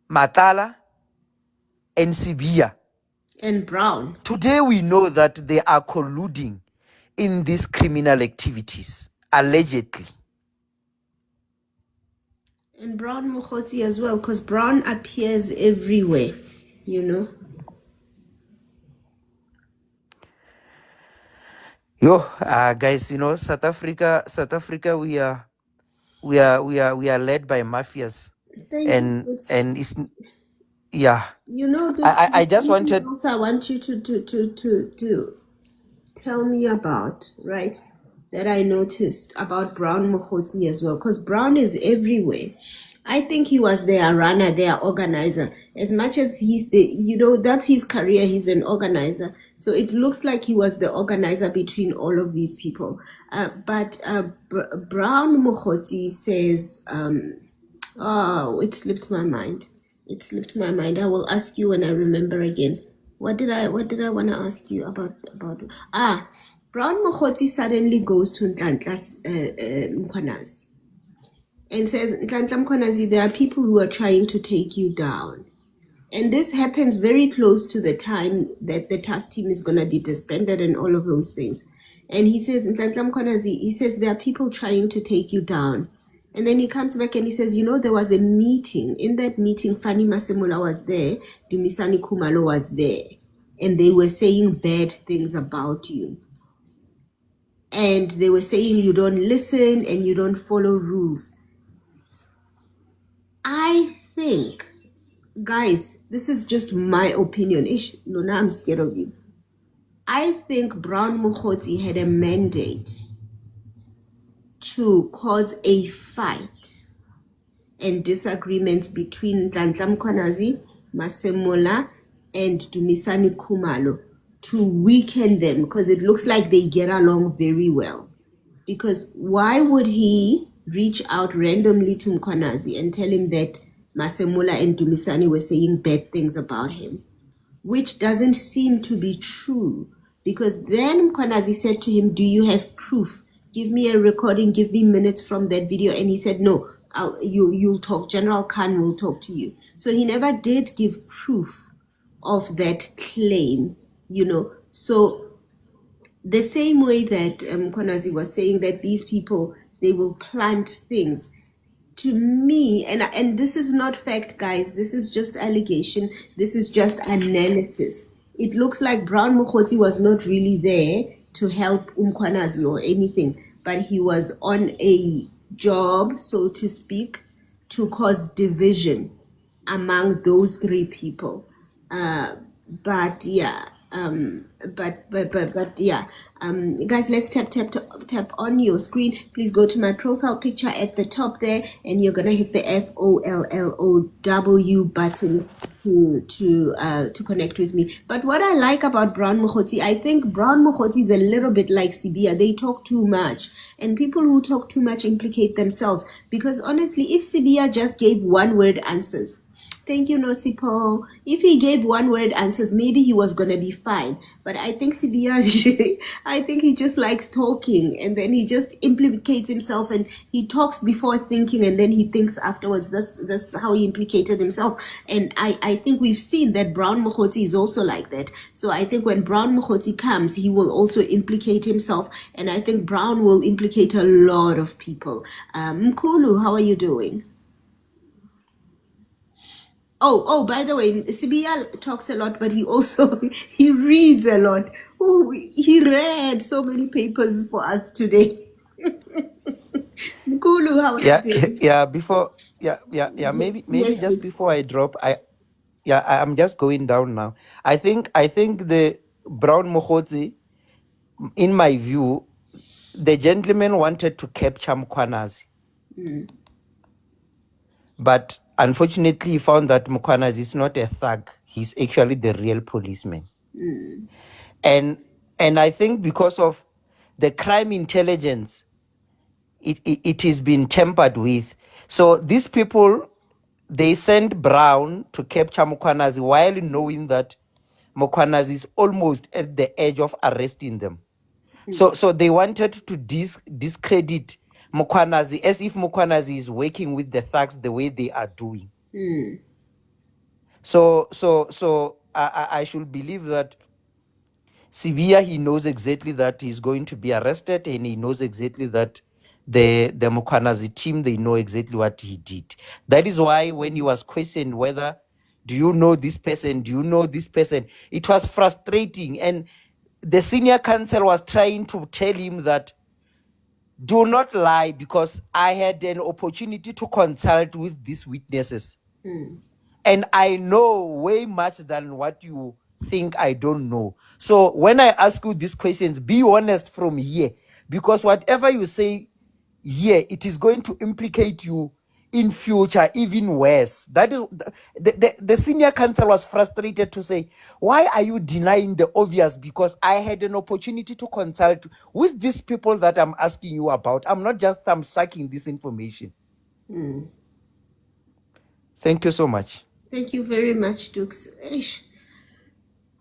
Matala, and Sibia and Brown? Today we know that they are colluding in these criminal activities, allegedly. And Brown Mokhotsi as well, because Brown appears everywhere, you know. Guys, you know, South Africa, we are led by mafias. And it's, yeah. You know, I just wanted. Also, I want you to tell me about, right? That I noticed about Brown Mokhotsi as well, because Brown is everywhere. I think he was their runner, their organizer. As much as he's that's his career, he's an organizer. So it looks like he was the organizer between all of these people. But Brown Mokhotsi says, it slipped my mind. I will ask you when I remember again. What did I want to ask you about? Brown Mokhotsi suddenly goes to Nhlanhla's Mkhwanazi and says, Nhlanhla Mkhwanazi, there are people who are trying to take you down. And this happens very close to the time that the task team is going to be disbanded and all of those things. And he says, Nhlanhla Mkhwanazi, he says, there are people trying to take you down. And then he comes back and he says, you know, there was a meeting. In that meeting, Fanny Masemola was there, Dumisani Khumalo was there. And they were saying bad things about you. And they were saying you don't listen and you don't follow rules. I think, guys, this is just my opinion. Lona, I'm scared of you. I think Brown Mokhotsi had a mandate to cause a fight and disagreements between Nhlanhla Mkhwanazi, Masemola, and Dumisani Khumalo to weaken them, because it looks like they get along very well. Because why would he reach out randomly to Mkhwanazi and tell him that Masemola and Dumisani were saying bad things about him? Which doesn't seem to be true. Because then Mkhwanazi said to him, do you have proof? Give me a recording, give me minutes from that video. And he said, no, you'll talk. General Khan will talk to you. So he never did give proof of that claim So the same way that Konazi was saying that these people, they will plant things. To me, and this is not fact, guys, this is just allegation, this is just analysis. It looks like Brown Mukoti was not really there to help Umkwanazi or anything, but he was on a job, so to speak, to cause division among those three people. But yeah, but yeah, guys, let's tap on your screen. Please go to my profile picture at the top there, and you're gonna hit the FOLLOW button to connect with me. But what I like about Brown Mukoti, I think Brown Mukoti is a little bit like Sibia. They talk too much, and people who talk too much implicate themselves. Because honestly, if Sibia just gave one word answers, thank you, Nosipo. If he gave one word answers, maybe he was gonna be fine. But I think Sibia, I think he just likes talking, and then he just implicates himself, and he talks before thinking, and then he thinks afterwards. That's how he implicated himself. And I think we've seen that Brown Mukoti is also like that. So I think when Brown Mukoti comes, he will also implicate himself, and I think Brown will implicate a lot of people. Mkulu, how are you doing? Oh, by the way, Sibia talks a lot, but he also he reads a lot. Oh, he read so many papers for us today. Mkulu, how are you Yeah, doing? maybe Yes, just please. before I drop, I'm just going down now. I think the Brown Mokotsi, in my view, the gentleman wanted to capture Mkwanazi. But unfortunately, he found that Mkwanazi is not a thug. He's actually the real policeman. And I think because of the crime intelligence, it has been tampered with. So these people, they sent Brown to capture Mkwanazi while knowing that Mkwanazi is almost at the edge of arresting them. So they wanted to discredit Mkwanazi as if Mkwanazi is working with the thugs the way they are doing. So I should believe that Sibia, he knows exactly that he's going to be arrested, and he knows exactly that the Mkwanazi team, they know exactly what he did. That is why when he was questioned whether, do you know this person? Do you know this person? It was frustrating. And the senior counsel was trying to tell him that, do not lie, because I had an opportunity to consult with these witnesses. And I know way much than what you think I don't know. So when I ask you these questions, be honest from here, because whatever you say here, it is going to implicate you in future even worse. That is the senior counsel was frustrated to say, why are you denying the obvious? Because I had an opportunity to consult with these people that I'm asking you about. I'm not just sucking this information. Thank you so much. Thank you very much, Dukes.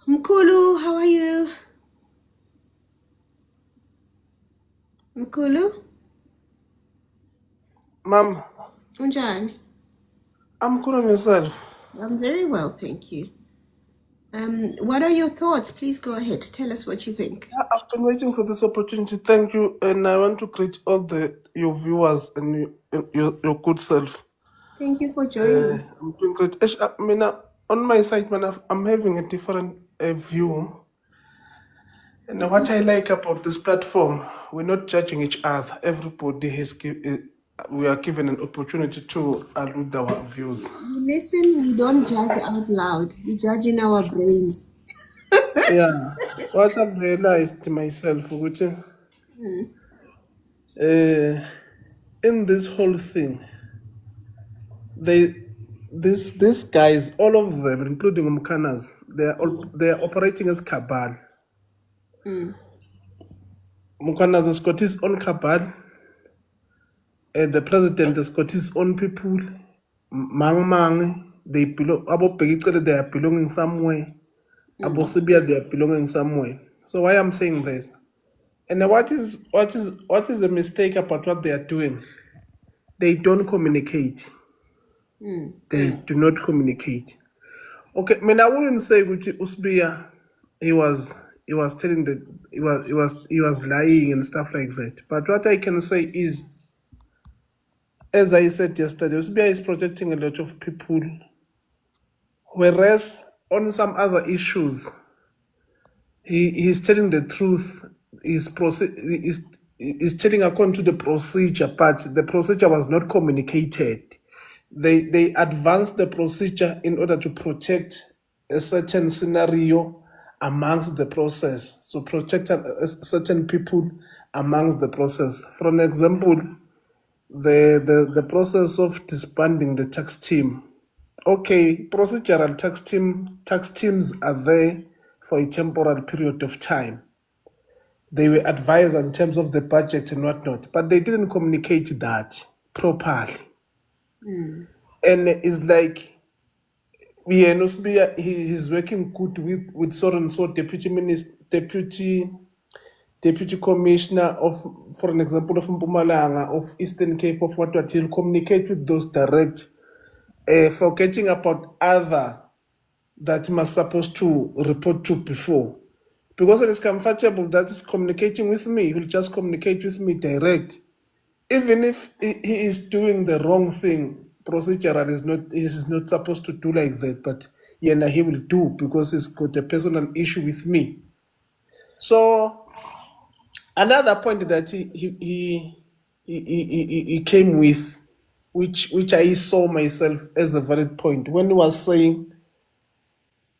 Mkulu, how are you? Mkulu? Mom, Unjani? I'm good on yourself. I'm very well, thank you. What are your thoughts? Please go ahead. Tell us what you think. I've been waiting for this opportunity. Thank you, and I want to greet all your viewers and your good self. Thank you for joining. I'm doing great. On my side, man, I'm having a different view. And what I like about this platform, we're not judging each other. Everybody we are given an opportunity to allude our views. We listen, we don't judge out loud. We judge in our brains. Yeah, what I've realized myself, which in this whole thing, these guys, all of them, including Mkanas, they are operating as cabal. Mkanas has got his own cabal, and the president has got his own people. They belong. They are belonging somewhere. Abosibia, they are belonging somewhere. So why I'm saying this? And what is the mistake about what they are doing? They don't communicate. They do not communicate. Okay, I wouldn't say which Usbia he was telling that he was lying and stuff like that. But what I can say is, as I said yesterday, SBI is protecting a lot of people, whereas on some other issues, he's telling the truth. He's telling according to the procedure, but the procedure was not communicated. They advanced the procedure in order to protect a certain scenario amongst the process, so protect certain people amongst the process. For an example, the process of disbanding the tax team. Okay, procedural tax teams are there for a temporal period of time. They were advised in terms of the budget and whatnot, but they didn't communicate that properly. And it's like, yeah, he's working good with so and so deputy commissioner of, for an example, of Mpumalanga, of Eastern Cape, of what he'll communicate with those direct, forgetting about other that he was supposed to report to before. Because it is comfortable that is communicating with me, he'll just communicate with me direct. Even if he is doing the wrong thing, procedural is not supposed to do like that, but yeah, he will do because he's got a personal issue with me. So another point that he came with, which I saw myself as a valid point, when he was saying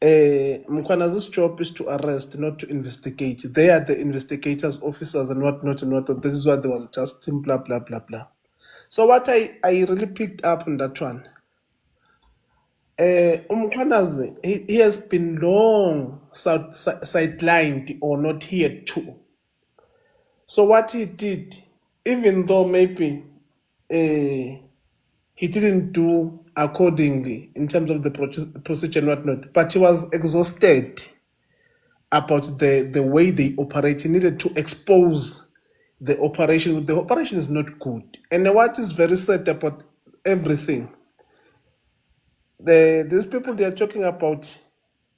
Mkwanazi's job is to arrest, not to investigate. They are the investigators, officers, and whatnot and whatnot. This is what there was just blah blah blah blah. So what I really picked up on that one, Mkwanazi, he has been long sidelined or not here too. So what he did, even though maybe he didn't do accordingly in terms of the procedure and whatnot, but he was exhausted about the way they operate. He needed to expose the operation. The operation is not good. And what is very sad about everything, these people, they are talking about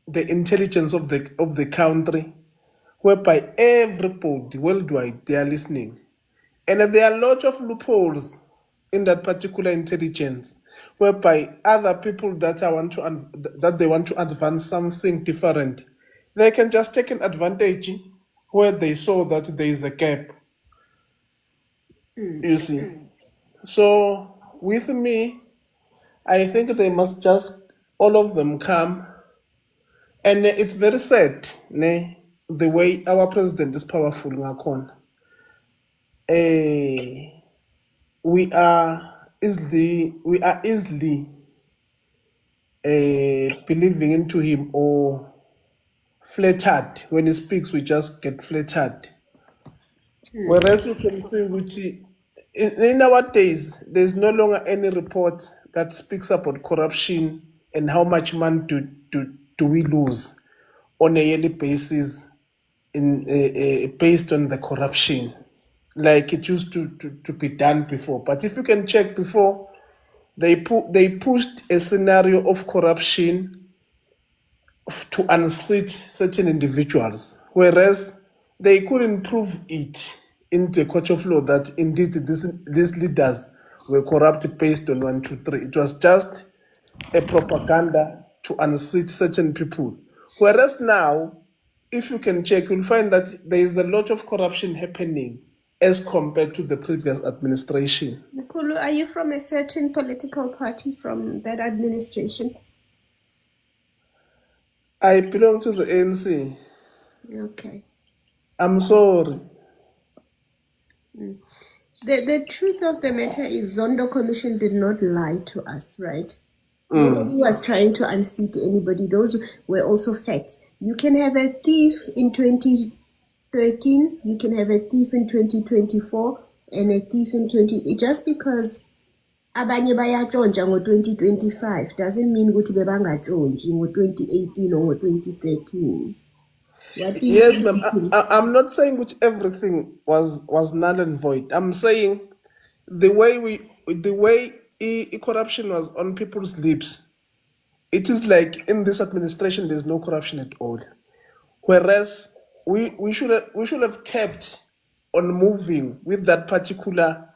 the intelligence of the country, whereby everybody worldwide, they are listening. And there are a lot of loopholes in that particular intelligence, whereby other people that they want to advance something different, they can just take an advantage where they saw that there is a gap. You see. So with me, I think they must just all of them come. And it's very sad, the way our president is powerful. We are easily believing into him or flattered. When he speaks, we just get flattered. Whereas you can see which in our days, there's no longer any report that speaks about corruption and how much money do we lose on a yearly basis based on the corruption, like it used to be done before. But if you can check before, they pushed a scenario of corruption to unseat certain individuals, whereas they couldn't prove it in the court of law that indeed these leaders were corrupt based on 1, 2, 3. It was just a propaganda to unseat certain people. Whereas now, if you can check, you'll find that there is a lot of corruption happening as compared to the previous administration. Nkulu, are you from a certain political party from that administration? I belong to the ANC. Okay. I'm sorry. The truth of the matter is Zondo Commission did not lie to us, right? Nobody was trying to unseat anybody. Those were also facts. You can have a thief in 2013, you can have a thief in 2024, and a thief in 20... Just because abanye bayatshontsha ngo-2025 doesn't mean ukuthi bebangatshontshi ngo-2018 or ngo-2013. Yes, ma'am. I'm not saying which everything was null and void. I'm saying the way corruption was on people's lips. It is like in this administration, there's no corruption at all. Whereas we should have kept on moving with that particular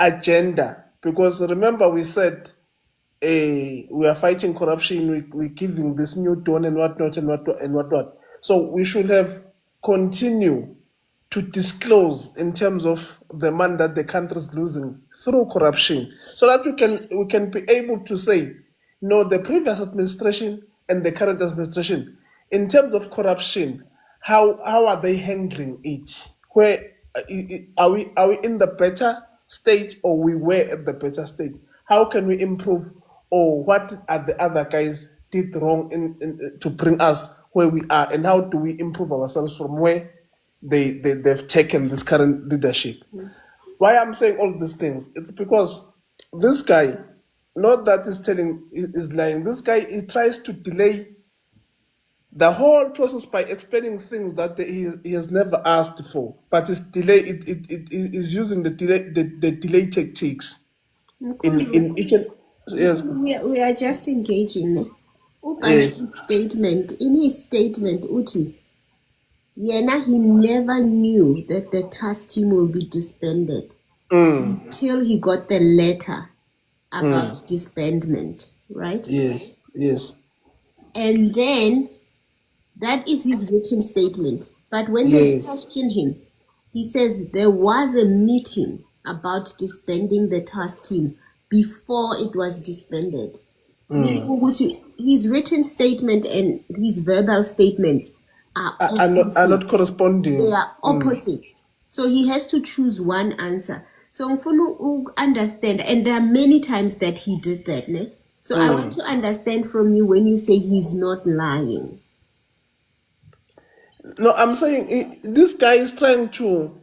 agenda, because remember we said we are fighting corruption, we're giving this new dawn and whatnot and whatnot. So we should have continued to disclose in terms of the money that the country is losing through corruption, so that we can be able to say, no, the previous administration and the current administration, in terms of corruption, how are they handling it? Where are we in the better state, or we were at the better state? How can we improve, or what are the other guys did wrong to bring us where we are, and how do we improve ourselves from where they've taken this current leadership? Why I'm saying all these things, it's because this guy, not that is lying, this guy, he tries to delay the whole process by explaining things that he has never asked for, but it's delay. It is using the delay tactics in each and yes. We are just engaging. Yes. In his statement, Uti, Yena, he never knew that the task team will be disbanded until he got the letter about disbandment, right? Yes. And then that is his written statement. But when they question him, he says there was a meeting about disbanding the task team before it was disbanded. Meaning, his written statement and his verbal statements are not corresponding. They are opposites. So he has to choose one answer. So ngifuna understand, and there are many times that he did that. Ne? So I want to understand from you when you say he's not lying. No, I'm saying this guy is trying to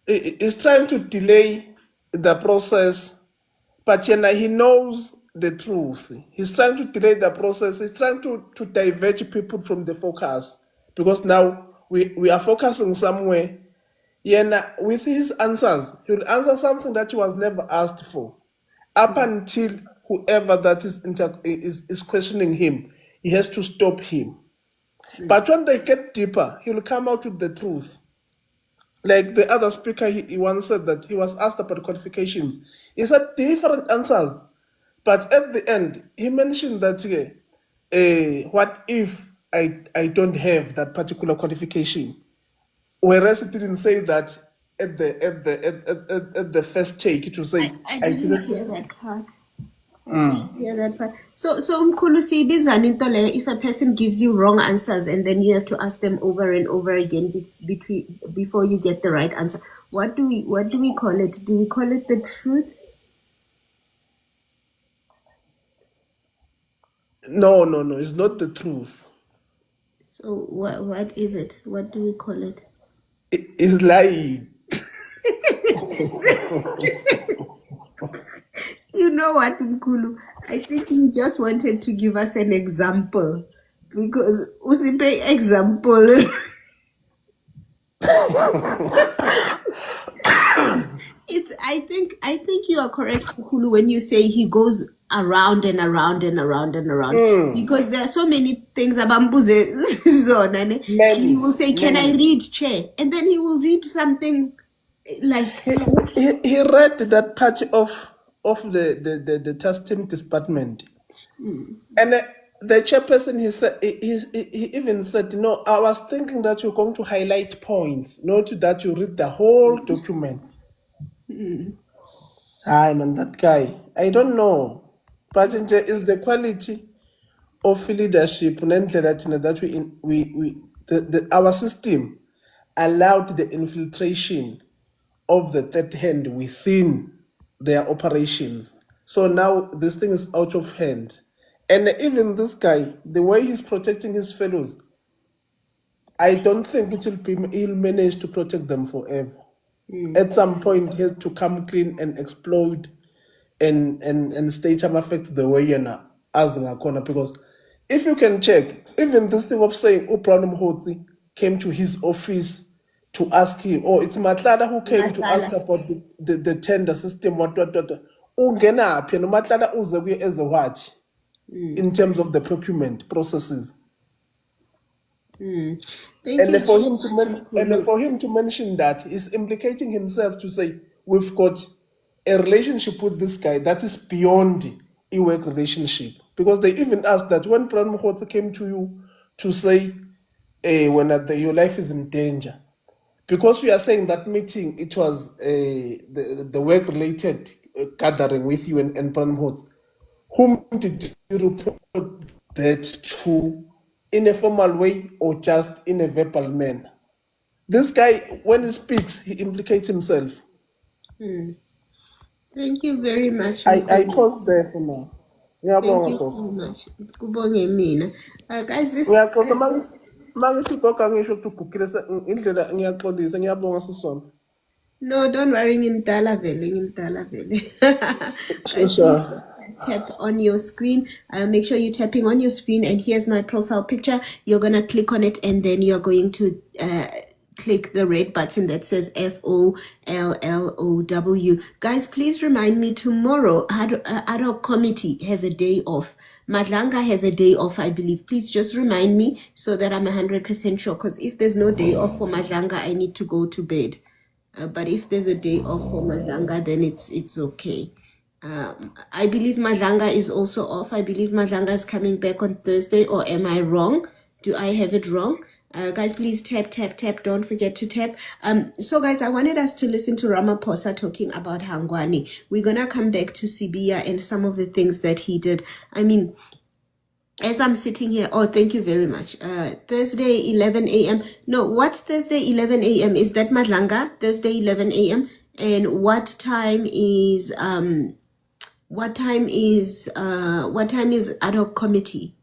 delay the process, but he knows the truth. He's trying to delay the process. He's trying to divert people from the focus, because now we are focusing somewhere. With his answers, he will answer something that he was never asked for, up until whoever that is questioning him, he has to stop him. But when they get deeper, he will come out with the truth. Like the other speaker, he once said that he was asked about qualifications. He said different answers, but at the end, he mentioned that what if I don't have that particular qualification? Whereas it didn't say that at the first take. It will say I didn't hear that part. Yeah, that part. So Mkhulu, siyibizani into leyo, if a person gives you wrong answers and then you have to ask them over and over again before you get the right answer. What do we call it? Do we call it the truth? No, it's not the truth. So what is it? What do we call it? It's lying. You know what, Mkhulu? I think you just wanted to give us an example, because usipe example. I think you are correct, Mkhulu, when you say he goes around and around and around and around, because there are so many things about zona, and he will say, "Can I read, Chair?" And then he will read something like he read that part of the testing department, and the chairperson, he said, he even said, "No, I was thinking that you're going to highlight points, not that you read the whole document." Hi, man, that guy, I don't know, but is the quality of leadership that our system allowed the infiltration of the third hand within their operations. So now this thing is out of hand. And even this guy, the way he's protecting his fellows, I don't think he'll manage to protect them forever. At some point, he has to come clean and explode and state some affect the way as a corner. Because if you can check, even this thing of saying Ubranum Hotzi came to his office to ask him, or it's Matlada who came to ask about the tender system, what. Ungenaphi, and Matlada uze as a watch in terms of the procurement processes. Thank And you for very him to much, Mkhulu. for him to mention that, he's implicating himself to say we've got a relationship with this guy that is beyond a work relationship. Because they even asked that when Pran Mokgotse came to you to say when your life is in danger. Because we are saying that meeting, it was the work related gathering with you and Pran Mokgotse. Whom did you report that to, in a formal way or just in a verbal manner? This guy, when he speaks, he implicates himself. Thank you very much, I Mkhulu. pause there for now. Thank Ngiyabonga you so gogo. much. Kubonge mina. Guys, this Ngiyaxolisa mangithi gogo angisho ukuthi ugugile indlela ngiyaxolisa ngiyabonga sisona. no, don't worry, ngimdala vele. Guys, please Sure. tap on your screen. Make sure you're tapping on your screen, and here's my profile picture. You're gonna click on it, and then you're going to click the red button that says FOLLOW. Guys, please remind me tomorrow. Ad hoc committee has a day off. Madlanga has a day off, I believe. Please just remind me so that I'm 100% sure. Because if there's no day off for Madlanga, I need to go to bed. But if there's a day off for Madlanga, then it's okay. I believe Madlanga is also off. I believe Madlanga is coming back on Thursday, or am I wrong? Do I have it wrong? Guys, please tap. Don't forget to tap. So guys, I wanted us to listen to Ramaphosa talking about Hangwani. We're gonna come back to Sibiya and some of the things that he did. I mean, as I'm sitting here, oh, thank you very much. Thursday, 11 a.m. No, what's Thursday, 11 a.m.? Is that Madlanga? Thursday, 11 a.m. And what time is ad hoc committee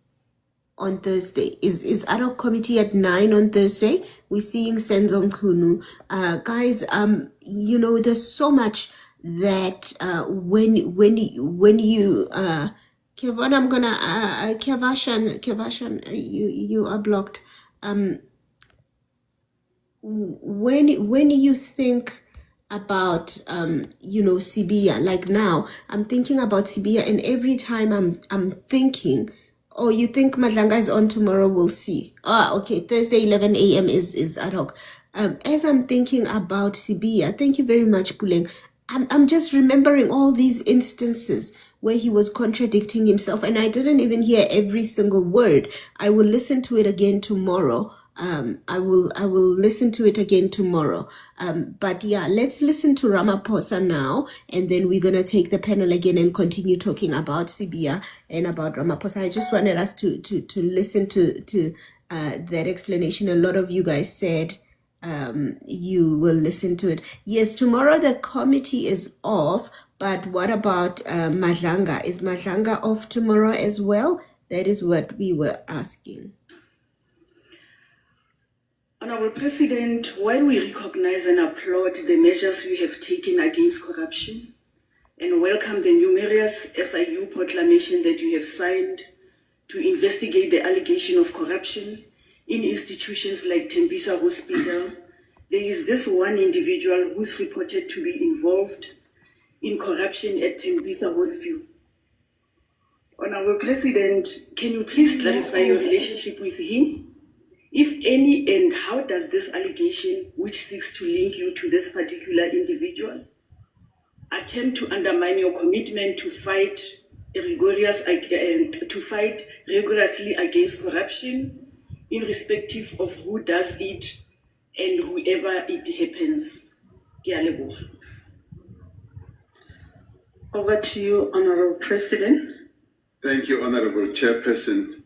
on Thursday? Is ad hoc committee at 9 on Thursday? We're seeing Senzo Mkhunu. Guys, there's so much that when you Kevin, I'm gonna Kevashan, you are blocked. When you think about Sibiya, like now I'm thinking about Sibiya, and every time I'm thinking, oh, you think Madlanga is on tomorrow, we'll see. Okay, Thursday 11 a.m. is ad hoc. As I'm thinking about Sibiya, thank you very much, Puleng. I'm just remembering all these instances where he was contradicting himself, and I didn't even hear every single word. I will listen to it again tomorrow. I will listen to it again tomorrow. But yeah, let's listen to Ramaphosa now, and then we're gonna take the panel again and continue talking about Sibiya and about Ramaphosa. I just wanted us to listen to that explanation. A lot of you guys said you will listen to it. Yes, tomorrow the committee is off, but what about Madlanga? Is Madlanga off tomorrow as well? That is what we were asking. Honorable President, while we recognize and applaud the measures you have taken against corruption and welcome the numerous SIU proclamation that you have signed to investigate the allegation of corruption in institutions like Tembisa Hospital, there is this one individual who's reported to be involved in corruption at Tembisa Hospital. Honorable President, can you please clarify your relationship with him? If any, and how does this allegation, which seeks to link you to this particular individual, attempt to undermine your commitment to fight rigorously against corruption, irrespective of who does it and whoever it happens? Over to you, Honorable President. Thank you, Honorable Chairperson.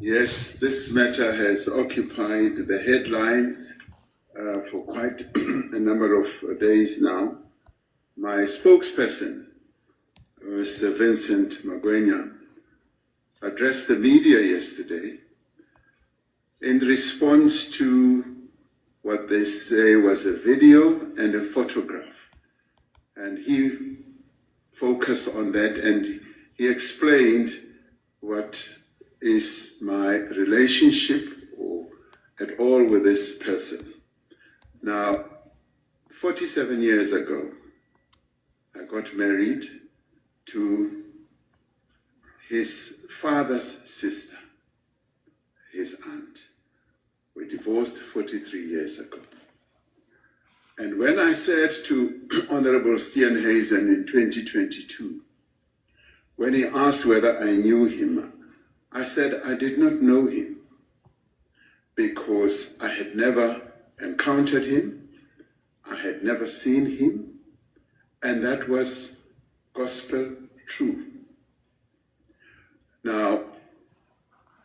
Yes, this matter has occupied the headlines for quite a number of days now. My spokesperson, Mr. Vincent Magwenya, addressed the media yesterday in response to what they say was a video and a photograph. And he focused on that, and he explained what is my relationship or at all with this person. Now, 47 years ago, I got married to his father's sister, his aunt, We divorced 43 years ago. And when I said to Honorable Steenhuisen in 2022, when he asked whether I knew him, I said I did not know him because I had never encountered him, I had never seen him, and that was gospel true. Now,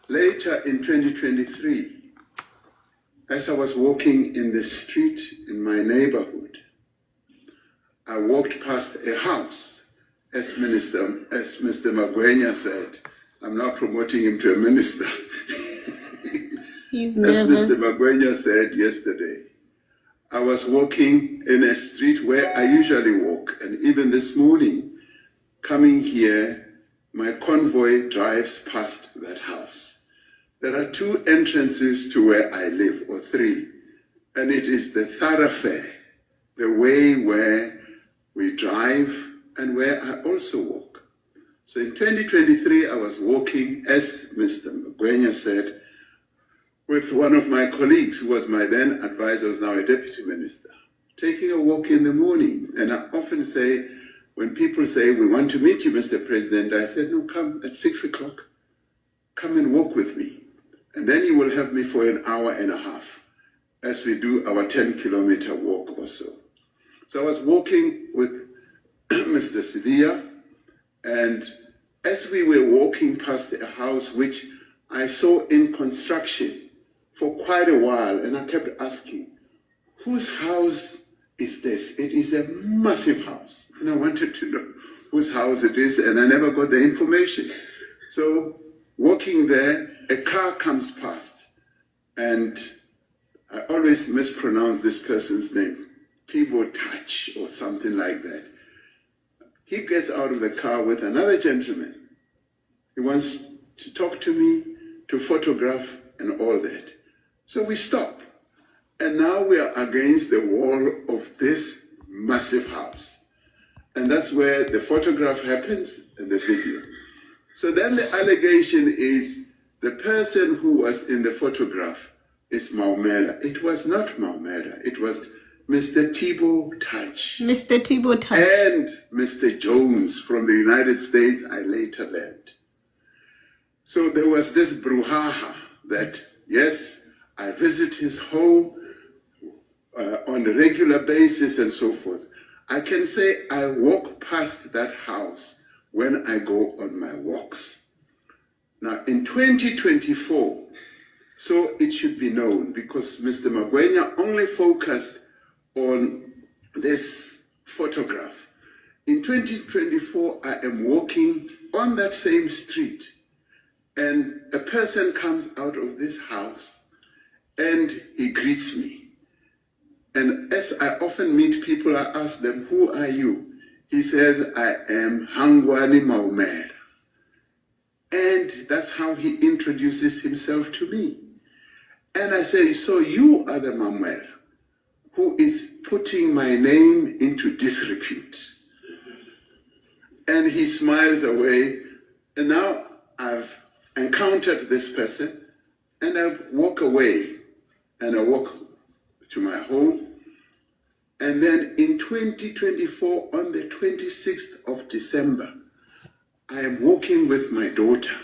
later in 2023, as I was walking in the street in my neighborhood, I walked past a house, as Mr. Magwenya said. I'm not promoting him to a minister. He's As nervous. Mr. Magwenya said yesterday, I was walking in a street where I usually walk, and even this morning, coming here, my convoy drives past that house. There are 2 entrances to where I live, or 3, and it is the thoroughfare, the way where we drive and where I also walk. So in 2023, I was walking, as Mr. Magwenya said, with one of my colleagues who was my then advisor, who's now a deputy minister, taking a walk in the morning. And I often say, when people say, we want to meet you, Mr. President, I said, no, come at 6 o'clock, come and walk with me. And then you will have me for an hour and a half as we do our 10-kilometer walk or so. So I was walking with Mr. Sevilla, and as we were walking past a house which I saw in construction for quite a while, and I kept asking, whose house is this? It is a massive house. And I wanted to know whose house it is, and I never got the information. So walking there, a car comes past, and I always mispronounce this person's name, Thibaut Touch or something like that. He gets out of the car with another gentleman. He wants to talk to me, to photograph and all that. So we stop. And now we are against the wall of this massive house. And that's where the photograph happens and the video. So then the allegation is the person who was in the photograph is Maumela. It was not Maumela. It was Mr. Thibaut Touch. Mr. Thibaut Touch. And Mr. Jones from the United States, I later learned. So there was this brouhaha that, yes, I visit his home on a regular basis and so forth. I can say I walk past that house when I go on my walks. Now, in 2024, so it should be known, because Mr. Magwenya only focused on this photograph. In 2024, I am walking on that same street, and a person comes out of this house and he greets me. And as I often meet people, I ask them, who are you? He says, I am Hangwani Maumela. And that's how he introduces himself to me. And I say, so you are the Maumela who is putting my name into disrepute. And he smiles away. And now I've encountered this person, and I walk away, and I walk to my home. And then in 2024, on the 26th of December, I am walking with my daughter.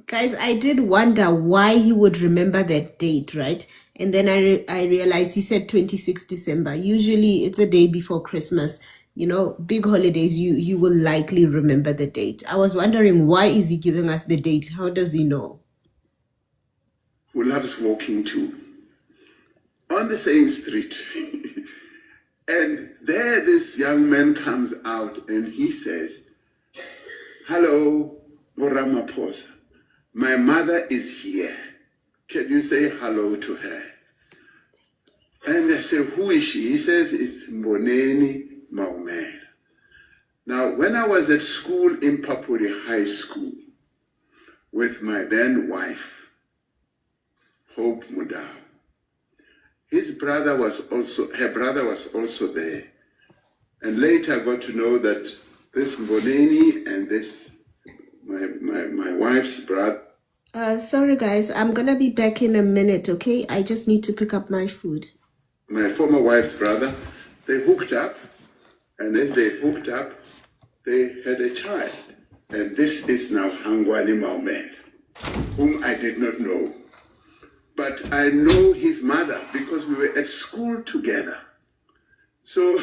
Guys, I did wonder why he would remember that date, right? And then I realized he said 26 December. Usually it's a day before Christmas. You know, big holidays, you will likely remember the date. I was wondering, why is he giving us the date? How does he know? Who loves walking too, on the same street. And there this young man comes out and he says, hello, Ramaphosa. My mother is here. Can you say hello to her? And I say, who is she? He says, it's Mboneni Maumela. Now, when I was at school in Papuri High School with my then wife, Hope Mudau, her brother was also there. And later I got to know that this Mboneni and this, my wife's brother, Sorry guys, I'm gonna be back in a minute, okay? I just need to pick up my food. My former wife's brother, they hooked up, and as they hooked up, they had a child. And this is now Hangwani Maumed, whom I did not know. But I know his mother because we were at school together. So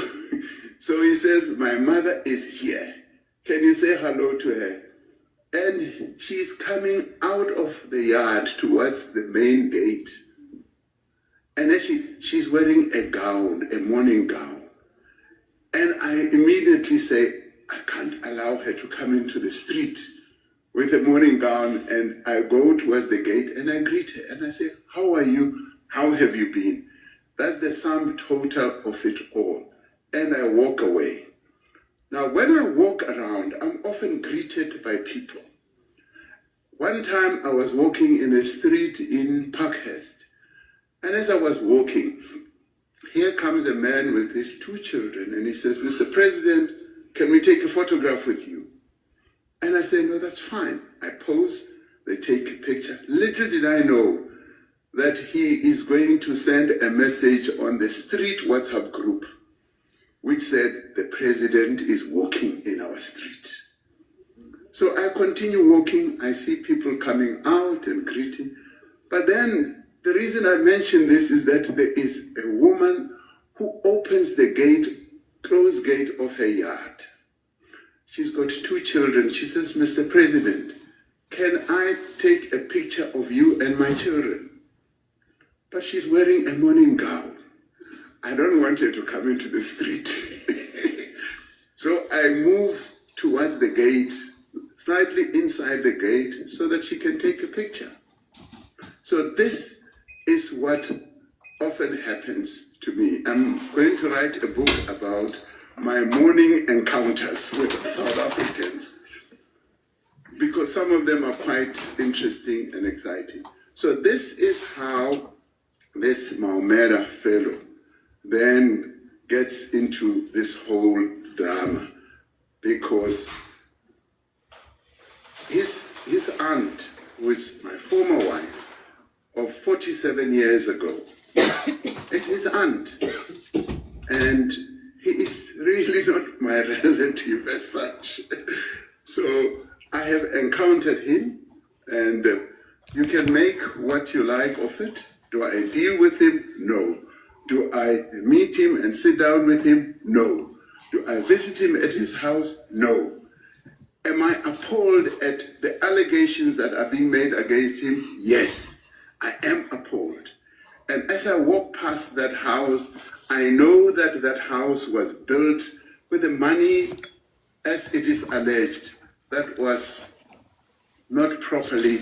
he says, my mother is here. Can you say hello to her? And she's coming out of the yard towards the main gate. And then she's wearing a gown, a morning gown. And I immediately say, I can't allow her to come into the street with a morning gown. And I go towards the gate and I greet her. And I say, how are you? How have you been? That's the sum total of it all. And I walk away. Now, when I walk around, I'm often greeted by people. One time I was walking in a street in Parkhurst. And as I was walking, here comes a man with his two children. And he says, Mr. President, can we take a photograph with you? And I say, no, that's fine. I pose, they take a picture. Little did I know that he is going to send a message on the street WhatsApp group, which said, the president is walking in our street. So I continue walking. I see people coming out and greeting. But then the reason I mention this is that there is a woman who opens the gate, closed gate of her yard. She's got two children. She says, Mr. President, can I take a picture of you and my children? But she's wearing a morning gown. I don't want her to come into the street. So I move towards the gate, slightly inside the gate, so that she can take a picture. So this is what often happens to me. I'm going to write a book about my morning encounters with South Africans, because some of them are quite interesting and exciting. So this is how this Maumeda fellow then gets into this whole drama, because his aunt, who is my former wife of 47 years ago, is his aunt. And he is really not my relative as such. So I have encountered him, and you can make what you like of it. Do I deal with him? No. Do I meet him and sit down with him? No. Do I visit him at his house? No. Am I appalled at the allegations that are being made against him? Yes, I am appalled. And as I walk past that house, I know that that house was built with the money, as it is alleged, that was not properly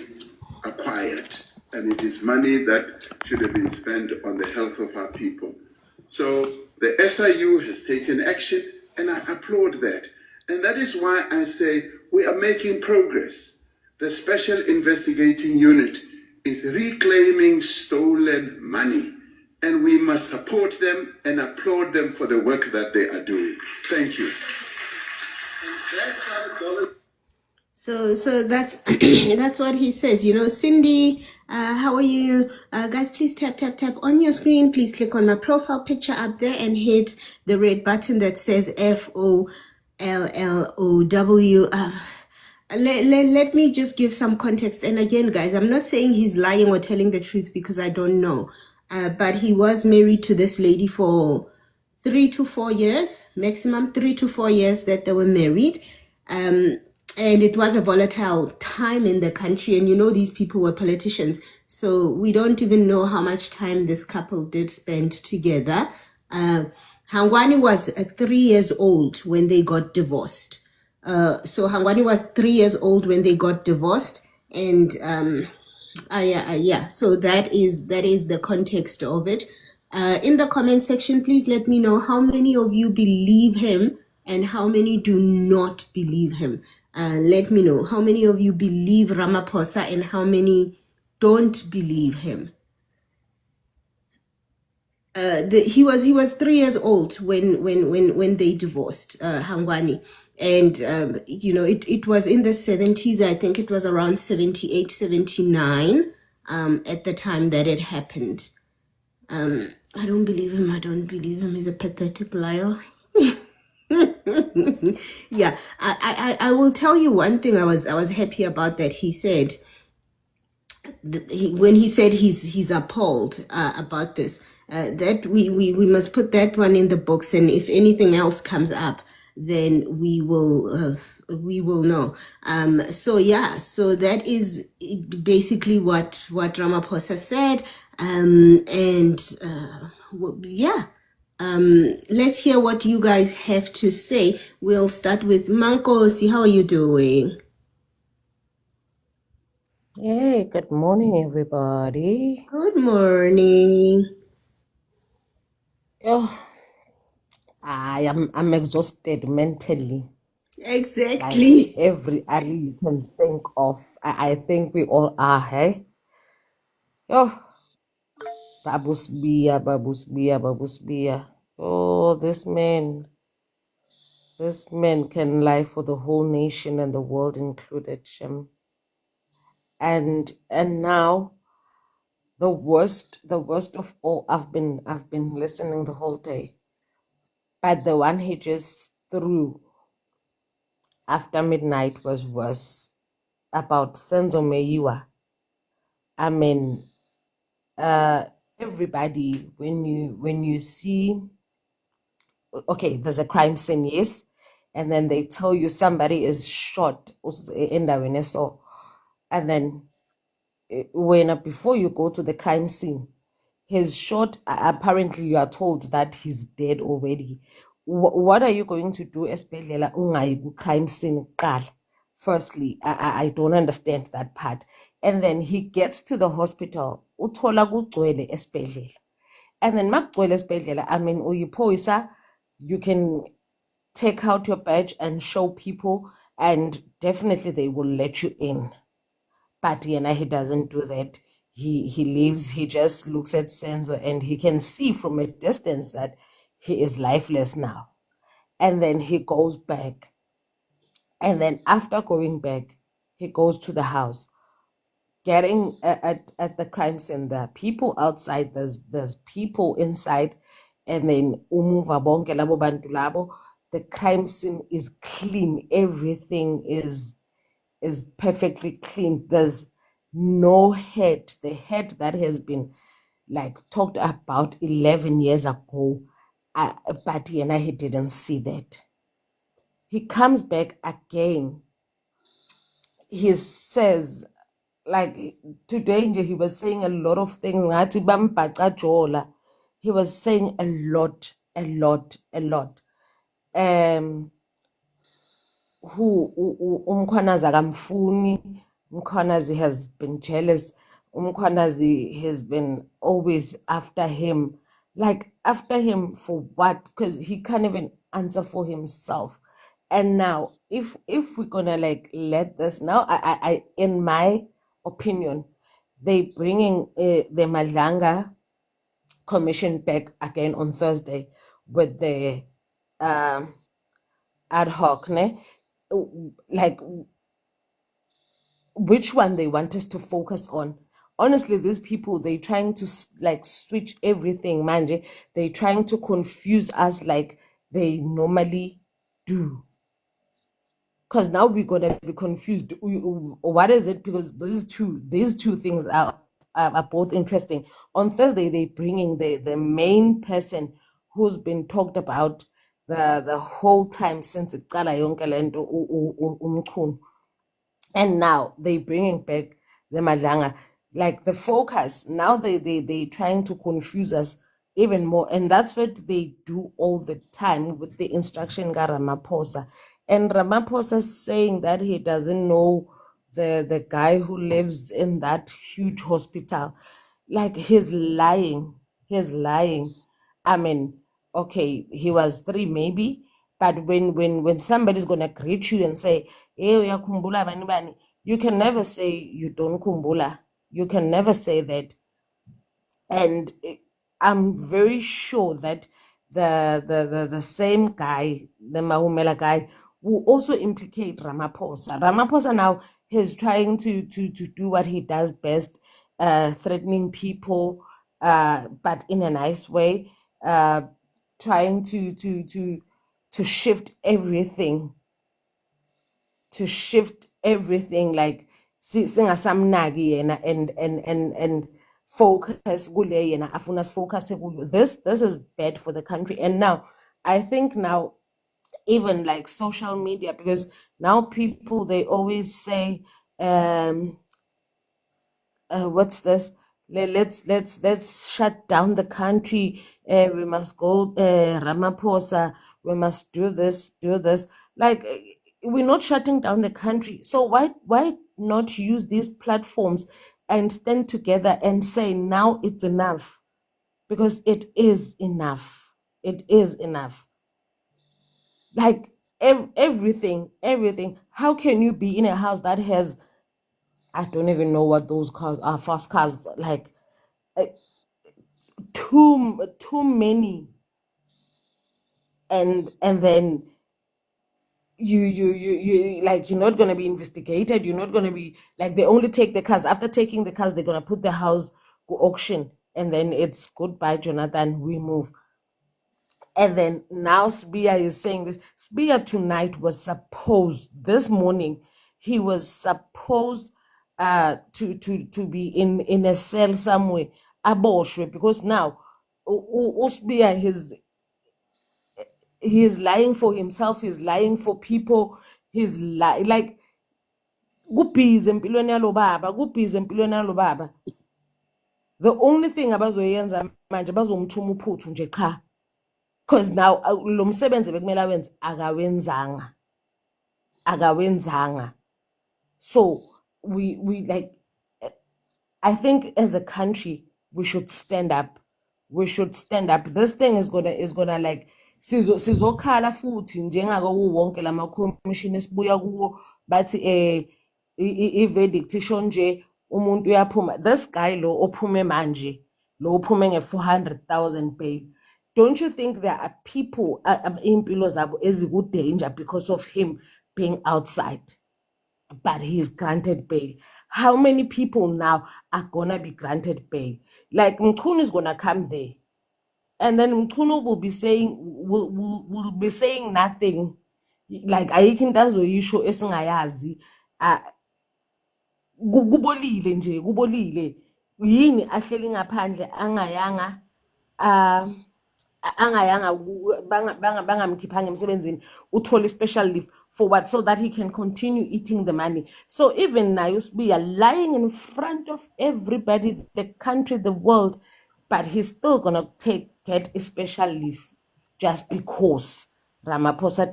acquired. And it is money that should have been spent on the health of our people. So the SIU has taken action, and I applaud that. And that is why I say we are making progress. The Special Investigating Unit is reclaiming stolen money, and we must support them and applaud them for the work that they are doing. Thank you. So that's that's what he says. You know, Cindy, how are you? Guys, please tap on your screen. Please click on my profile picture up there and hit the red button that says FOLLOW. Let me just give some context. And again, guys, I'm not saying he's lying or telling the truth, because I don't know. But he was married to this lady for 3 to 4 years, maximum 3 to 4 years that they were married. And it was a volatile time in the country. And you know, these people were politicians. So we don't even know how much time this couple did spend together. Hangwani was 3 years old when they got divorced. So Hangwani was 3 years old when they got divorced. And yeah, so that is the context of it. In the comment section, please let me know how many of you believe him and how many do not believe him. Let me know how many of you believe Ramaphosa and how many don't believe him. He was 3 years old when they divorced, Hangwani. And, it was in the 70s. I think it was around 78, 79 at the time that it happened. I don't believe him. I don't believe him. He's a pathetic liar. Yeah, I will tell you one thing I was happy about that he said when he said he's appalled about this, that we must put that one in the books, and if anything else comes up, then we will know. So yeah, so that is basically what Ramaphosa said, and yeah. Let's hear what you guys have to say. We'll start with Mankosi. How are you doing? Hey, good morning, everybody. Good morning. Oh, I'm exhausted mentally. Like Exactly. every alley you can think of. I think we all are, hey? Oh, Babus Bia, Babus Bia, Babus Bia. Oh, this man can lie for the whole nation and the world included, Shem. And now the worst of all, I've been listening the whole day. But the one he just threw after midnight was worse, about Senzo Meiwa. I mean, everybody, when you see, okay, there's a crime scene, yes, and then they tell you somebody is shot in the so, and then before you go to the crime scene, he's shot. Apparently, you are told that he's dead already. What are you going to do esibhedlela ungayi ku-crime scene kuqala? Firstly, I don't understand that part. And then he gets to the hospital, uthola kugcwele esibhedlela. And then makugcwele esibhedlela, I mean, uyiphoyisa, you can take out your badge and show people, and definitely they will let you in. But Yena, he doesn't do that. He leaves, he just looks at Senzo, and he can see from a distance that he is lifeless now. And then he goes back. And then after going back, he goes to the house. Getting at the crime scene, there are people outside, there's people inside, and then umuva bonke labo bantu labo. The crime scene is clean. Everything is perfectly clean. There's no head. The head that has been like talked about 11 years ago, but Yena, he didn't see that. He comes back again. He says, like today he was saying a lot of things. Ngathi bambhaca jola. He was saying a lot. Umkhwanazi akamfuni. Umkhwanazi has been jealous. Umkhwanazi has been always after him. Like, after him for what? Because he can't even answer for himself. And now, if we're gonna like let this now, I in my opinion, they bringing the Madlanga commission back again on Thursday with the um ad hoc, ne? Like, which one they want us to focus on. Honestly, these people, they trying to like switch everything, manje. They trying to confuse us like they normally do. Because now we're gonna be confused. What is it? Because these two things are both interesting. On Thursday, they bringing the main person who's been talked about the whole time since iqala yonke lento, umchunu. And now they bringing back the Madlanga. Like, the focus now, they trying to confuse us even more, and that's what they do all the time with the instruction ga Ramaphosa. And Ramaphosa saying that he doesn't know the guy who lives in that huge hospital. Like, he's lying. I mean, okay, he was 3 maybe, but when somebody's gonna greet you and say, "Hey, uyakhumbula bani bani," you can never say you don't kumbula. You can never say that. And I'm very sure that the same guy, the Mahumela guy, will also implicate Ramaphosa. Ramaphosa now is trying to do what he does best, threatening people, but in a nice way, trying to shift everything, like singasamnaki yena and focus kule yena afuna focus kuyo. This is bad for the country. And now I think now even like social media, because now people, they always say what's this, let's shut down the country, we must go, Ramaphosa, we must do this. Like, we're not shutting down the country. So why not use these platforms and stand together and say now it's enough? Because it is enough. Like, everything. How can you be in a house that has, I don't even know what those cars are, fast cars, like, too many, and then you like, you're not going to be investigated, you're not going to be like, they only take the cars. After taking the cars, they're going to put the house to auction, and then it's goodbye, Jonathan, we move. And then now Sbia is saying this. Sbia tonight was supposed, this morning, he was supposed to be in a cell somewhere, aboshwe, because now Sbia, he's lying for himself, he's lying for people, he's like, kubhizi empilweni yalo baba, kubhizi empilweni yalo baba. The only thing abazoyenza manje, bazomthuma uphuthu nje qha. Because now lo msebenzi bekumele awenze akawenzanga. So we like, I think as a country we should stand up. This thing is gonna like, sizokhala futhi njengako wonke lama commission esibuya kuwo, bathi i-verdict isho nje, umuntu uyaphuma. This guy lo ophume manje, lo ophume nge-400,000 bail, don't you think there are people impilo zabo eziku-danger because of him being outside, but he's granted bail? How many people now are gonna be granted bail? Like, Mkhunu is gonna come there, and then Mkhunu will be saying nothing, like ayikho into azoyisho esingayazi. Kubolile nje, kubolile. Yini ahleli ngaphandle angayanga bangamkhiphanga emsebenzini, uthola special leave for what? So that he can continue eating the money. So even now we are lying in front of everybody, the country, the world, but he's still gonna get a special leave just because Ramaphosa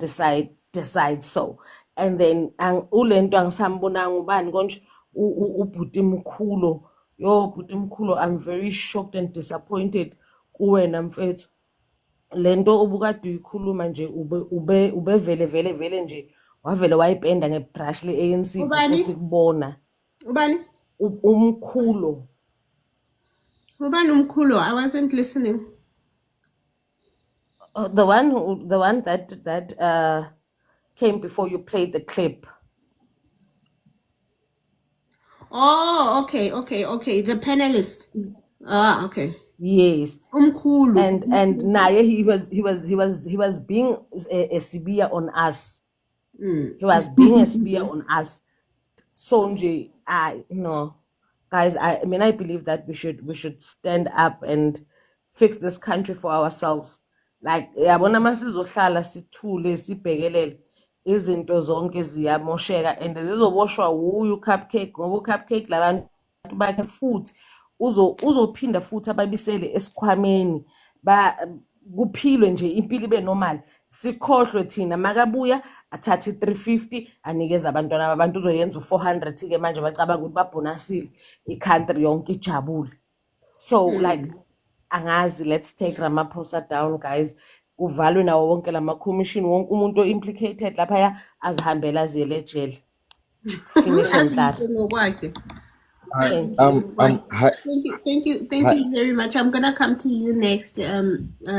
decides so. And then ulento angisambonanga ubani konje, ubhuti mkhulu. Yo bhuti mkhulu, I'm very shocked and disappointed kuwena mfethu. Lento obukade uyikhuluma nje ubevele nje wavele wayipenda ngebrush le-ANC before sikubona. Ubani? Umkhulo. Ubani umkhulo? I wasn't listening. The one that came before you played the clip. Oh, okay. The panelist. Ah, okay. Yes. Umkhulu. And naye he was being a spear on us. He was being a spear on us. Sonje, no, guys, I mean, I believe that we should stand up and fix this country for ourselves. Like, yabona masizohlala sithule sibhekelele izinto zonke ziyamosheka, and zizoboshwa uyu Cupcake, ngoba uCupcake labantu bakhe futhi uzophinda futhi ababisele esikhwameni, kuphilwe nje impilo ibe normal. Sikhohlwe thina, makabuya athathe 350 anikeza abantwana abantu, uzoyenza u400 ke manje bacabanga ukuthi babonasile, i-country yonke ijabule. So like, angazi, let's take Ramaphosa down, guys. Kuvalwe nawo wonke lama commission, wonke umuntu implicated laphaya azihambela aziyele ejele. Finish and that. Ngokwakhe. Hi, Thank you. hi, Thank hi. you very much. I'm gonna come to you next,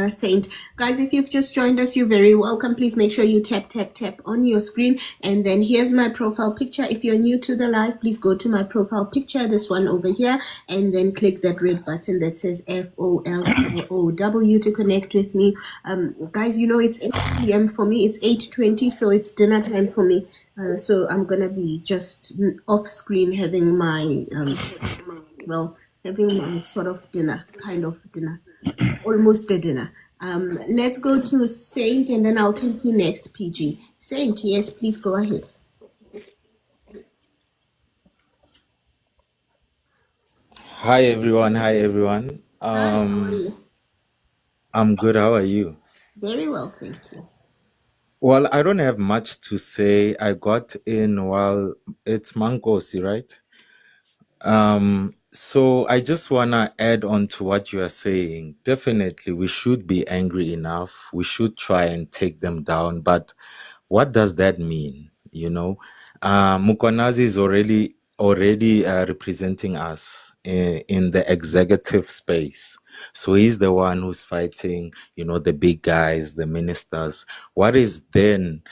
Saint. Guys, if you've just joined us, you're very welcome. Please make sure you tap on your screen, and then here's my profile picture. If you're new to the live, please go to my profile picture, this one over here, and then click that red button that says FOLOW to connect with me. Guys, you know it's 8 p.m. for me. It's 8:20, so it's dinner time for me. So I'm gonna be just off screen having my well, having my sort of dinner, kind of dinner, almost a dinner. Let's go to Saint, and then I'll take you next, PG. Saint, yes, please go ahead. Hi everyone. Hi everyone. Hi, how are you? I'm good. How are you? Very well, thank you. Well, I don't have much to say. I got in while it's Mankosi, right? So I just wanna add on to what you are saying. Definitely, we should be angry enough. We should try and take them down. But what does that mean? Mukonazi is already representing us in the executive space. So he's the one who's fighting, the big guys, the ministers. What is then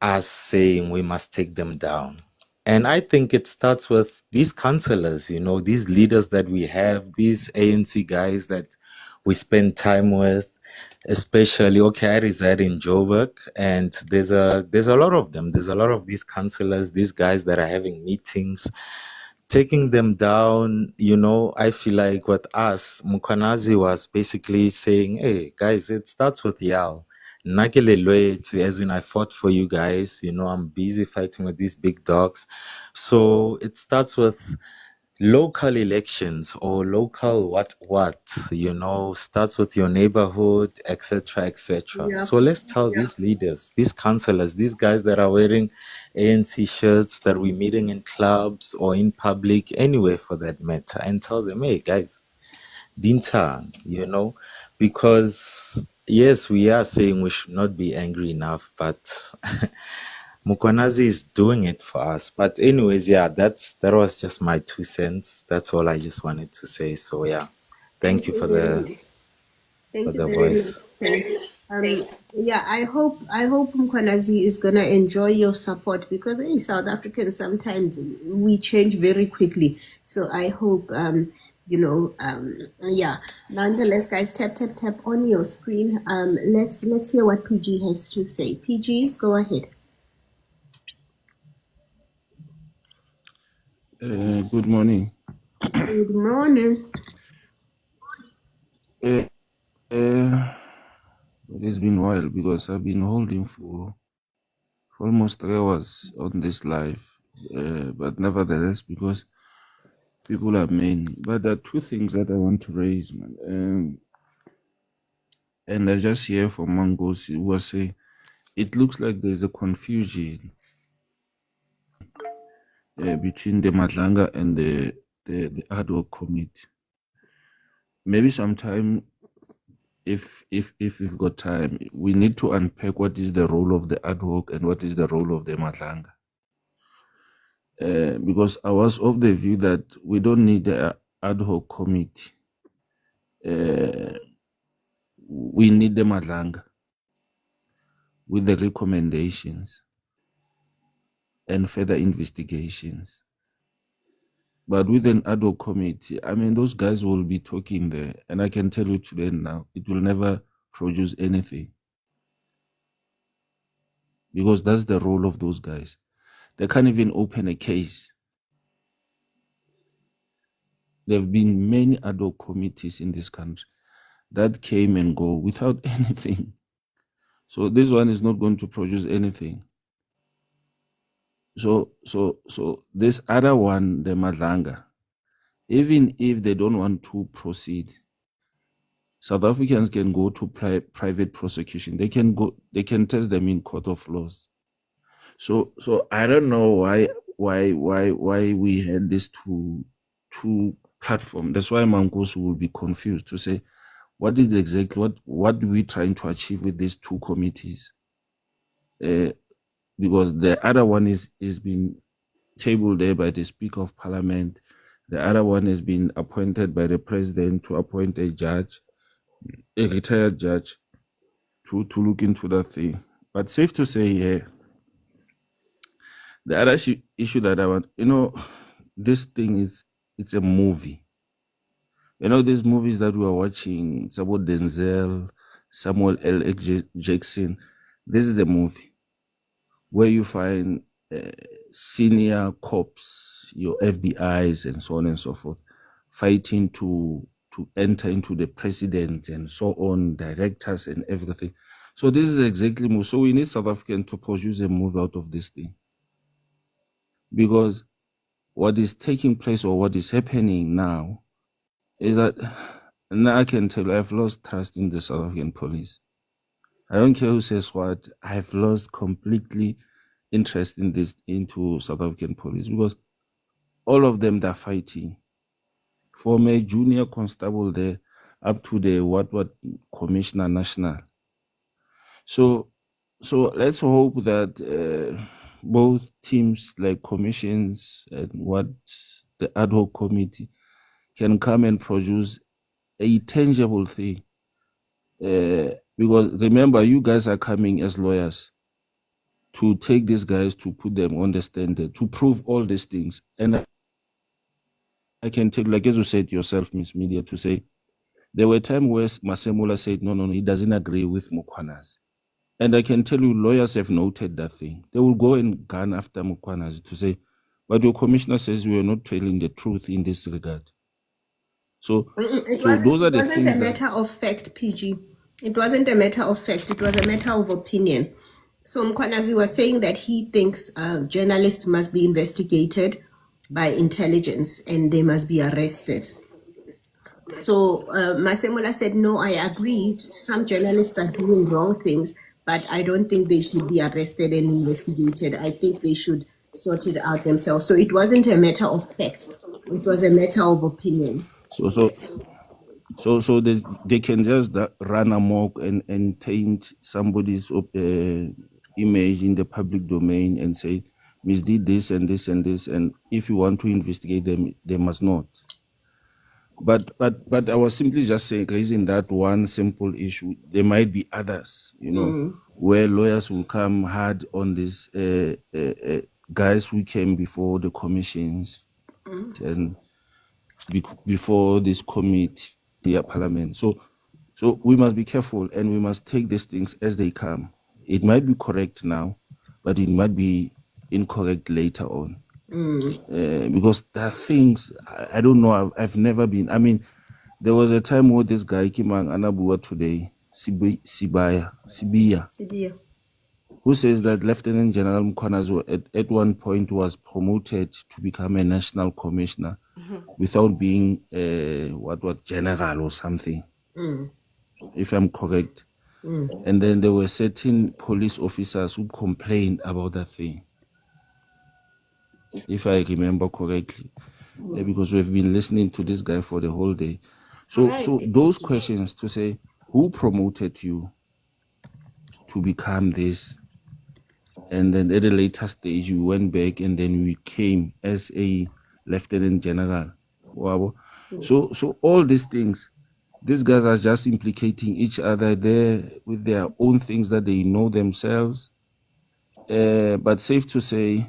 us saying we must take them down? And I think it starts with these councillors, these leaders that we have, these ANC guys that we spend time with, especially, okay, I reside in Joburg, and there's a lot of them. There's a lot of these councillors, these guys that are having meetings, taking them down. I feel like with us, Mukwanazi was basically saying, hey, guys, it starts with y'all. Nakelelwe, as in I fought for you guys, I'm busy fighting with these big dogs. So it starts with local elections or local what starts with your neighborhood, etc. Yeah. So let's tell these leaders, these councillors, these guys that are wearing ANC shirts, that we're meeting in clubs or in public, anywhere for that matter, and tell them, hey guys, dinta, because yes, we are saying we should not be angry enough, but Mukwanazi is doing it for us. But anyways, yeah, that was just my 2 cents. That's all I just wanted to say. So yeah, thank Thank you you for very the much. Thank you very much, voice. Saint. Yeah, I hope Mkwanazi is gonna enjoy your support, because in South Africans sometimes we change very quickly. So I hope yeah. Nonetheless, guys, tap on your screen. Let's hear what PG has to say. PG, go ahead. Good morning. Good morning. Uh, it's been a while because I've been holding for almost 3 hours on this live. But nevertheless, because people are many. But there are two things that I want to raise, man. And I just hear from Mangos who was saying it looks like there's a confusion between the Madlanga and the ad hoc committee. Maybe sometime, if we've got time, we need to unpack what is the role of the ad hoc and what is the role of the Madlanga. Because I was of the view that we don't need the ad hoc committee. We need the Madlanga with the recommendations and further investigations. But with an ad hoc committee, I mean, those guys will be talking there. And I can tell you today now, it will never produce anything. Because that's the role of those guys. They can't even open a case. There have been many ad hoc committees in this country that came and go without anything. So this one is not going to produce anything. So this other one, the Madlanga, even if they don't want to proceed, South Africans can go to private prosecution. They can test them in court of laws. So I don't know why we had these two platforms. That's why Mangosu will be confused to say, what is exactly what are we trying to achieve with these two committees? Because the other one is being tabled there by the Speaker of Parliament. The other one has been appointed by the president to appoint a judge, a retired judge, to look into that thing. But safe to say, yeah, the other issue that I want, this thing it's a movie. These movies that we are watching, it's about Denzel, Samuel L. Jackson. This is a movie where you find senior cops, your FBIs, and so on and so forth, fighting to enter into the president and so on, directors and everything. So this is exactly more. So we need South African to produce a movie out of this thing, because what is taking place or what is happening now is that now I can tell you I've lost trust in the South African police. I don't care who says what. I've lost completely interest into South African police, because all of them, they're fighting from a junior constable there up to the what commissioner national. So let's hope that both teams, like commissions and what the ad hoc committee, can come and produce a tangible thing. Because remember, you guys are coming as lawyers to take these guys, to put them on the standard, to prove all these things. And I can tell, like as you said yourself, Miss Media, to say there were times where Masemola said, no, he doesn't agree with Mukwanas. And I can tell you, lawyers have noted that thing. They will go and gun after Mukwanas to say, but your commissioner says we are not telling the truth in this regard. So those are the things. It wasn't a matter of fact, PG. It wasn't a matter of fact. It was a matter of opinion. So Mkwanazi was saying that he thinks journalists must be investigated by intelligence and they must be arrested. So Masemola said, no, I agree. Some journalists are doing wrong things, but I don't think they should be arrested and investigated. I think they should sort it out themselves. So it wasn't a matter of fact. It was a matter of opinion. So they can just run amok and taint somebody's image in the public domain and say, misdid this and this and this, and if you want to investigate them, they must not. But I was simply just saying, raising that one simple issue. There might be others, where lawyers will come hard on these guys who came before the commissions and before this committee, parliament. So we must be careful, and we must take these things as they come. It might be correct now, but it might be incorrect later on. Because there are things, I don't know, I've never been. I mean, there was a time where this guy, Kimang Anabua today, Sibia, who says that Lieutenant General Mkwanazo at one point was promoted to become a national commissioner without being what general or something, if I'm correct. And then there were certain police officers who complained about that thing, if I remember correctly, because we've been listening to this guy for the whole day. So those questions, to say, who promoted you to become this? And then at a later stage, you went back and then we came as a lieutenant general. Wow. So all these things, these guys are just implicating each other there with their own things that they know themselves. But safe to say,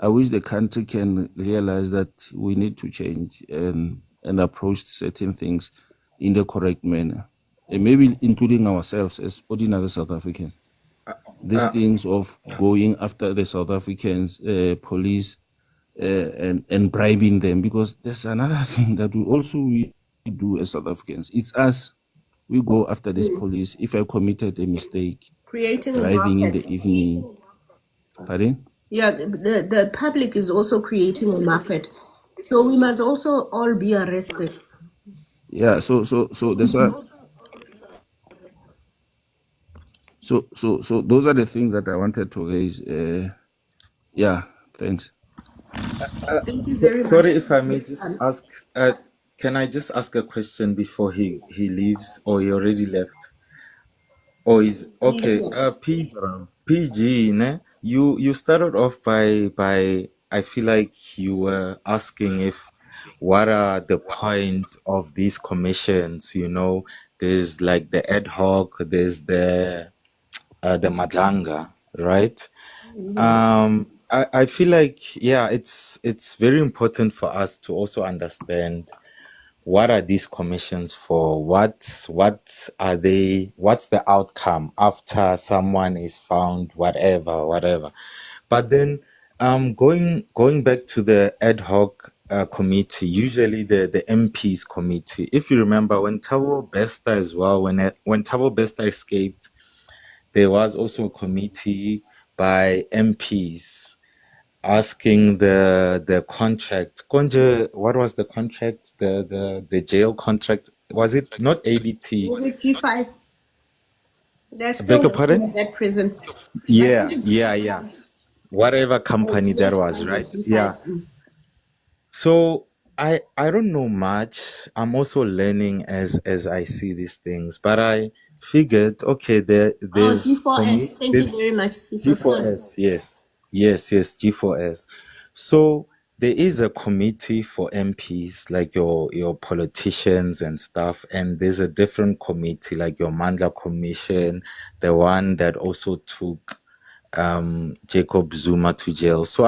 I wish the country can realize that we need to change and approach certain things in the correct manner, and maybe including ourselves as ordinary South Africans. These things of going after the South Africans, police, and bribing them, because there's another thing that we do as South Africans. It's us. We go after this police. If I committed a mistake, driving in the evening. Pardon? Yeah, the public is also creating a market. So we must also all be arrested. Yeah, so that's why. So those are the things that I wanted to raise. Yeah, thanks. Thank you very much. Sorry if I may just ask, can I just ask a question before he leaves, or he already left? Or is okay? PG, ne? You started off by I feel like you were asking if what are the point of these commissions? You know, there's like the ad hoc, there's the madlanga, right? I feel like, yeah, it's very important for us to also understand what are these commissions for? What are they? What's the outcome after someone is found? Whatever. But then, going back to the ad hoc committee, usually the MPs committee. If you remember, when Thabo Bester as well, when Thabo Bester escaped, there was also a committee by MPs asking the contract. Konje, what was the contract? The jail contract. Was it not ABT? Was it G5? They're I beg still your working pardon? at that prison. I Yeah, think it's yeah, yeah. Whatever company that G5 was, or right? G5. Yeah. So I don't know much. I'm also learning as I see these things, but I figured, okay, Oh, there's G4S. Thank you there's very much, Siso. Sorry. G4S, yes. Yes, G4S. So there is a committee for MPs, like your politicians and stuff, and there's a different committee, like your Mandla Commission, the one that also took Jacob Zuma to jail. So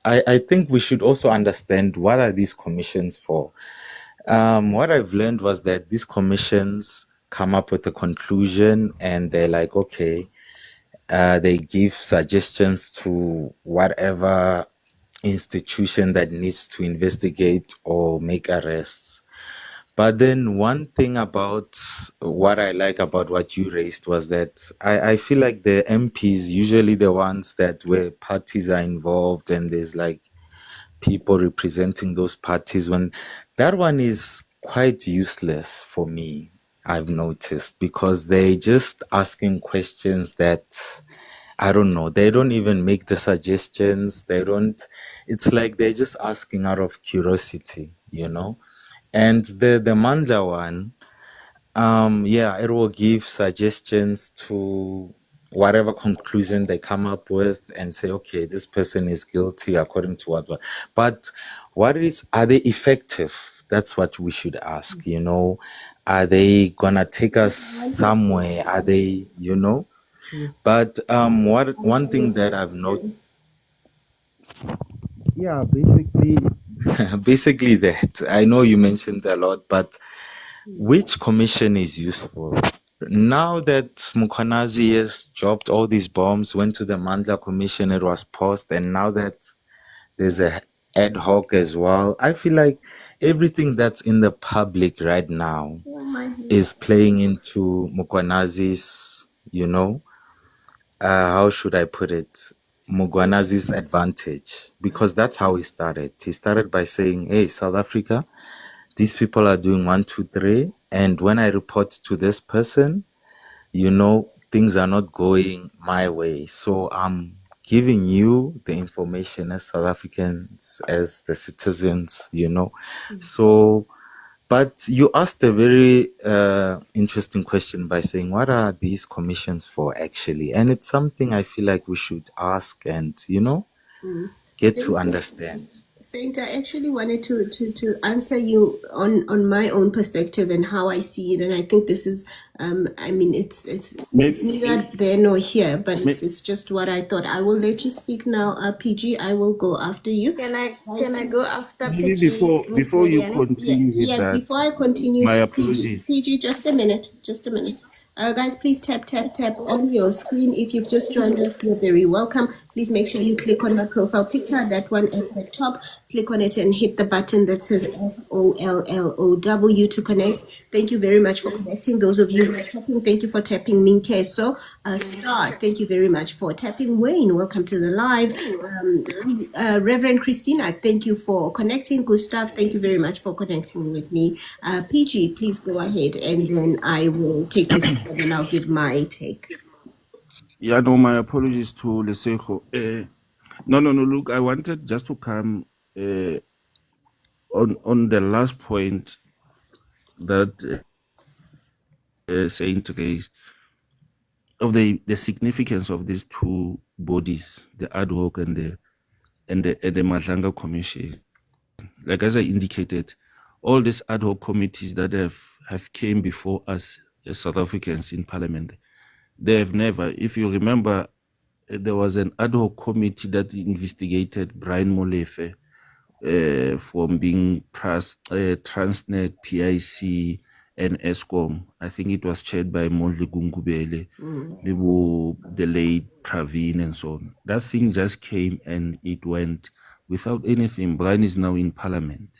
I think we should also understand what are these commissions for. What I've learned was that these commissions come up with a conclusion and they're like, okay, they give suggestions to whatever institution that needs to investigate or make arrests. But then one thing about what I like about what you raised was that I feel like the MPs, usually the ones that where parties are involved and there's like people representing those parties, when that one is quite useless for me, I've noticed, because they just asking questions that I don't know. They don't even make the suggestions. They don't. It's like they're just asking out of curiosity, you know. And the Mandla one, yeah, it will give suggestions to whatever conclusion they come up with and say, okay, this person is guilty according to what. But are they effective? That's what we should ask, you know. Are they gonna take us somewhere? Are they, you know? But one thing that I've noticed, yeah, basically, basically that. I know you mentioned a lot, but which commission is useful? Now that Mukwanazi has dropped all these bombs, went to the Mandla Commission, it was paused, and now that there's a ad hoc as well, I feel like everything that's in the public right now is playing into Mukwanazi's, you know, how should I put it? Mugwanazi's advantage, because that's how he started. He started by saying, hey, South Africa, these people are doing 1, 2, 3. And when I report to this person, you know, things are not going my way. So I'm giving you the information as South Africans, as the citizens, you know. So, but you asked a very interesting question by saying, what are these commissions for actually? And it's something I feel like we should ask and, you know, get to understand. Saint, I actually wanted to answer you on my own perspective and how I see it, and I think this is, I mean, it's neither there nor here, but it's just what I thought. I will let you speak now, PG. I will go after you. Can I go after Maybe PG, Miss before you Mediane? continue with Yeah, that, before I continue, my PG, apologies. PG, just a minute, just a minute. Guys, please tap on your screen. If you've just joined us, you're very welcome. Please make sure you click on my profile picture, that one at the top. Click on it and hit the button that says FOLLOW to connect. Thank you very much for connecting. Those of you who are tapping, thank you for tapping Minke. So, Star, thank you very much for tapping. Wayne, welcome to the live. Reverend Christina, thank you for connecting. Gustav, thank you very much for connecting with me. PG, please go ahead, and then I will take this and then I'll give my take. Yeah, no, my apologies to Lesejo. No, look, I wanted just to come on the last point that Saint raised of the significance of these two bodies, the ad hoc and the Madlanga Commission. like as I indicated, all these ad hoc committees that have came before us as South Africans in Parliament, they have never, if you remember, there was an ad hoc committee that investigated Brian Molefe from being Transnet, PIC, and ESCOM. I think it was chaired by Mondli Gungubele, the late Praveen, and so on. That thing just came and it went without anything. Brian is now in Parliament,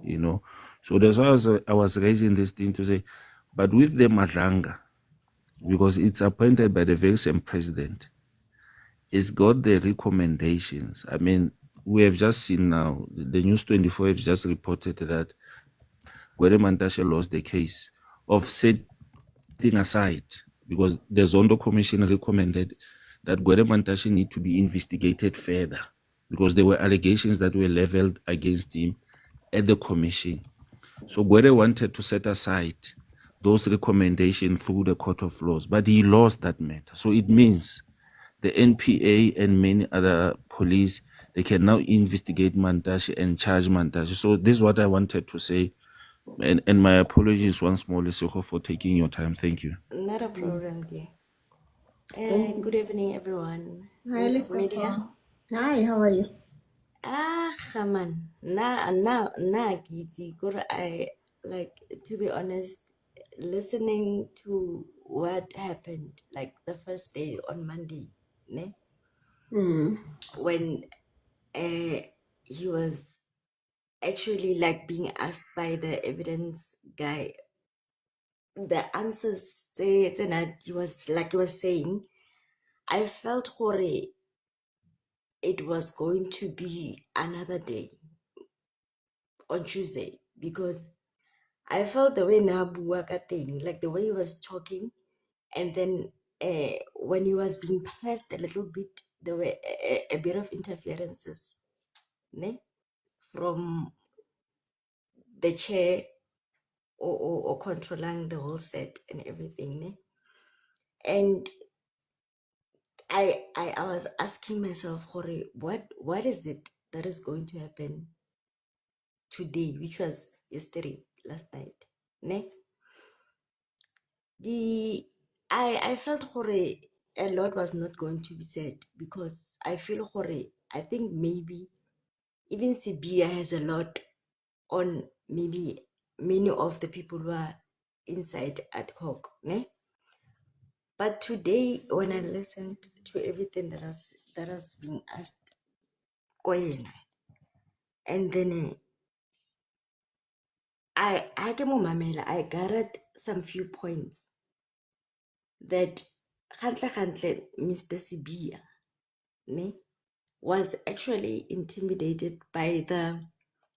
you know. So that's why I was raising this thing to say, but with the Madlanga, because it's appointed by the very same president, it's got the recommendations. I mean, we have just seen now, the News 24 have just reported that Gwede Mantashe lost the case of setting aside, because the Zondo Commission recommended that Gwede Mantashe need to be investigated further, because there were allegations that were leveled against him at the commission. So Gwede wanted to set aside those recommendations through the Court of Laws, but he lost that matter. So it means the NPA and many other police, they can now investigate Mantashe and charge Mantashe. So this is what I wanted to say. And my apologies once more, Lesego, for taking your time. Thank you. Not a problem, dear. Thank you. Good evening, everyone. Hi, Miss Media. Lesotho. Hi, how are you? Man, na giddy. Good. I like, to be honest, listening to what happened like the first day on Monday, ne? When he was actually like being asked by the evidence guy, the answers that he was saying, I felt horrible. It was going to be another day on Tuesday, because I felt the way Nabuaka thing, like the way he was talking, and then when he was being pressed a little bit, there were a bit of interferences, ne? From the chair or controlling the whole set and everything, ne? And I was asking myself, Hore, what is it that is going to happen today, which was yesterday, last night, ne? I felt Hore, a lot was not going to be said, because I feel Hore, I think maybe even Sibia has a lot on maybe many of the people who are inside ad hoc, ne? But today, when I listened to everything that has been asked, Koyena, and then I came on Mamela, I gathered some few points that Hantle Mr. Sibia, ne, was actually intimidated by the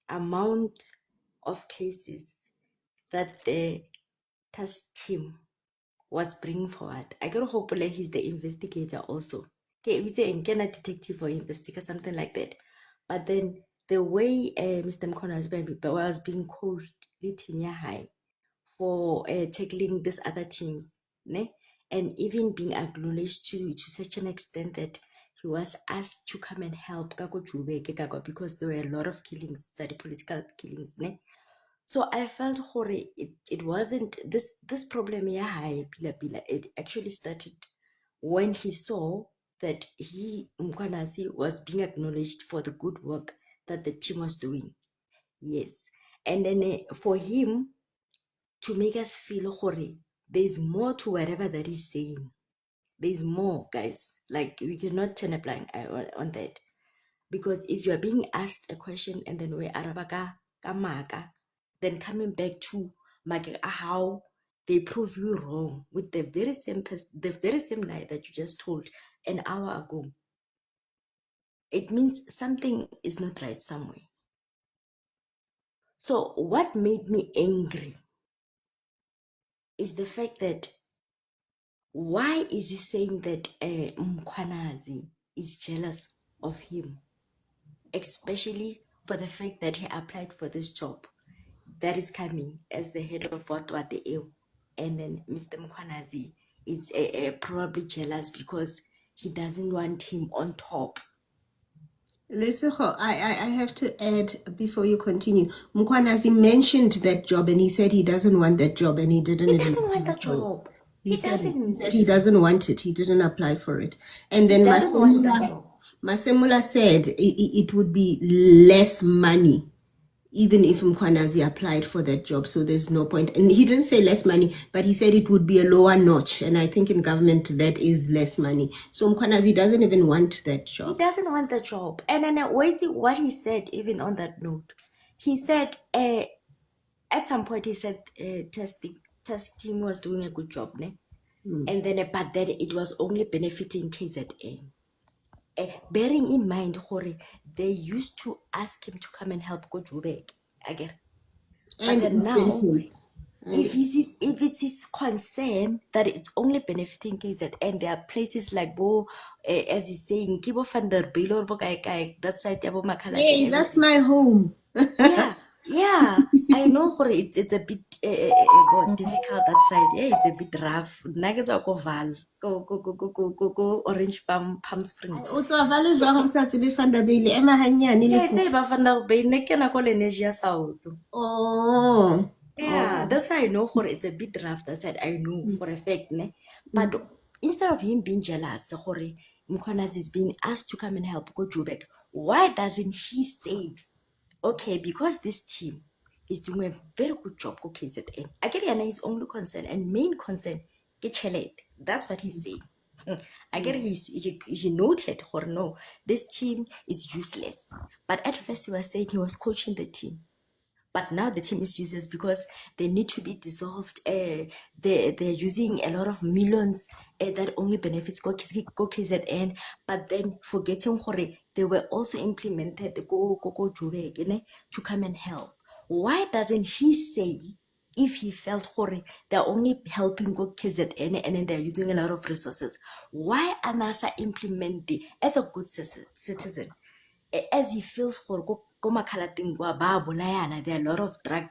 amount of cases that the task team was bringing forward. I can hopefully he's the investigator also. Okay, we say in Kenya detective or investigator, something like that. But then the way Mr. Mkona was being coached with him high for tackling these other teams, ne? And even being acknowledged to such an extent that he was asked to come and help Kako Jubeke Kako, because there were a lot of killings, the political killings, ne? So I felt horror. It wasn't this problem high pila. It actually started when he saw that he Mkwanazi was being acknowledged for the good work that the team was doing. Yes. And then for him to make us feel horror, there's more to whatever that he's saying. There's more, guys. Like, we cannot turn a blind eye on that. Because if you're being asked a question and then we arabaka kamaka, then coming back to how they prove you wrong with the very same lie that you just told an hour ago, it means something is not right somewhere. So what made me angry is the fact that why is he saying that Mkwanazi is jealous of him, especially for the fact that he applied for this job that is coming as the head of Watwate EU, and then Mr. Mkwanazi is probably jealous because he doesn't want him on top. Lesego, I have to add before you continue. Mkwanazi mentioned that job and he said he doesn't want that job and he didn't He even doesn't want apply that for it. job. He He said doesn't. he doesn't want it. He didn't apply for it. And He then doesn't want that job. Masemula said it would be less money even if Mkwanazi applied for that job, so there's no point. And he didn't say less money, but he said it would be a lower notch. And I think in government that is less money. So Mkwanazi doesn't even want that He job. doesn't want the job. And then what he said, even on that note, he said at some point he said testing was doing a good job, ne? And then but then it was only benefiting KZN. Bearing in mind, Hori, they used to ask him to come and help go Joburg again. But And then now, if it's his concern that it's only benefiting KZN, there are places like as he's saying, Kibo van der Bilo, that side, Yabo Makhalate, hey, and that's everything. my home. Yeah. I know, Hori, it's a bit difficult that side. Yeah, it's a bit rough. Nuggets are go Val, go Orange Palm Springs. O tloa vale jwang o sa tsebe Vanderbijl ema hanyane le Yeah, ba Van der Bay, ne ke nako Lenesia South. Oh. Yeah, that's why I know for it's a bit rough. That said, I know for a fact, ne. But instead of him being jealous, Hore Mkhwanazi is being asked to come and help go Joburg. Why doesn't he say, okay, because this team is doing a very good job go KZN. Again, his only concern and main concern, get chelet. That's what he's saying. Again, he noted, or no, this team is useless. But at first, he was saying he was coaching the team. But now the team is useless because they need to be dissolved. They're using a lot of millions that only benefits go KZN. But then forgetting they were also implemented go Joburg, to come and help. Why doesn't he say if he felt they're only helping go KZN and then they're using a lot of resources? Why ANASA implement as a good citizen? As he feels for go makalating there are a lot of drug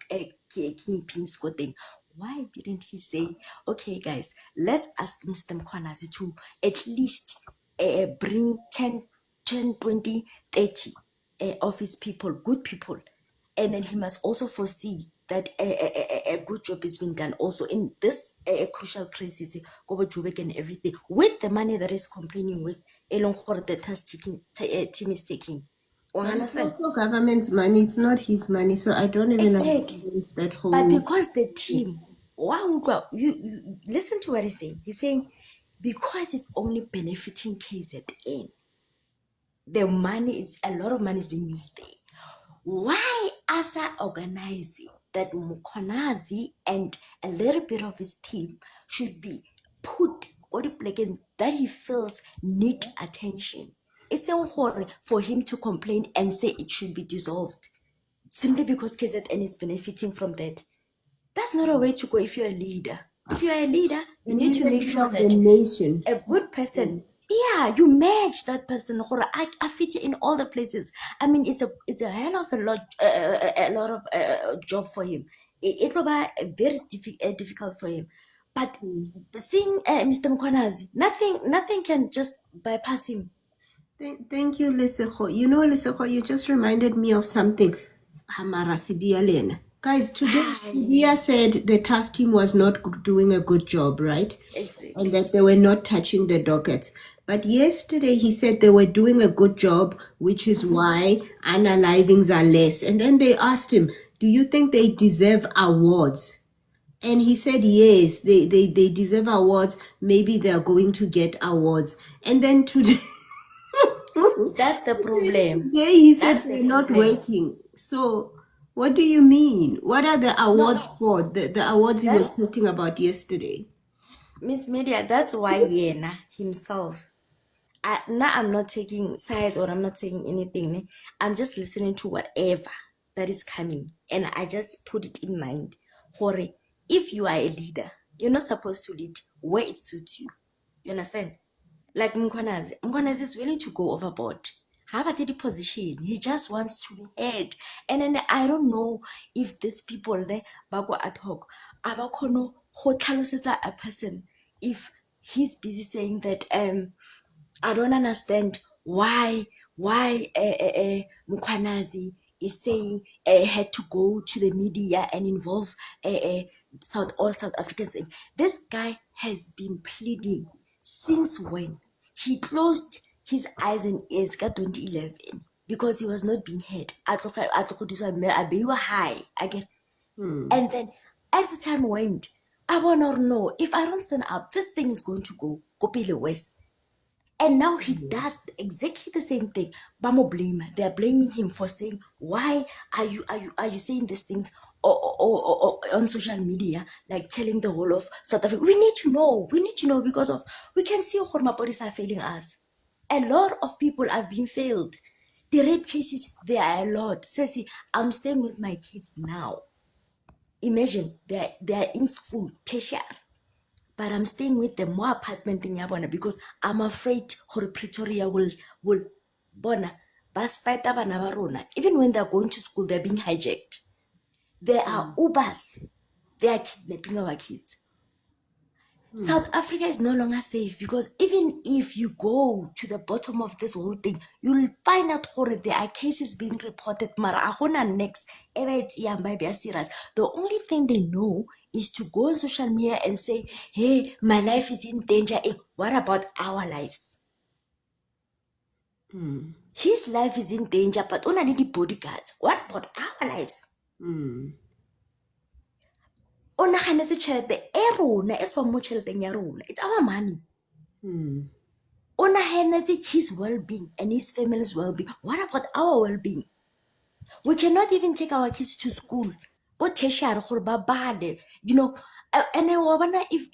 kingpins go thing. Why didn't he say, okay guys, let's ask Mr. Mkhwanazi to at least bring 10, 20, 30 of his people, good people, and then he must also foresee that a good job is being done also in this crucial crisis, go Joburg and everything, with the money that is complaining with along the team is taking. But it's also government money, it's not his money, so I don't even Exactly. understand that whole. But because the team, wow, you listen to what he's saying. He's saying because it's only benefiting KZN, the money is a lot of money is being used there. Why ASA organizing that Mkhwanazi and a little bit of his team should be put on the plane that he feels need attention? It's a horror for him to complain and say it should be dissolved simply because KZN is benefiting from that. That's not a way to go if you're a leader. If you're a leader, you need to make sure that nation. A good person, yeah, you match that person. I fit in all the places. I mean, it's a hell of a lot of job for him. It will be very difficult for him. But seeing Mr. Mkhwanazi, nothing can just bypass him. Thank you, Lesego. You know, Lesego, you just reminded me of something. Hamara Sibia Lena. Guys, today Sibia said the task team was not doing a good job, right? Exactly. And that they were not touching the dockets. But yesterday he said they were doing a good job, which is why unalivings are less. And then they asked him, do you think they deserve awards? And he said, yes, they deserve awards. Maybe they are going to get awards. And then today... That's the problem. Today he said That's the they're not problem. working. So what do you mean? What are the awards for? The awards he was talking about yesterday. Miss Media, that's why Yena himself. Now I'm not taking sides or I'm not saying anything. I'm just listening to whatever that is coming. And I just put it in mind. Hore, if you are a leader, you're not supposed to lead where it suits you. You understand? Like Mkhwanazi is willing to go overboard. How about the position? He just wants to be head. And then I don't know if these people there bago ad hoc abakono ho tlhalosetsa a person if he's busy saying that I don't understand why why Mkhwanazi is saying had to go to the media and involve all South Africans. This guy has been pleading since when? He closed his eyes and ears ka 2011 because he was not being heard. I be high again. And then as the time went, I want to know if I don't stand up, this thing is going to go Kopile West. And now he does exactly the same thing. Bamo blame. They are blaming him for saying, "Why are you saying these things or on social media, like telling the whole of South Africa? We need to know. We need to know because of we can see how bodies are failing us. A lot of people have been failed. The rape cases, there are a lot. Ceci, I'm staying with my kids now. Imagine they're in school, tertiary. But I'm staying with them more apartment in Yabona because I'm afraid Hori Pretoria will bona bas fight abana ba rona. Even when they're going to school, they're being hijacked. There are Ubers. They are kidnapping our kids. South Africa is no longer safe because even if you go to the bottom of this whole thing, you'll find out that there are cases being reported. Mara next, serious. The only thing they know is to go on social media and say, "Hey, my life is in danger." What about our lives? His life is in danger, but only need the bodyguards. What about our lives? Ona ganetse tšhelete e rona e tswang mo tšheleteng ya rona. It's our money. Ona his well-being and his family's well-being. What about our well-being? We cannot even take our kids to school. Go tertiary gore ba bale, you know. And then if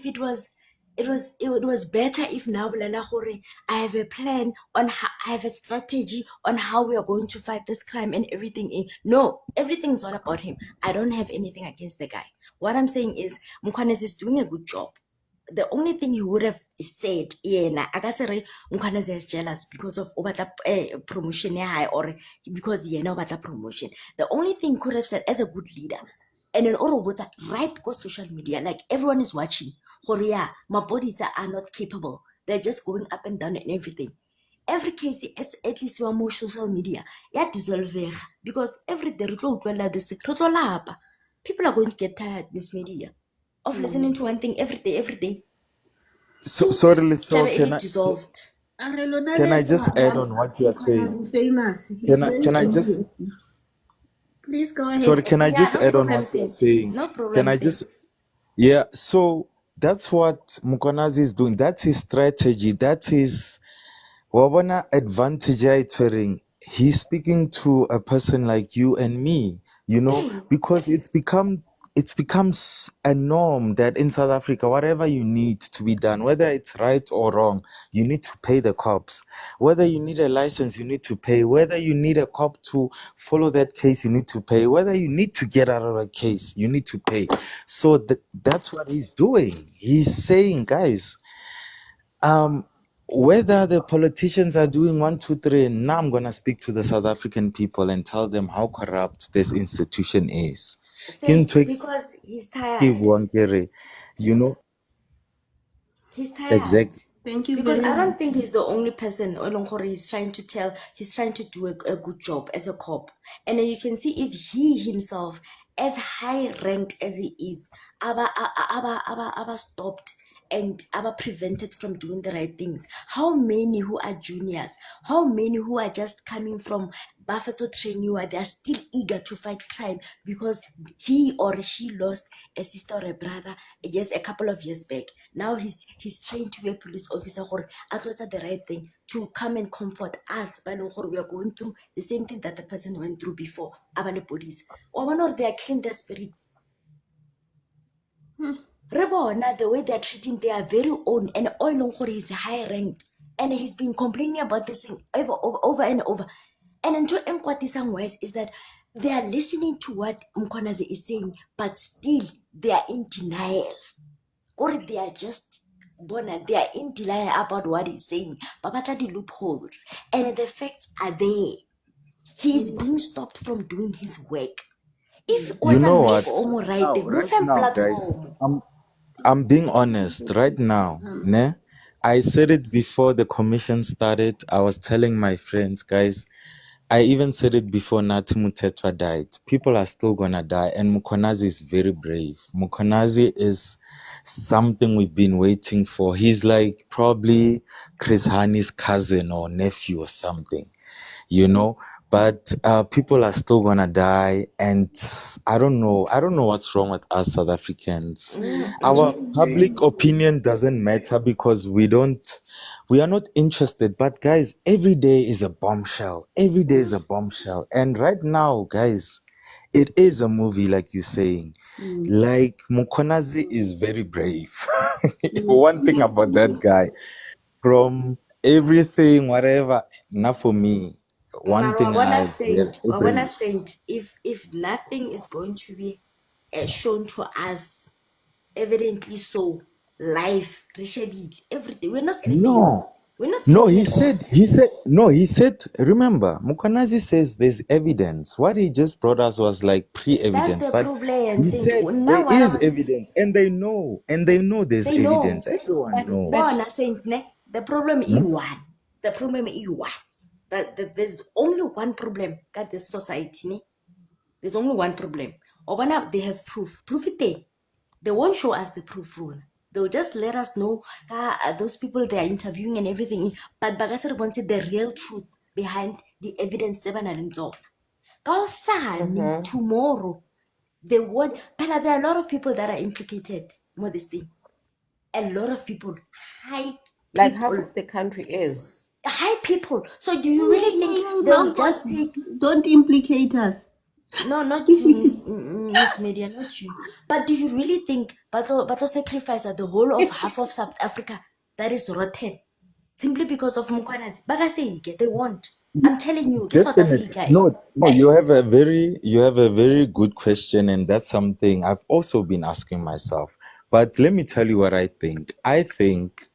it was better if now I have a plan on how I have a strategy on how we are going to fight this crime and everything. No, everything's all about him. I don't have anything against the guy. What I'm saying is Mkhwanazi is doing a good job. The only thing he would have said, Mkhwanazi is jealous because of promotion or because promotion. The only thing he could have said as a good leader, and then right go social media, like everyone is watching. Korea, my bodies are not capable. They're just going up and down and everything. Every case, at least you are more social media, dissolve because every day people are going to get tired, Miss Media, of listening to one thing every day. So, sorry, so Dissolved. can I just add on what you are saying? Famous. He's Can very I just famous. Please go ahead. sorry? Can I Yeah, just no add on problem, what you are sis. saying? No Can problem, I sis. just yeah? So that's what Mkhwanazi is doing. That's his strategy. That is wabona advantage aitwering. He's speaking to a person like you and me, you know, because it's becomes a norm that in South Africa, whatever you need to be done, whether it's right or wrong, you need to pay the cops. Whether you need a license, you need to pay. Whether you need a cop to follow that case, you need to pay. Whether you need to get out of a case, you need to pay. So that's what he's doing. He's saying, guys, whether the politicians are doing 1, 2, 3, and now I'm gonna speak to the South African people and tell them how corrupt this institution is. Because he's tired. You know, He's tired. exactly. Thank you Because very I much. don't think he's the only person he's trying to do a good job as a cop. And then you can see if he himself, as high ranked as he is, aba stopped and aba prevented from doing the right things. How many who are juniors, how many who are just coming from Buffalo training where they are still eager to fight crime because he or she lost a sister or a brother just a couple of years back. Now he's trained to be a police officer or the right thing to come and comfort us. But we are going through the same thing that the person went through before. Abale bodies. Or they are killing their spirits. Rebona, the way they're treating their very own and Oilongore is high ranked. And he's been complaining about this thing over and over. And into Mkwatisan words is that they are listening to what Mkhwanazi is saying, but still they are in denial. Or they are just they are in denial about what he's saying. Babata the loopholes. And the facts are there. He is being stopped from doing his work. If You know make what? right, Right now, guys, platform. I'm being honest. Right now, ne, I said it before the commission started. I was telling my friends, guys, I even said it before Nati Mutetwa died. People are still gonna die, and Mukonazi is very brave. Mukonazi is something we've been waiting for. He's like probably Chris Hani's cousin or nephew or something, you know. But people are still gonna die, and I don't know. I don't know what's wrong with us South Africans. Our public opinion doesn't matter because we are not interested. But guys, every day is a bombshell. Every day is a bombshell. And right now, guys, it is a movie, like you're saying. Like Mukonazi is very brave. One thing about that guy, from everything, whatever, not for me. One Mara, thing I Wabona Saint, if nothing is going to be shown to us, evidently so, live, everything, we're not sleeping. no. We're not No, sleeping at all. he said, remember, Mukonazi says there's evidence. What he just brought us was like That's pre-evidence, the but problem, he Saint. said there Now what I is was, evidence, and they know there's they know, evidence. Everyone but knows. Bona Saint, the problem is Hmm? one. The problem is one. That there's only one problem got this society. There's only one problem. Obana, they have proof. Proof it there. They won't show us the proof rule. They'll just let us know those people they are interviewing and everything. But Bagasar wants the real truth behind the evidence. Tomorrow, they won't. But there are a lot of people that are implicated with this thing. A lot of people, high Like half people, of the country is. high people. So do you really think they'll just take? Don't implicate us. No, not you, Miss Media, not you. But do you really think Bato sacrifice the whole of half of South Africa that is rotten simply because of Mukwanati? Bagasei, they won't. I'm telling you, get South Definitely. Africa. No, you have a very good question, and that's something I've also been asking myself. But let me tell you what I think. I think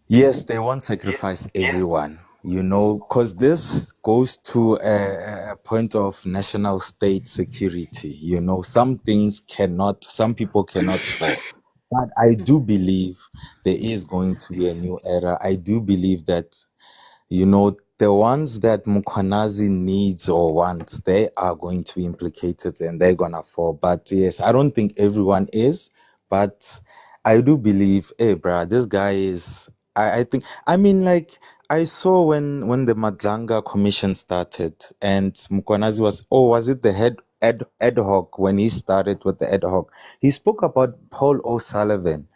yes, they won't sacrifice everyone, because this goes to a point of national state security. Some some people cannot fall. But I do believe there is going to be a new era. I do believe that the ones that Mukwanazi needs or wants, they are going to be implicated and they're gonna fall. But yes, I don't think everyone is, but I do believe, hey, bruh, this guy is. I think. I mean, like I saw when the Majanga Commission started and Mukwanazi was it the ad hoc when he started with the ad hoc? He spoke about Paul O'Sullivan.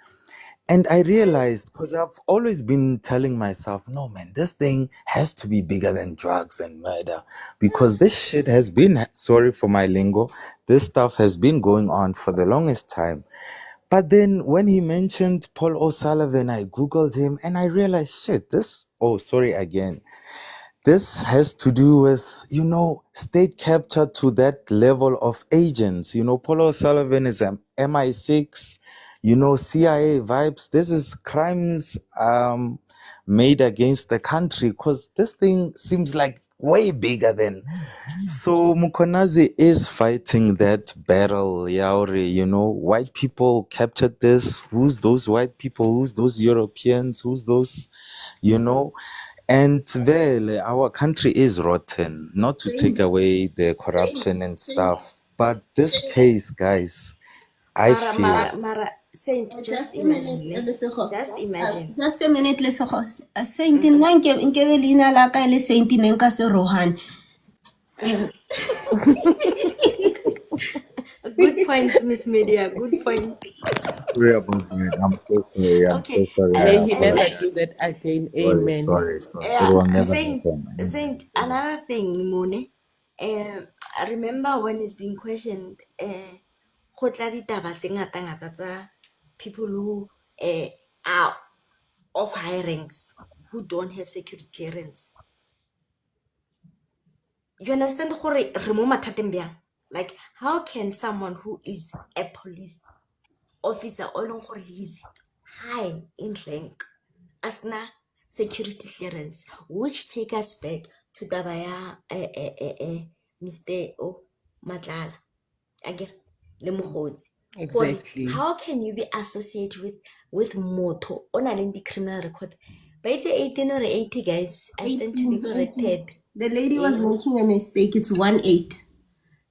And I realized, because I've always been telling myself, no, man, this thing has to be bigger than drugs and murder. Because this shit has been, sorry for my lingo, this stuff has been going on for the longest time. But then when he mentioned Paul O'Sullivan, I Googled him and I realized, shit, sorry again. This has to do with, state capture to that level of agents. Paul O'Sullivan is an MI6, CIA vibes. This is crimes made against the country because this thing seems like way bigger than. So Mukonazi is fighting that battle, Yauri. White people captured this. Who's those white people? Who's those Europeans? Who's those, you know? And well, our country is rotten, not to take away the corruption and stuff. But this case, guys, I feel. Mara, Saint, just Just a minute, imagine, Lesego. just imagine. Just a minute, Lesego. Saint nna nke be leina la ka le Saint ne nka se Rohan. Good point, Miss Media, good point. Sorry about that. I'm so sorry. I'm Okay, so sorry. May I he never apologize. do that again. Sorry, Amen. sorry, sorry. It will never happen. Saint, another thing, Mone. I remember when it's been questioned, go tla ditaba tse ngata-ngata tsa people who are of high ranks who don't have security clearance. You understand gore re mo mathateng bjang? Like, how can someone who is a police officer o leng gore he's high in rank asna security clearance, which take us back to taba ya Mr. Matlala agere le mogotsi. Exactly. How can you be associated with moto on a criminal record? But it's 18 or 80, guys. I stand to be 18, 18. corrected. The lady was Eh? making a mistake. It's 1-8.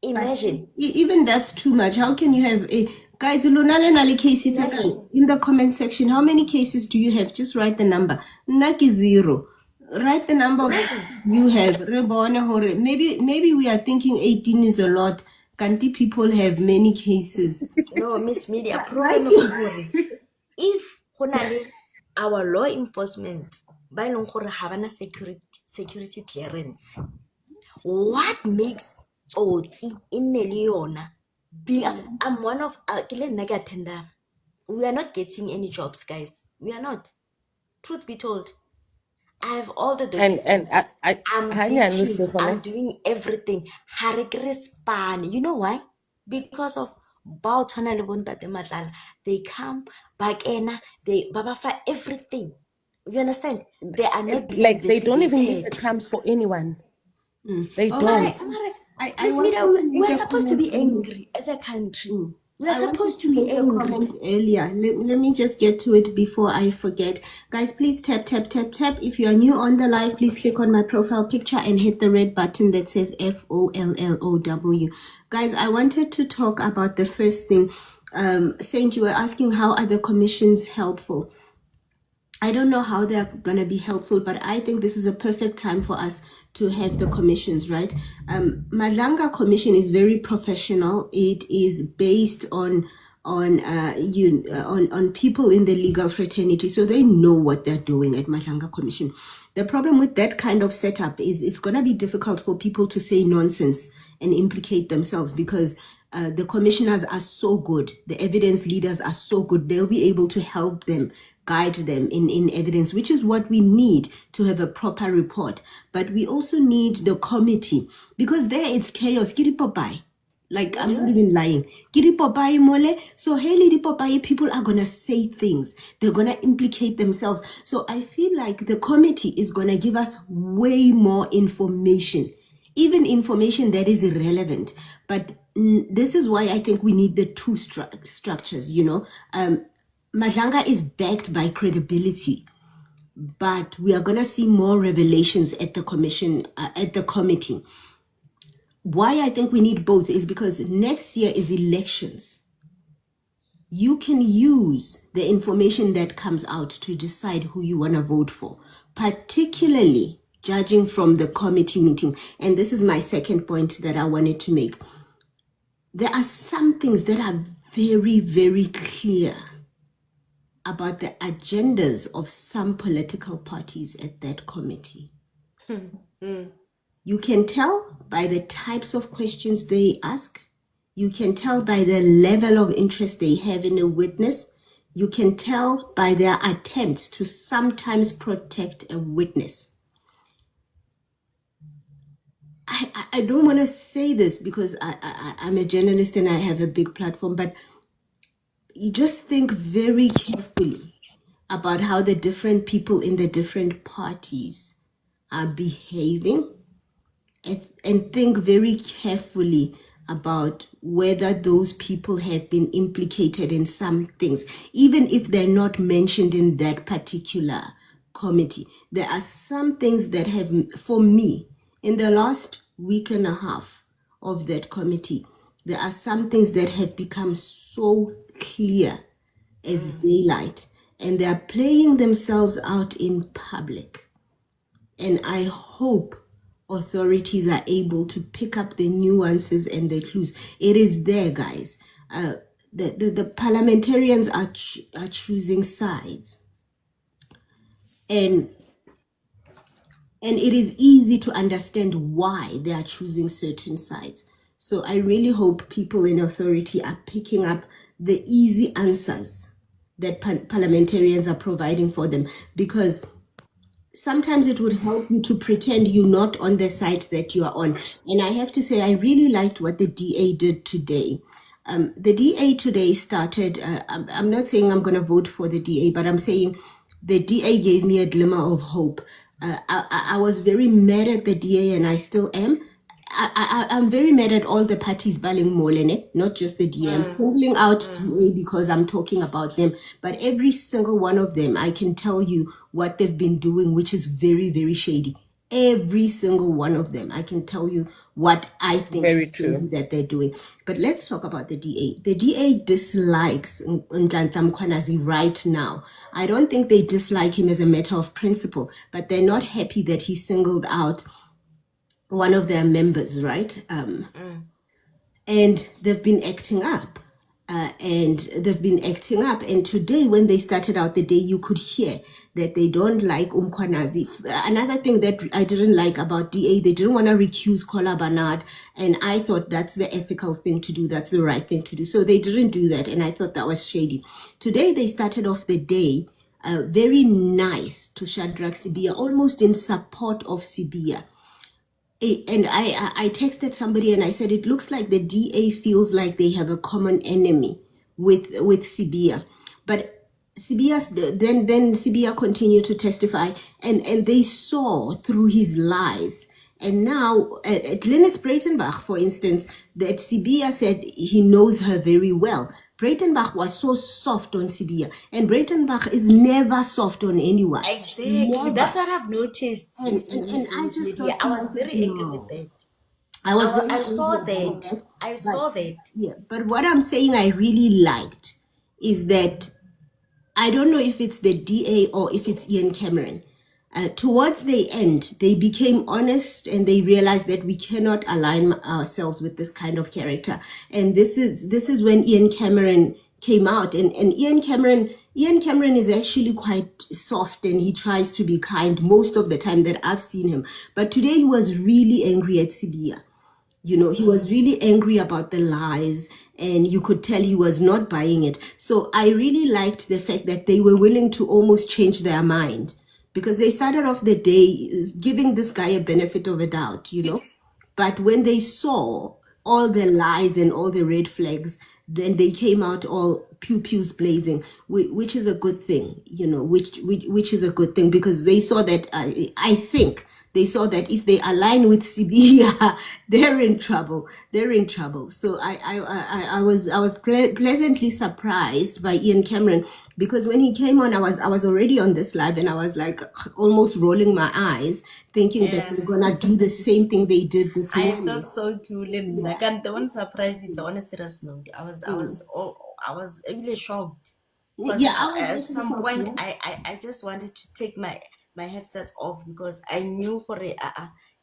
But Imagine. even that's too much. How can you have a guys? Lunale nale cases Imagine. in the comment section. How many cases do you have? Just write the number. Naki 0. Write the number of you have. Maybe we are thinking 18 is a lot. Kanti people have many cases. No, Miss Media, Right? problem if our law enforcement ba e leng gore ga bana security clearance, what makes tsotsi e nne le yona? I'm one of ke le nna ke attender. We are not getting any jobs, guys. We are not. Truth be told, I have all the documents. And I'm hanyane vetting. se gone. I'm doing everything. Ha re kry span. You know why? Because of bao tshwana le bontate Matlala. They come back ena. They babafa everything. You understand? They are not being Like they don't even leave the investigated. crumbs for anyone. They Oh, don't. I Miss Mida, wanted to make we're a supposed to comment be earlier. angry as a country. We are I wanted supposed to to be make a angry. comment earlier. Let me just get to it before I forget. Guys, please tap. If you are new on the live, please click on my profile picture and hit the red button that says FOLLOW. Guys, I wanted to talk about the first thing. Saint, you were asking how are the commissions helpful? I don't know how they're going to be helpful, but I think this is a perfect time for us to have the commissions, right? Madlanga Commission is very professional. It is based on people in the legal fraternity, so they know what they're doing at Madlanga Commission. The problem with that kind of setup is it's going to be difficult for people to say nonsense and implicate themselves because the commissioners are so good. The evidence leaders are so good. They'll be able to help them, guide them in evidence, which is what we need to have a proper report. But we also need the committee because there it's chaos. Kiripopai. Like, I'm not even lying. Kiripopai mole. So, Haley Popai, people are going to say things. They're going to implicate themselves. So, I feel like the committee is going to give us way more information, even information that is irrelevant. But this is why I think we need the two structures, Madlanga is backed by credibility, but we are going to see more revelations at the commission, at the committee. Why I think we need both is because next year is elections. You can use the information that comes out to decide who you want to vote for, particularly judging from the committee meeting. And this is my second point that I wanted to make. There are some things that are very, very clear about the agendas of some political parties at that committee. You can tell by the types of questions they ask. You can tell by the level of interest they have in a witness. You can tell by their attempts to sometimes protect a witness. I don't want to say this because I'm a journalist and I have a big platform, but you just think very carefully about how the different people in the different parties are behaving and think very carefully about whether those people have been implicated in some things, even if they're not mentioned in that particular committee. There are some things that have, for me, in the last week and a half of that committee, there are some things that have become so clear as daylight, and they are playing themselves out in public. And I hope authorities are able to pick up the nuances and the clues. It is there, guys. The parliamentarians are choosing sides, and it is easy to understand why they are choosing certain sides. So I really hope people in authority are picking up the easy answers that parliamentarians are providing for them, because sometimes it would help you to pretend you're not on the side that you are on. And I have to say, I really liked what the DA did today. The DA today started, I'm not saying I'm going to vote for the DA, but I'm saying the DA gave me a glimmer of hope. I was very mad at the DA, and I still am. I'm very mad at all the parties baling Molene, not just the DA. I'm singling out DA because I'm talking about them, but every single one of them, I can tell you what they've been doing, which is very, very shady. Every single one of them, I can tell you what I think Very is shady true. that they're doing. But let's talk about the DA. The DA dislikes Nhlanhla Mkhwanazi right now. I don't think they dislike him as a matter of principle, but they're not happy that he singled out one of their members, right? And they've been acting up. And today, when they started out the day, you could hear that they don't like Umkwanazi. Another thing that I didn't like about DA, they didn't want to recuse Kola Barnard. And I thought that's the ethical thing to do. That's the right thing to do. So they didn't do that. And I thought that was shady. Today, they started off the day very nice to Shadrach Sibia, almost in support of Sibia. And I texted somebody and I said, it looks like the DA feels like they have a common enemy with Sibia. But then Sibia continued to testify and they saw through his lies. And now, Glennis Breitenbach, for instance, that Sibia said he knows her very well. Breitenbach was so soft on Sibia, and Breitenbach is never soft on anyone. Exactly. Never. That's what I've noticed, Miss I just Media. thought I to was myself, very angry with no. that. I was very I angry saw about that. that. I saw that. Yeah, but what I'm saying I really liked is that I don't know if it's the DA or if it's Ian Cameron. Towards the end, they became honest and they realized that we cannot align ourselves with this kind of character. And this is when Ian Cameron came out. And Ian Cameron is actually quite soft and he tries to be kind most of the time that I've seen him. But today he was really angry at Sibia. He was really angry about the lies and you could tell he was not buying it. So I really liked the fact that they were willing to almost change their mind because they started off the day giving this guy a benefit of a doubt, But when they saw all the lies and all the red flags, then they came out all pews blazing, which is a good thing, which is a good thing because they saw that, I think, they saw that if they align with Sibia, they're in trouble. They're in trouble. So I was pleasantly surprised by Ian Cameron because when he came on, I was already on this live and I was like almost rolling my eyes, thinking that they're gonna do the same thing they did this I morning. thought so too, Lynn. Like, I'm the one surprised. It's on a serious note. I was really shocked. Because Yeah, I was at also some shocked, point, yeah. I just wanted to take my headset off because I knew for he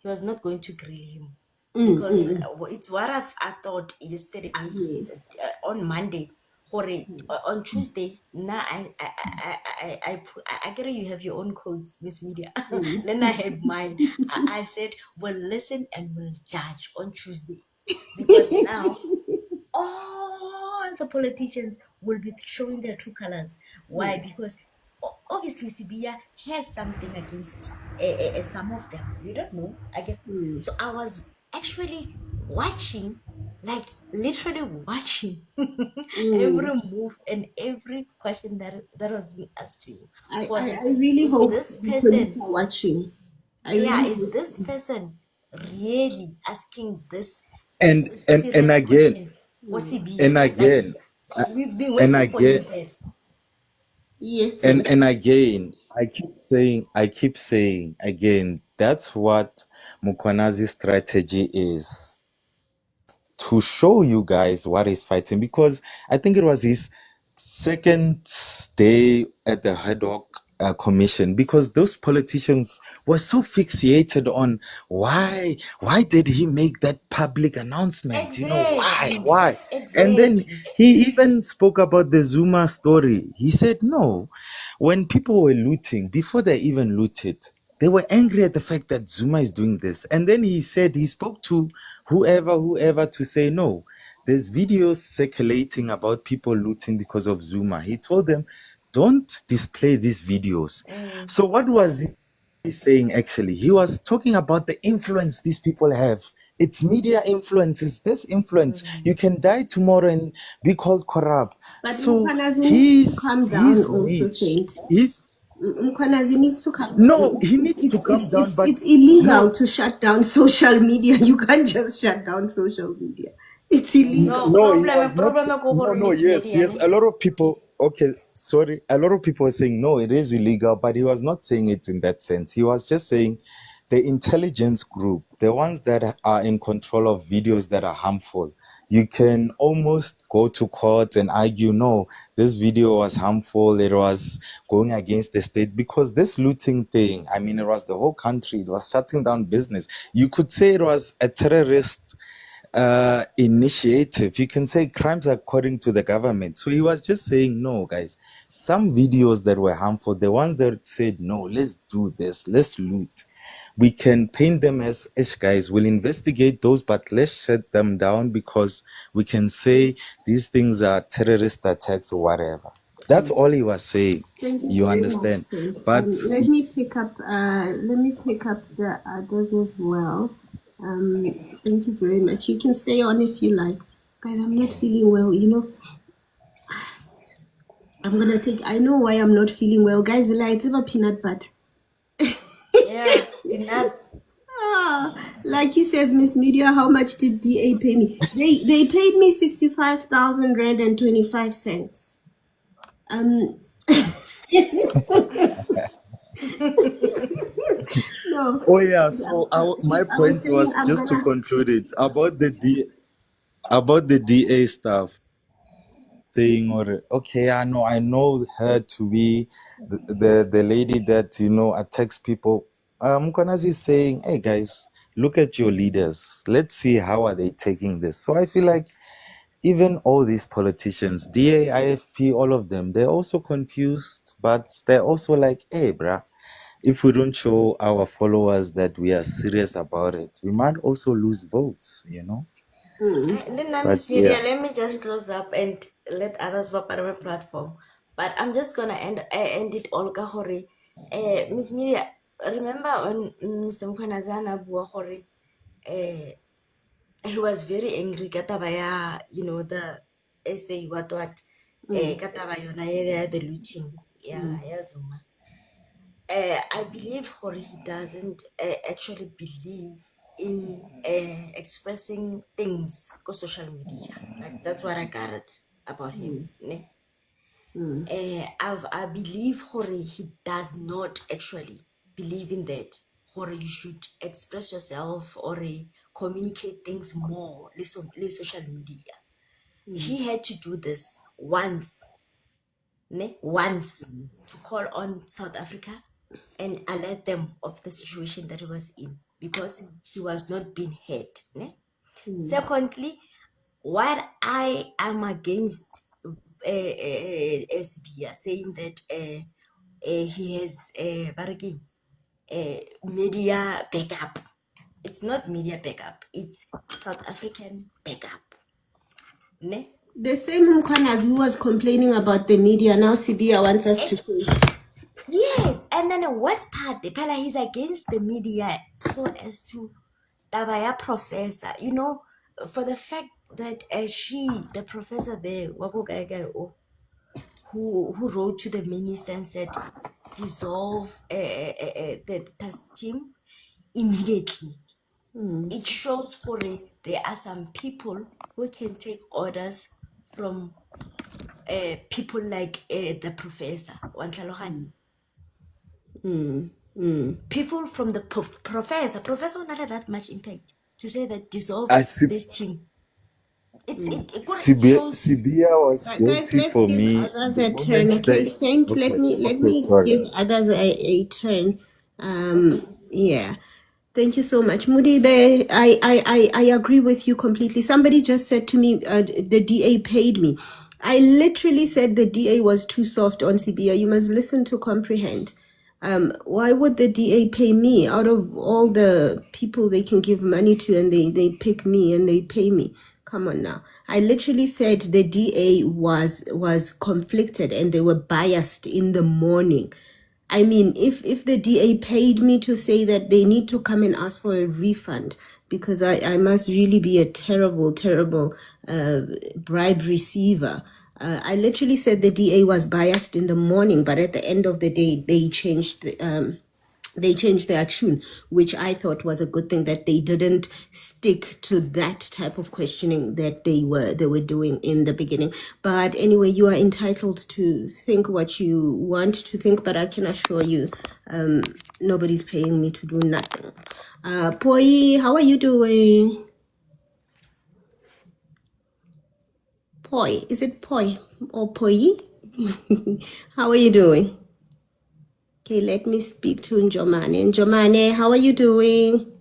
was not going to grill him. Because it's what I thought yesterday Yes. on Monday. On Tuesday, now I get you have your own codes, Miss Media. Then I had mine. I said, we'll listen and we'll judge on Tuesday. Because now all the politicians will be showing their true colors. Why? Because obviously Sibia has something against some of them. You don't know. So I was actually watching, like literally watching every move and every question that was being asked to you. I really Is hope this the police person are watching. I yeah, really is hope. this person really asking this And serious again, question? Was he and being like again, we've been and waiting for him again, there? Yes, and again, I keep saying again, that's what Mukwanazi's strategy is, to show you guys what he's fighting, because I think it was his second day at the Haddock Commission, because those politicians were so fixated on why did he make that public announcement, why, and then Exactly. he even spoke about the Zuma story. He said no, when people were looting, before they even looted, they were angry at the fact that Zuma is doing this. And then he said he spoke to whoever to say no. There's videos circulating about people looting because of Zuma. He told them, don't display these videos. So what was he saying actually? He was talking about the influence these people have. It's media influence, it's this influence. You can die tomorrow and be called corrupt. but So Mukwanazi needs to his calm down also, niche, Saint. Mkhwanazi needs to come No, down. he needs to come down, but It's illegal no, to shut down social media. You can't just shut down social media. It's illegal. No, no, he was not. problem ko No, gore no, Miss yes, Media yes. ne. A lot of people, okay, sorry. A lot of people are saying, no, it is illegal, but he was not saying it in that sense. He was just saying the intelligence group, the ones that are in control of videos that are harmful, you can almost go to court and argue, no, this video was harmful, it was going against the state, because this looting thing, I mean, it was the whole country, it was shutting down business. You could say it was a terrorist initiative. You can say crimes according to the government. So he was just saying, no, guys, some videos that were harmful, the ones that said, no, let's do this, let's loot, we can paint them as guys, we'll investigate those, but let's shut them down because we can say these things are terrorist attacks or whatever. That's all he was saying. Thank you You very much, understand? Saint. But Let me pick up the others as well. Thank you very much. You can stay on if you like. Guys, I'm not feeling well, I know why I'm not feeling well. Guys, it's about peanut butter. Yeah, the nuts. Like he says, Miss Media, how much did DA pay me? They paid me 65,000 rand and 25 cents. No. oh yeah, so See, my I was point saying was just to conclude it about the DA stuff. Saying, or okay, I know her to be the lady that attacks people. Mkonazi is saying, hey guys, look at your leaders, let's see how are they taking this. So I feel like even all these politicians, DA, IFP, all of them, they're also confused, but they're also like, hey bruh, if we don't show our followers that we are serious about it, we might also lose votes. Linda, But Miss Media, yeah. let me just close up and let others work on my platform. But I'm just gonna end it all ka hore. Miss Media, remember when Mr. Mkwanazana bua hore, he was very angry ka taba ya, the essay what ka taba yona ya the looting ya Zuma. I believe hore he doesn't actually believe in expressing things on social media. That's what I got it about him. Ne? I believe hore he does not actually believe in that. Hore you should express yourself or communicate things more. Social media. He had to do this once to call on South Africa and alert them of the situation that he was in because he was not being heard. Secondly, what I am against SBA saying that he has media backup. It's not media backup, it's South African backup. The same Mkwanas who was complaining about the media, now Sibia wants us to say. Yes, and then the worst part, the pala he's against the media so as to tabaya professor, for the fact that the professor there, who wrote to the minister and said dissolve the task team immediately. It shows for there are some people who can take orders from people like the professor. People from the professor not had that much impact to say that dissolve this team. It shows. Sibia was Guys, guilty let's for give me others the a turn, moment okay? that. Saint, Okay, let okay, me sorry. give others a turn. Okay. Yeah. Thank you so much. Mudibe, I agree with you completely. Somebody just said to me, the DA paid me. I literally said the DA was too soft on CBA. You must listen to comprehend. Why would the DA pay me out of all the people they can give money to, and they pick me and they pay me? Come on now. I literally said the DA was conflicted and they were biased in the morning. I mean, if the DA paid me to say that they need to come and ask for a refund because I must really be a terrible bribe receiver. I literally said the DA was biased in the morning, but at the end of the day, they changed their tune, which I thought was a good thing, that they didn't stick to that type of questioning that they were doing in the beginning. But anyway, you are entitled to think what you want to think, but I can assure you, nobody's paying me to do nothing. Poi, how are you doing? Poi, is it Poi or Poi? How are you doing? Okay, let me speak to Njomane. Njomane, how are you doing?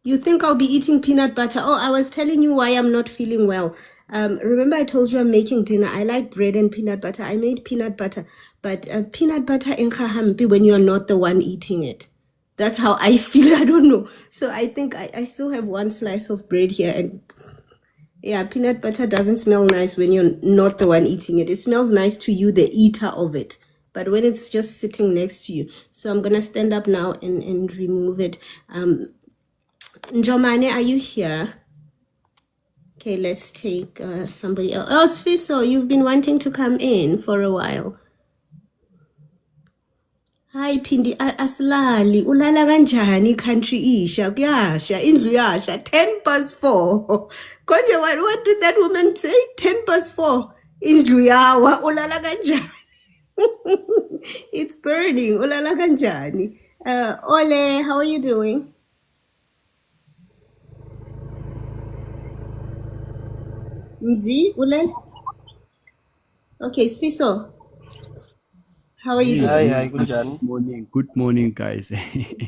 You think I'll be eating peanut butter? Oh, I was telling you why I'm not feeling well. Remember I told you I'm making dinner. I like bread and peanut butter. I made peanut butter, but peanut butter engahampi when you're not the one eating it. That's how I feel. I don't know. So I think I still have one slice of bread here, and yeah, peanut butter doesn't smell nice when you're not the one eating it. It smells nice to you, the eater of it. But when it's just sitting next to you. So I'm going to stand up now and remove it. Njomane, are you here? Okay, let's take somebody else. Oh, Sfiso, you've been wanting to come in for a while. Hi, Pindi. Aslali. Ulala kanjani country isha. Kuyasha. Indlu yasha. 4:10. Konje, what did that woman say? 4:10. Indlu yawa. Ulala kanjani. It's burning. Ulala kanjani. Ole, how are you doing? Mzi, Ulel? Okay, Sfiso. How are you doing? Hi, kunjani? Good morning, guys.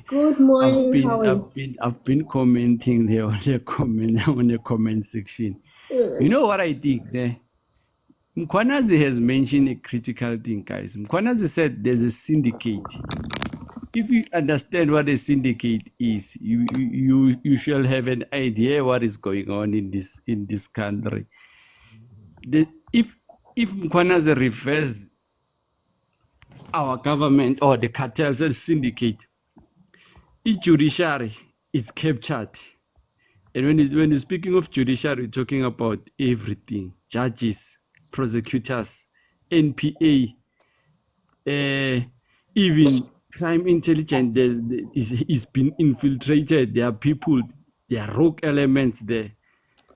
Good morning. How are you? I've been commenting there on the comment section. You know what I think there? Mkwanazi has mentioned a critical thing, guys. Mkwanazi said there's a syndicate. If you understand what a syndicate is, you shall have an idea what is going on in this country. If Mkwanazi refers our government or the cartels and syndicate, each judiciary is captured. And when you're speaking of judiciary, you're talking about everything: judges, prosecutors, NPA, even crime intelligence is been infiltrated. There are people, there are rogue elements there.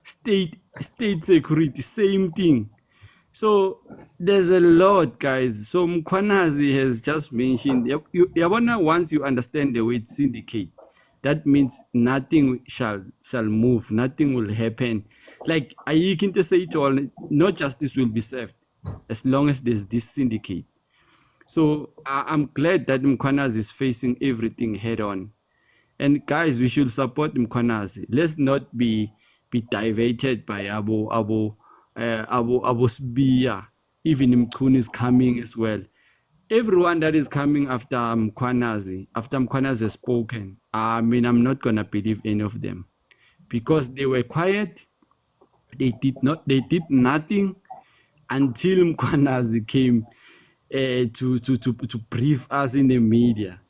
State security, same thing. So there's a lot, guys. So Mkwanazi has just mentioned, once you understand the word syndicate, that means nothing shall move, nothing will happen. Like I can say it all, no justice will be served as long as there's this syndicate. So I'm glad that Mkwanazi is facing everything head on. And guys, we should support Mkwanazi. Let's not be diverted by Abu Sbiya. Even Mkhun is coming as well. Everyone that is coming after Mkwanazi has spoken, I'm not gonna believe any of them, because they were quiet. They did nothing until Mkwanazi came to brief us in the media.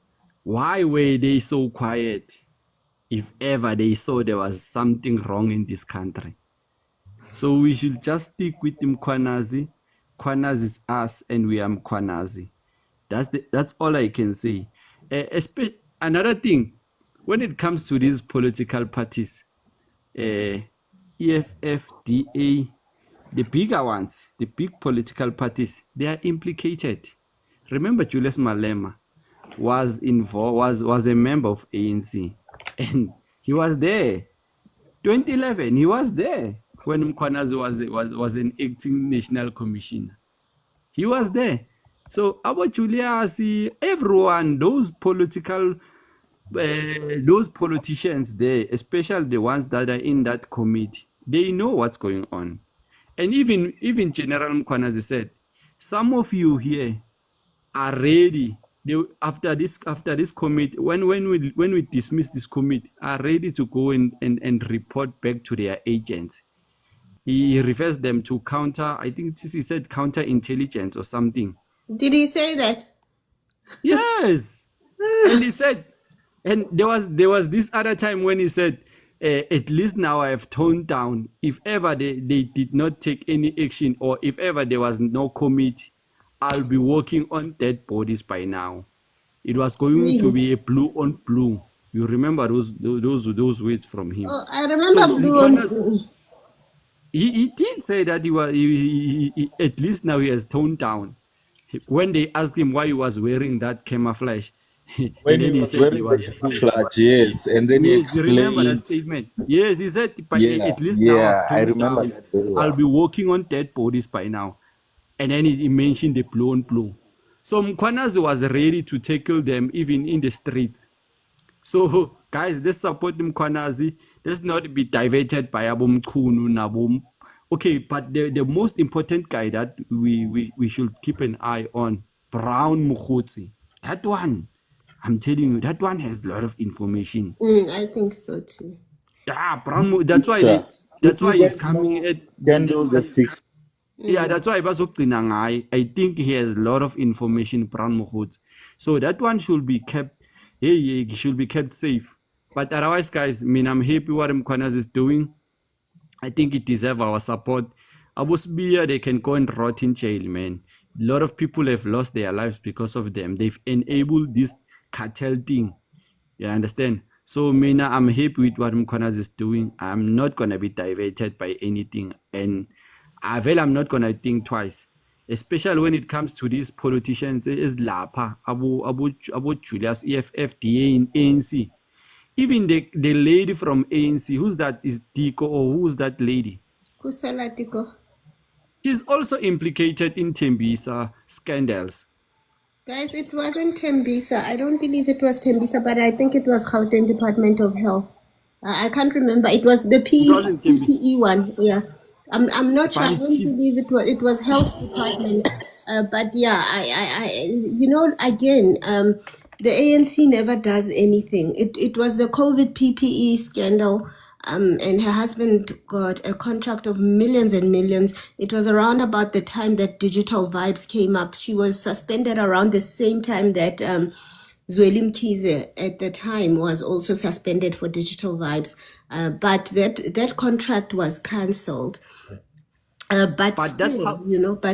Why were they so quiet? If ever they saw there was something wrong in this country. So we should just stick with Mkwanazi. Mkwanazi is us and we are Mkwanazi. That's all I can say. Another thing, when it comes to these political parties, EFF, DA, the bigger ones, the big political parties, they are implicated. Remember, Julius Malema was involved, was a member of ANC, and he was there. 2011, he was there when Mkwanazi was an acting national commissioner. He was there. So about Julius, everyone, those politicians there, especially the ones that are in that committee, they know what's going on. And even General Mkwanazi said, some of you here are ready. After this committee, when we dismiss this committee, are ready to go and report back to their agents. He refers them to counter, I think he said counterintelligence or something. Did he say that? Yes. And he said, and there was this other time when he said at least now I have toned down. If ever they did not take any action, or if ever there was no committee, I'll be working on dead bodies by now. It was going to Really? be a blue on blue. You remember those words from him. Oh, I So remember blue on blue. he did say that he at least now he has toned down. When they asked him why he was wearing that camouflage, and When then he he was said he wearing the was camouflage, yes, and then he yes, you remember that explained, statement? Yes, he said, but yeah, at least now I've yeah, I toned remember down. that very I'll well. be working on dead bodies by now. And then he mentioned the blue on blue. So Mkwanazi was ready to tackle them even in the streets. So guys, let's support Mkwanazi. Let's not be diverted by Abum Kunu Nabum. Okay, but the most important guy that we should keep an eye on, Brown Mukhotsi. That one, I'm telling you, that one has a lot of information. I think so too. Yeah, that's why If that's you why he's guys coming know at Scandal the Sixth, yeah, that's why bazogcina ngaye. I think he has a lot of information, Brown Mukhotsi. So that one should be kept. He should be kept safe. But otherwise, guys, I'm happy what Mkwanazi is doing. I think it deserves our support. Abu Sbia, they can go and rot in jail, man. A lot of people have lost their lives because of them. They've enabled this cartel thing. You understand? So Mina, I'm happy with what Mkwanazi is doing. I'm not gonna be diverted by anything, and I'm not gonna think twice, especially when it comes to these politicians. Is Lapa, Abu Julius, EFFDA in ANC, even the lady from ANC. Who's that? Is Tiko, or who's that lady? Kusala Tiko. She's also implicated in Tembisa scandals. Guys, it wasn't Tembisa. I don't believe it was Tembisa, but I think it was Gauteng Department of Health. I can't remember. It was the It wasn't Tembisa. PPE one. Yeah, I'm not sure. But I don't believe it was Health Department. But yeah, again, the ANC never does anything. It was the COVID PPE scandal. And her husband got a contract of millions and millions. It was around about the time that Digital Vibes came up. She was suspended around the same time that Zweli Mkhize at the time was also suspended for Digital Vibes. But that contract was cancelled. But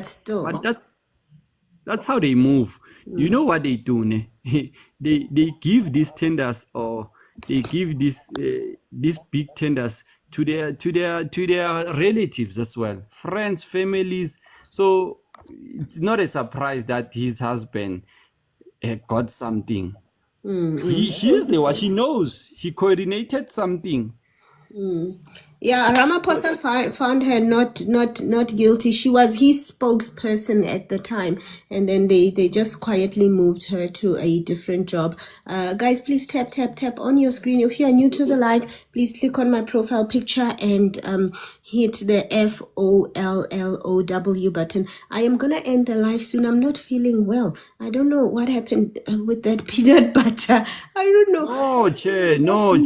still, that's how they move. You know what they do, ne? they give these tenders, or they give these big tenders to their relatives as well, friends, families. So it's not a surprise that his husband got something. She's the one. She knows. He coordinated something. Yeah, Ramaphosa found her not guilty. She was his spokesperson at the time, and then they just quietly moved her to a different job. Guys, please tap on your screen. If you are new to the live, please click on my profile picture and hit the FOLLOW button. I am gonna end the live soon. I'm not feeling well. I don't know what happened with that peanut butter. I don't know. No,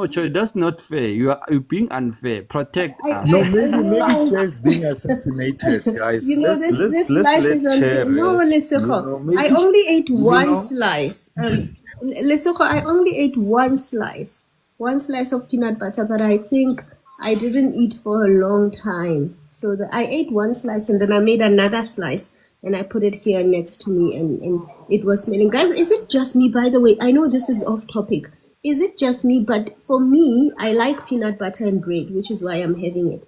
Che, that's not fair. You're being unfair. Protect us. Maybe Chair's being assassinated, guys. This Let's life let is on Chair no, rest. Lesotho. I only ate one slice. Lesotho, I only ate one slice of peanut butter, but I think I didn't eat for a long time. So I ate one slice and then I made another slice and I put it here next to me and it was smelling. Guys, is it just me, by the way? I know this is off topic. Is it just me? But for me, I like peanut butter and bread, which is why I'm having it.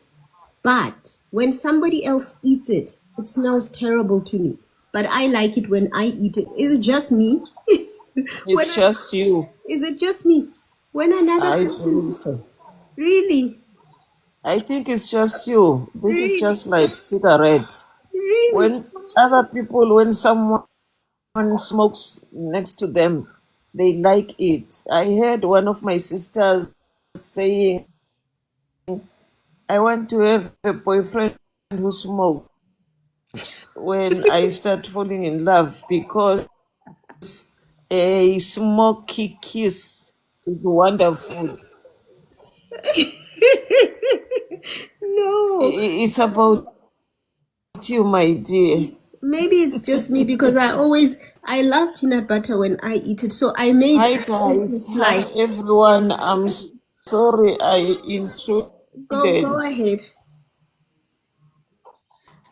But when somebody else eats it, it smells terrible to me. But I like it when I eat it. Is it just me? It's just you. Is it just me? When another person... So. Really? I think it's just you. This is just like cigarettes. Really? When other people, when someone smokes next to them, they like it. I heard one of my sisters saying, I want to have a boyfriend who smokes when I start falling in love, because a smoky kiss is wonderful. No. It's about you, my dear. Maybe it's just me because I love peanut butter when I eat it. So I made Hi guys, hi everyone. Sorry, I intruded. Go ahead.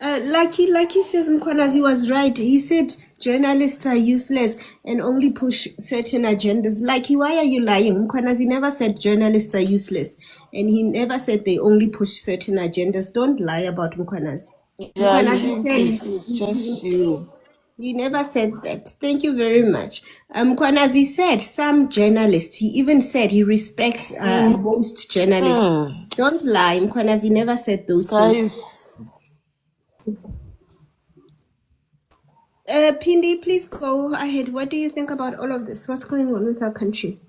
Lucky says Mkwanazi was right. He said journalists are useless and only push certain agendas. Lucky, why are you lying? Mkwanazi never said journalists are useless, and he never said they only push certain agendas. Don't lie about Mkwanazi. Yeah, I Mkwanazi think it's just you. he never said that. Thank you very much. Mkwanazi said some journalists. He even said he respects most journalists. Don't lie. Mkwanazi never said those things. Guys, Pindi, please go ahead. What do you think about all of this? What's going on with our country?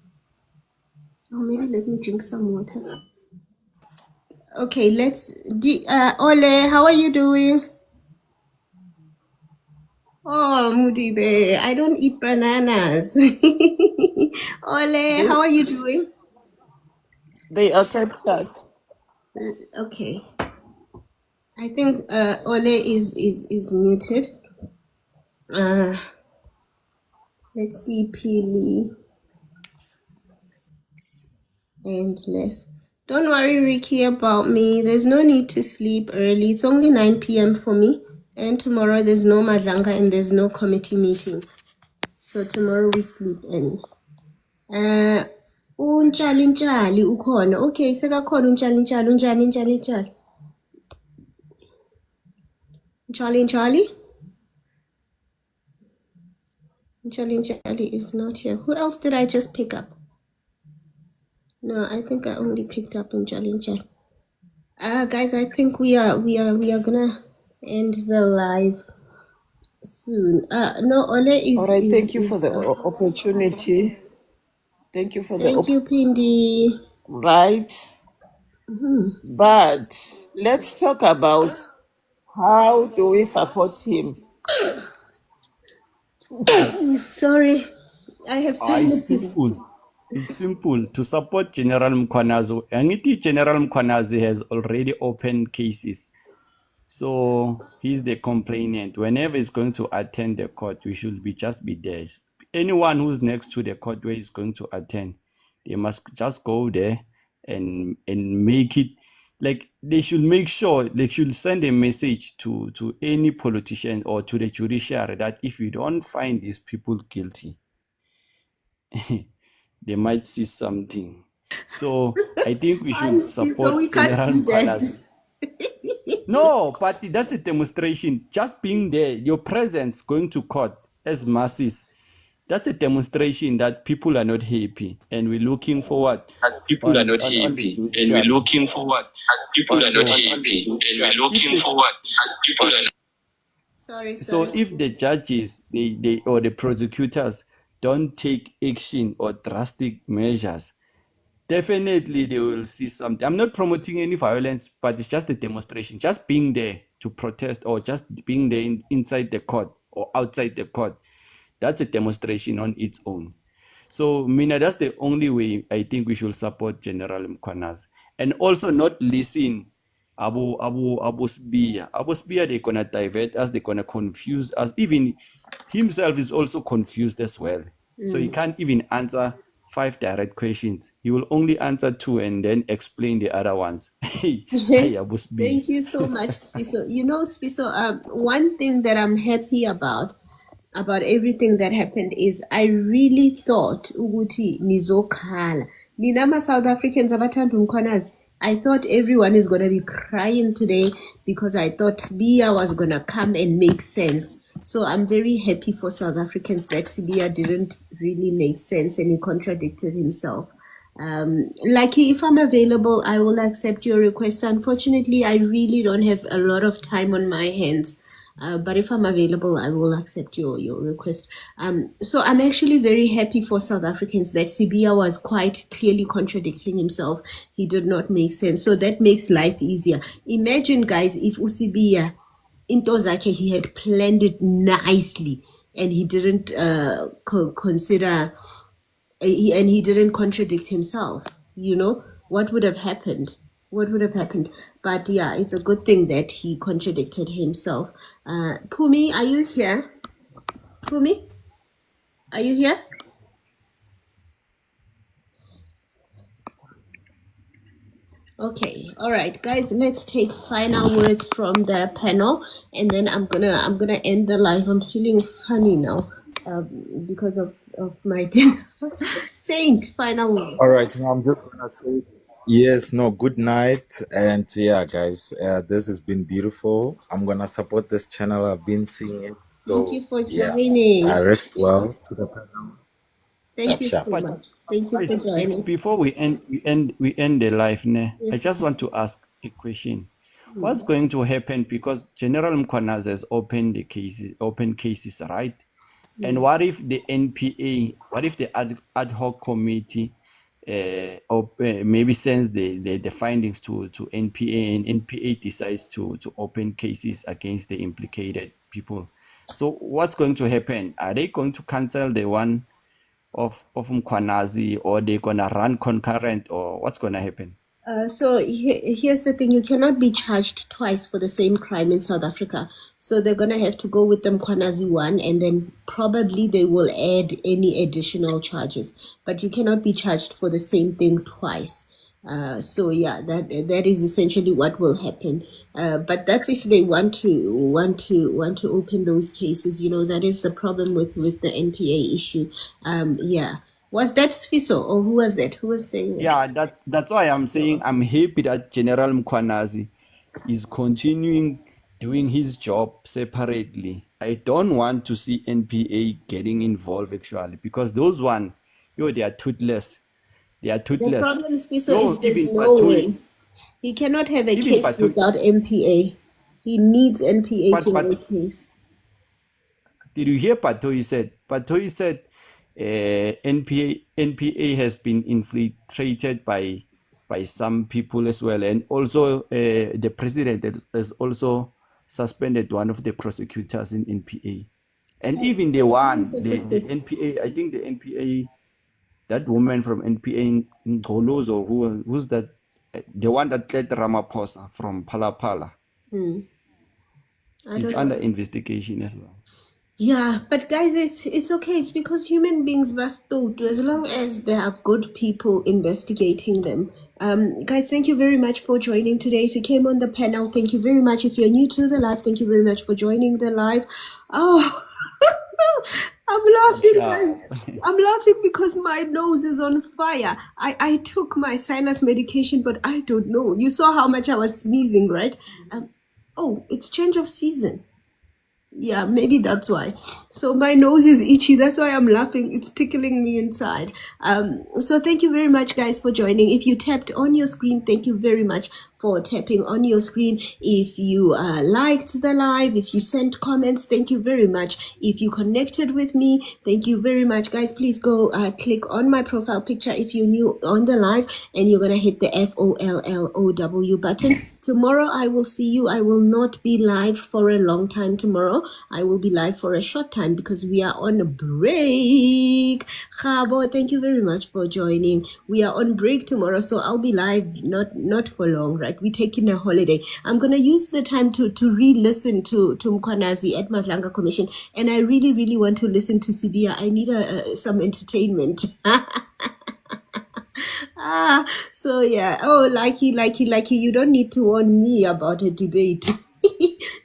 Oh, maybe let me drink some water. Okay, Ole, how are you doing? Oh, Mudibe, I don't eat bananas. Ole, how are you doing? they are captured. Okay. I think Ole is muted. Let's see, Pili and Les. Don't worry, Ricky, about me. There's no need to sleep early. It's only 9 p.m. for me. And tomorrow there's no madlanga and there's no committee meeting. So tomorrow we sleep early. Untshali ukhona. Okay, sekakhona untshali unjani ntshali. Ntshali is not here. Who else did I just pick up? No, I think I only picked up Ntshali. Guys, I think we are gonna end the live soon. No, Ole is. All right, thank you for the opportunity. Thank you for the Thank you, Pindi. Right. But let's talk about how do we support him. Sorry, I have It's sinuses. simple. It's simple. To support General Mkwanazi, Angiti General Mkwanazi has already opened cases. So he's the complainant. Whenever he's going to attend the court, we should just be there. Anyone who's next to the court where he's going to attend, they must just go there and make it like they should make sure they should send a message to any politician or to the judiciary that if you don't find these people guilty, they might see something. So I think we should support we can't General do that. Mkwanazi. No, but that's a demonstration. Just being there, your presence going to court as masses, that's a demonstration that people are not happy, and we're looking forward. People are not happy, and we're looking forward. People are not happy, and we're looking forward. People are. Sorry. So if the judges, they or the prosecutors don't take action or drastic measures, definitely they will see something. I'm not promoting any violence, but it's just a demonstration. Just being there to protest or just being there inside the court or outside the court, that's a demonstration on its own. So, Mina, that's the only way I think we should support General Mkwanazi. And also not listen Abu Sbiya. Abu Sbiya, they're going to divert us, they're going to confuse us. Even himself is also confused as well. So he can't even answer 5 direct questions. He will only answer 2 and then explain the other ones. Hey, Abu Sbiya. Thank you so much, Spiso. You know, Spiso, one thing that I'm happy about everything that happened is I really thought ukuthi nizokhala. Nina South Africans abathanda Mkhwanazi. I thought everyone is gonna be crying today because I thought Sibiya was gonna come and make sense. So I'm very happy for South Africans that Sibiya didn't really make sense and he contradicted himself. Lucky, if I'm available, I will accept your request. Unfortunately, I really don't have a lot of time on my hands. But if I'm available, I will accept your request. So I'm actually very happy for South Africans that Sibiya was quite clearly contradicting himself. He did not make sense. So that makes life easier. Imagine, guys, if Usibiya, into zakhe, he had planned it nicely and he didn't consider, and he didn't contradict himself. You know, what would have happened? But yeah, it's a good thing that he contradicted himself. Pumi, are you here? Pumi, are you here? Okay, all right, guys. Let's take final words from the panel, and then I'm gonna end the live. I'm feeling funny now, because of my dinner. Saint, final All words. right, now I'm just gonna say yes, no, good night, and yeah, guys, this has been beautiful. I'm gonna support this channel. I've been seeing it, Thank so you for yeah, joining. rest well to the panel. Thank Sharp, you sharp. so But much. Thank you for guys, joining. before we end the live, ne, I Yes. just want to ask a question. Mm. What's going to happen because General Mkwanazi has open cases, right? And Mm. what if the NPA, what if the ad hoc committee maybe sends the findings to NPA, and NPA decides to open cases against the implicated people? So what's going to happen? Are they going to cancel the one of Mkwanazi, or they're gonna run concurrent, or what's gonna happen? So here's the thing: you cannot be charged twice for the same crime in South Africa. So they're gonna have to go with the Mkwanazi one, and then probably they will add any additional charges. But you cannot be charged for the same thing twice. So yeah, that is essentially what will happen. But that's if they want to open those cases. You know, that is the problem with the NPA issue. Yeah. Was that Sfiso, or who was that? Who was saying that? Yeah, that's why I'm saying I'm happy that General Mkwanazi is continuing doing his job separately. I don't want to see NPA getting involved actually, because those one, they are toothless. They are The toothless. problem, Spiso, is Yo, there's even no Patoy, way. He cannot have a even case Patoy, without MPA. He needs MPA to have a but case. did you hear Patoy said? Patoy said NPA has been infiltrated by some people as well, and also the president has also suspended one of the prosecutors in NPA, and even the Who one said the that? NPA, I think the NPA, that woman from NPA in Golozo, who's that, the one that led Ramaphosa from Palapala, Hmm. I is don't under know. investigation as well. Yeah, but guys, it's okay. It's because human beings must do as long as there are good people investigating them. Guys, thank you very much for joining today. If you came on the panel, thank you very much. If you're new to the live, thank you very much for joining the live. Oh, I'm laughing, guys. I'm laughing because my nose is on fire. I took my sinus medication, but I don't know. You saw how much I was sneezing, right? Oh, it's change of season. Yeah, maybe that's why. So my nose is itchy. That's why I'm laughing. It's tickling me inside. So thank you very much, guys, for joining. If you tapped on your screen, thank you very much for tapping on your screen. If you liked the live, if you sent comments, thank you very much. If you connected with me, thank you very much, guys. Please go click on my profile picture if you're new on the live, and you're gonna hit the FOLLOW button. Tomorrow I will see you. I will not be live for a long time tomorrow. I will be live for a short time because we are on a break. Khabo, thank you very much for joining. We are on break tomorrow, so I'll be live not for long, right? We're taking a holiday. I'm gonna use the time to re-listen to Mkwanazi at Madlanga Commission, and I really want to listen to Sibia. I need some entertainment. So yeah. Oh, likey. You don't need to warn me about a debate.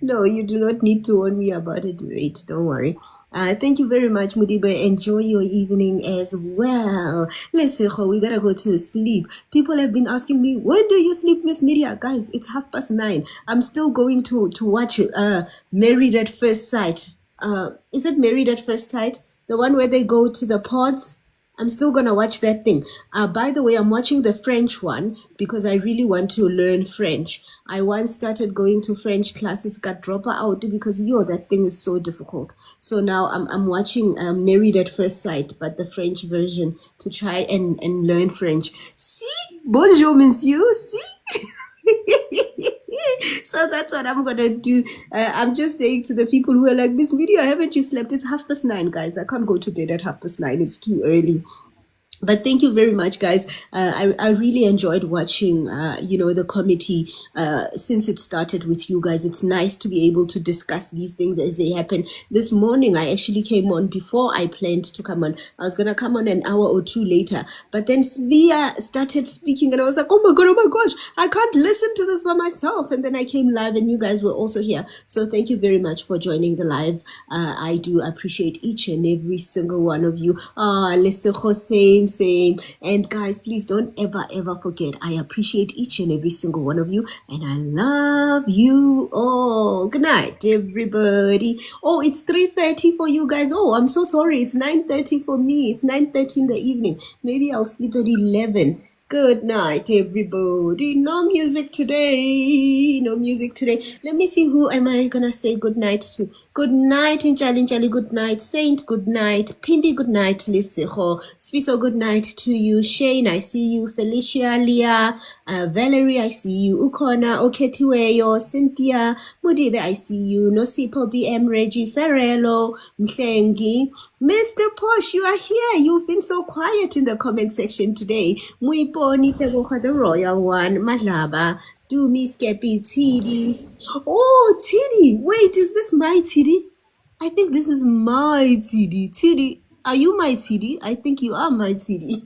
No, you do not need to warn me about a debate. Don't worry. Thank you very much, Mudibe. Enjoy your evening as well. Let's we gotta go to sleep. People have been asking me, when do you sleep, Miss Media? Guys, it's 9:30. I'm still going to watch Married at First Sight. Is it Married at First Sight? The one where they go to the pods? I'm still gonna watch that thing. By the way, I'm watching the French one because I really want to learn French. I once started going to French classes, got dropped out because that thing is so difficult. So now I'm watching Married at First Sight, but the French version to try and learn French. See, bonjour, monsieur. See. So that's what I'm gonna do. I'm just saying to the people who are like, Miss Media, haven't you slept? It's 9:30, guys. I can't go to bed at 9:30. It's too early. But thank you very much, guys. I really enjoyed watching, the committee since it started with you guys. It's nice to be able to discuss these things as they happen. This morning, I actually came on before I planned to come on. I was going to come on an hour or two later. But then Svia started speaking and I was like, oh my gosh, I can't listen to this by myself. And then I came live and you guys were also here. So thank you very much for joining the live. I do appreciate each and every single one of you. Lesego, same. And guys, please don't ever forget, I appreciate each and every single one of you. And I love you all. Good night, everybody. Oh, it's 3:30 for you guys. Oh, I'm so sorry. It's 9:30 for me. It's 9:30 in the evening. Maybe I'll sleep at 11. Good night, everybody. No music today. No music today. Let me see, who am I gonna say good night to? Good night, Injali. Good night, Saint. Good night, Pindi. Good night, Liseho. Sfiso. Good night to you, Shane. I see you, Felicia, Leah, Valerie. I see you, Ukona, Oketiweyo, Cynthia, Mudibe. I see you, Nosipo, BM, Reggie, Ferrello, Mhlengi. Mr. Posh, you are here. You've been so quiet in the comment section today. Muiponi, Pego, the royal one, Malaba. Do Miss Skeppy, Tidi. Oh, Tidi. Wait, is this my Tidi? I think this is my Tidi. Tidi, are you my Tidi? I think you are my Tidi.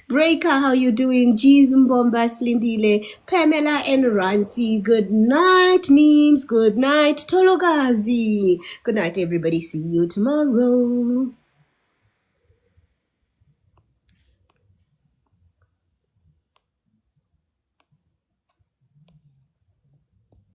Breaker, how you doing? Jeez Mbomba, Slindile, Pamela and Ranti. Good night, memes. Good night, Tologazi. Good night, everybody. See you tomorrow.